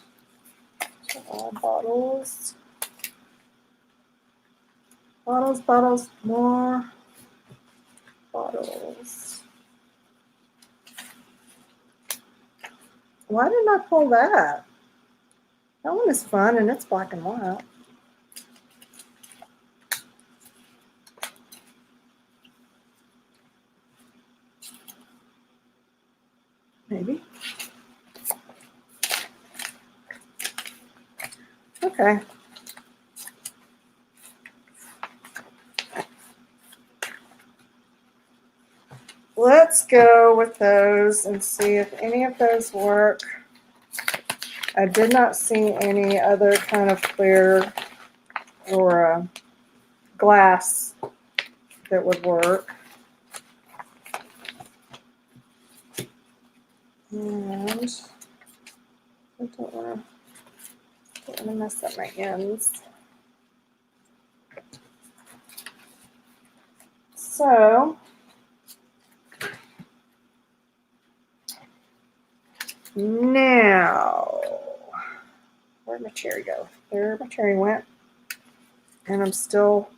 Speaker 1: So all bottles. Bottles, bottles, more bottles. Why didn't I pull that? That one is fun and it's black and white. Maybe. Okay. Let's go with those and see if any of those work. I did not see any other kind of clear or glass that would work. And I don't want to mess up my ends. So now, where'd my cherry go? There my cherry went. And I'm still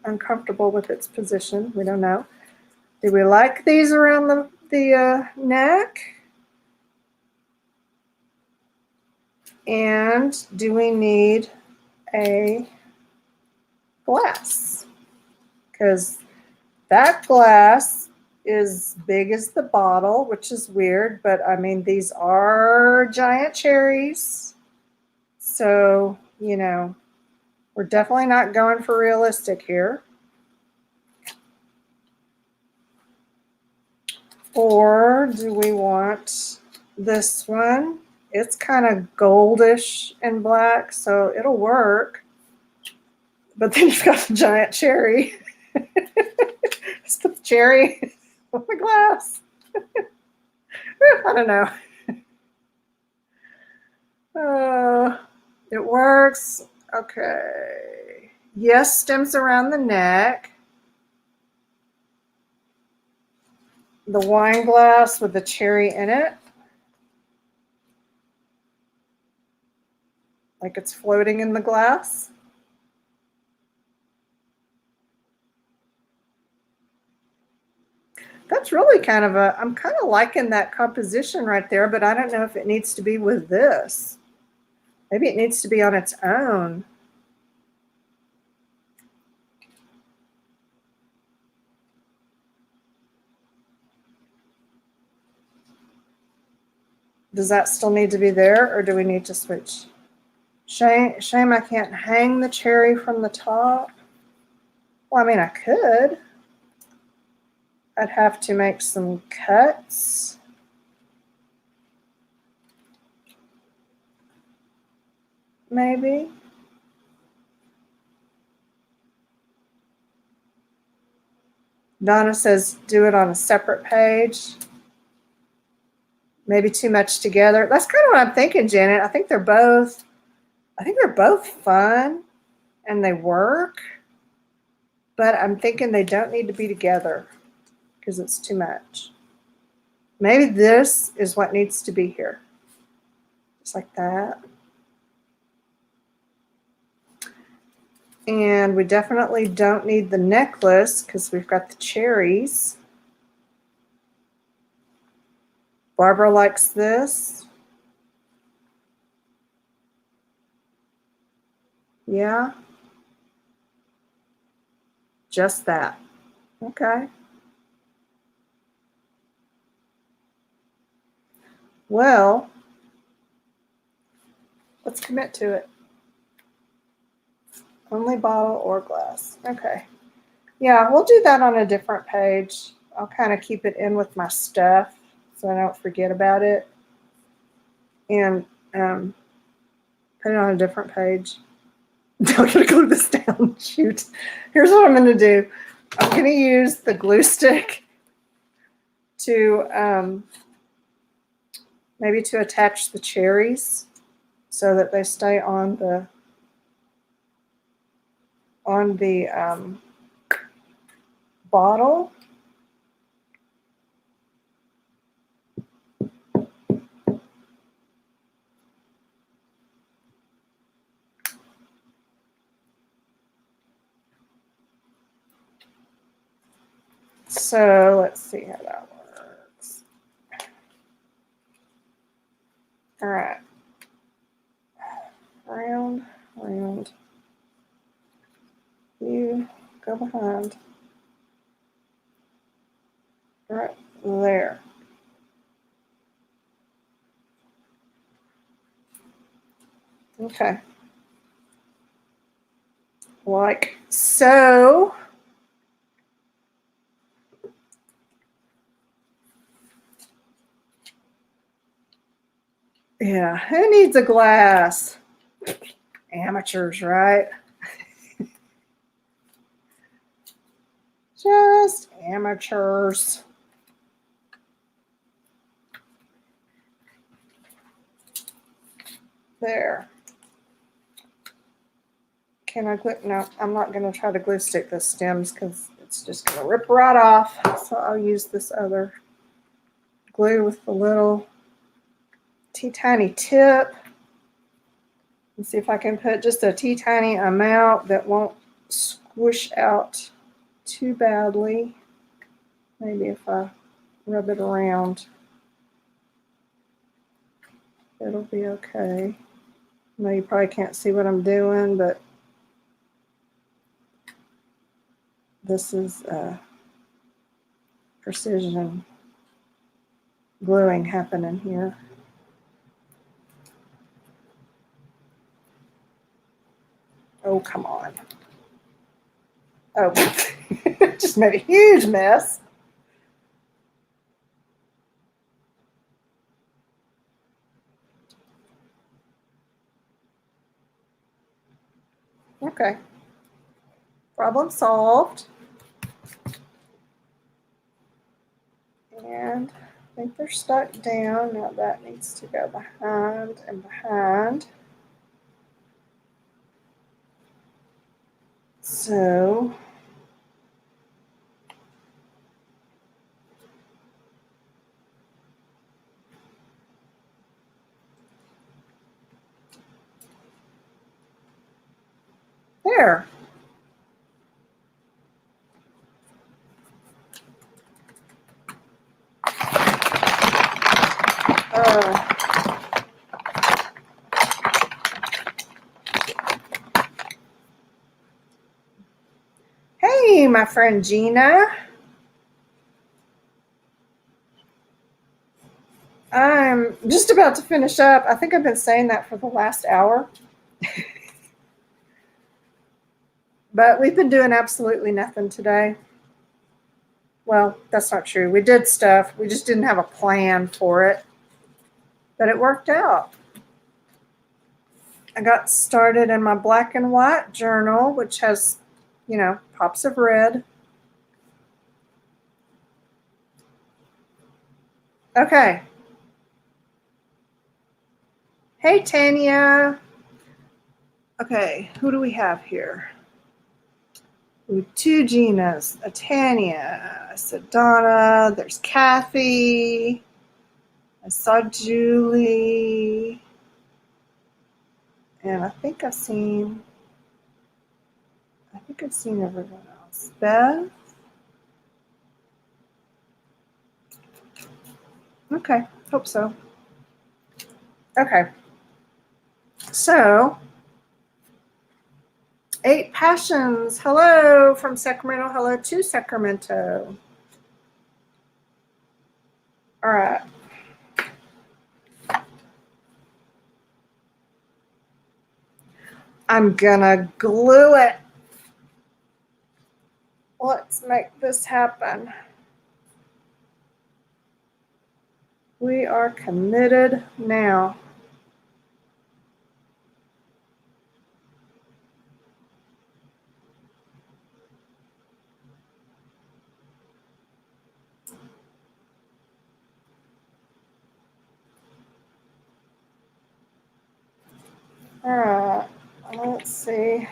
Speaker 1: uncomfortable with its position. We don't know. Do we like these around the neck? And do we need a glass? Because that glass is big as the bottle, which is weird, but I mean, these are giant cherries. So, you know, we're definitely not going for realistic here. Or do we want this one? It's kind of goldish and black, so it'll work. But then you've got a giant cherry. Just put the cherry on the glass. I don't know. It works. Okay. Yes, stems around the neck. The wine glass with the cherry in it. Like it's floating in the glass. That's really kind of I'm kind of liking that composition right there, but I don't know if it needs to be with this. Maybe it needs to be on its own. Does that still need to be there, or do we need to switch? Shame I can't hang the cherry from the top. Well, I mean, I could. I'd have to make some cuts. maybe. Donna says do it on a separate page. Maybe too much together. That's kind of what I'm thinking, Janet. I think they're both fun and they work, but I'm thinking they don't need to be together because it's too much. Maybe this is what needs to be here. Just like that. And we definitely don't need the necklace because we've got the cherries. Barbara likes this. Yeah. Just that. Okay. Well, let's commit to it. Only bottle or glass. Okay. Yeah, we'll do that on a different page. I'll kind of keep it in with my stuff so I don't forget about it. And put it on a different page. I'm going to glue this down. Shoot. Here's what I'm going to do. I'm going to use the glue stick to maybe to attach the cherries so that they stay on the bottle. So let's see how that works. All right. Round, round. You go behind. Right there. Okay. Like so. Yeah, who needs a glass? Amateurs, right? Just amateurs. There. Can I glue? No, I'm not going to try to glue stick the stems because it's just going to rip right off. So I'll use this other glue with the little teeny tip. And see if I can put just a teeny amount that won't squish out too badly. Maybe if I rub it around, it'll be okay. I know you probably can't see what I'm doing, but this is precision gluing happening here. Oh, come on. Oh, just made a huge mess. Okay. Problem solved. And I think they're stuck down. Now that needs to go behind and behind. So there. Hey, my friend Gina. I'm just about to finish up. I think I've been saying that for the last hour. But we've been doing absolutely nothing today. Well, that's not true. We did stuff. We just didn't have a plan for it. But it worked out. I got started in my black and white journal, which has, you know, pops of red. Okay. Hey, Tanya. Okay, who do we have here? Ooh, 2 Ginas, a Tanya, I said Donna, there's Kathy, I saw Julie, and I think I've seen everyone else. Beth? Okay, hope so. Okay, so 8 Passions, hello from Sacramento, hello to Sacramento. All right. I'm gonna glue it. Let's make this happen. We are committed now. All right, let's see.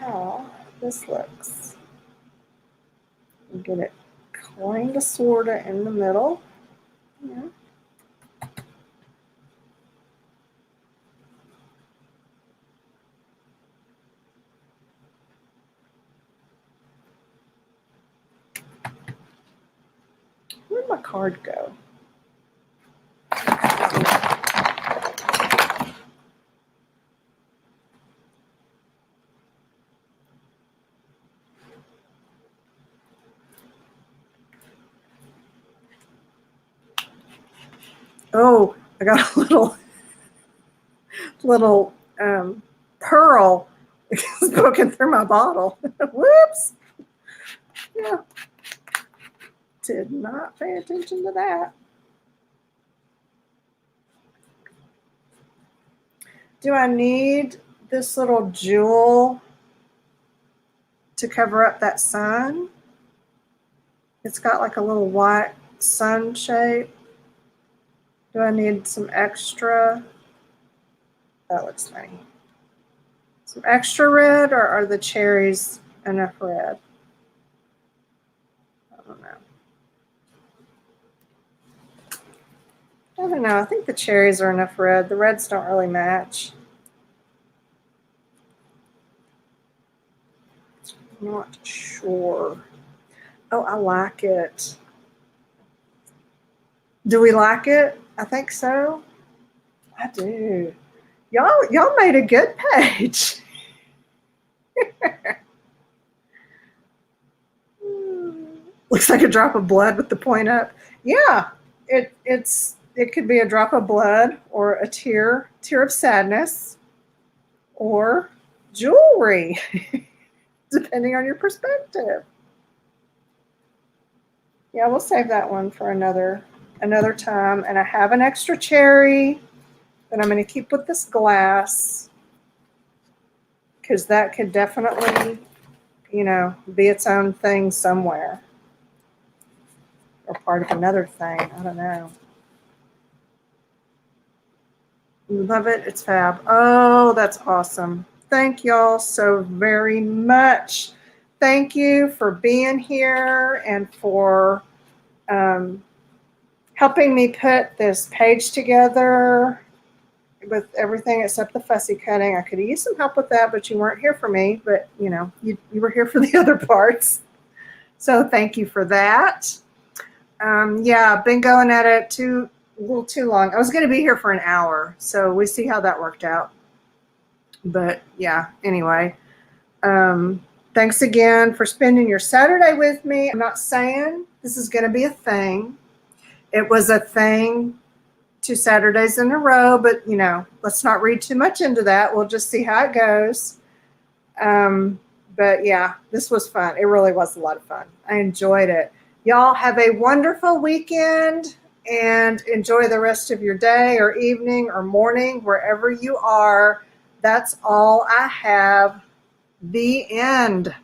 Speaker 1: How this looks. Get it kind of sort of in the middle. Yeah. Where'd my card go? Oh, I got a little pearl poking through my bottle. Whoops. Yeah. Did not pay attention to that. Do I need this little jewel to cover up that sun? It's got like a little white sun shape. Do I need some extra? That looks funny. Some extra red, or are the cherries enough red? I don't know. I don't know. I think the cherries are enough red. The reds don't really match. I'm not sure. Oh, I like it. Do we like it? I think so. I do. Y'all made a good page. Looks like a drop of blood with the point up. Yeah, it could be a drop of blood or a tear of sadness or jewelry, depending on your perspective. Yeah, we'll save that one for another time. And I have an extra cherry that I'm going to keep with this glass, because that could definitely, you know, be its own thing somewhere, or part of another thing. I don't know. Love it. It's fab. Oh, that's awesome. Thank y'all so very much. Thank you for being here and for helping me put this page together with everything except the fussy cutting. I could use some help with that, but you weren't here for me. But, you know, you were here for the other parts. So thank you for that. Yeah, I've been going at it a little too long. I was going to be here for an hour, so we see how that worked out. But yeah, anyway, thanks again for spending your Saturday with me. I'm not saying this is going to be a thing. It was a thing 2 Saturdays in a row, but you know, let's not read too much into that. We'll just see how it goes. But yeah, this was fun. It really was a lot of fun. I enjoyed it. Y'all have a wonderful weekend, and enjoy the rest of your day or evening or morning, wherever you are. That's all I have. The end.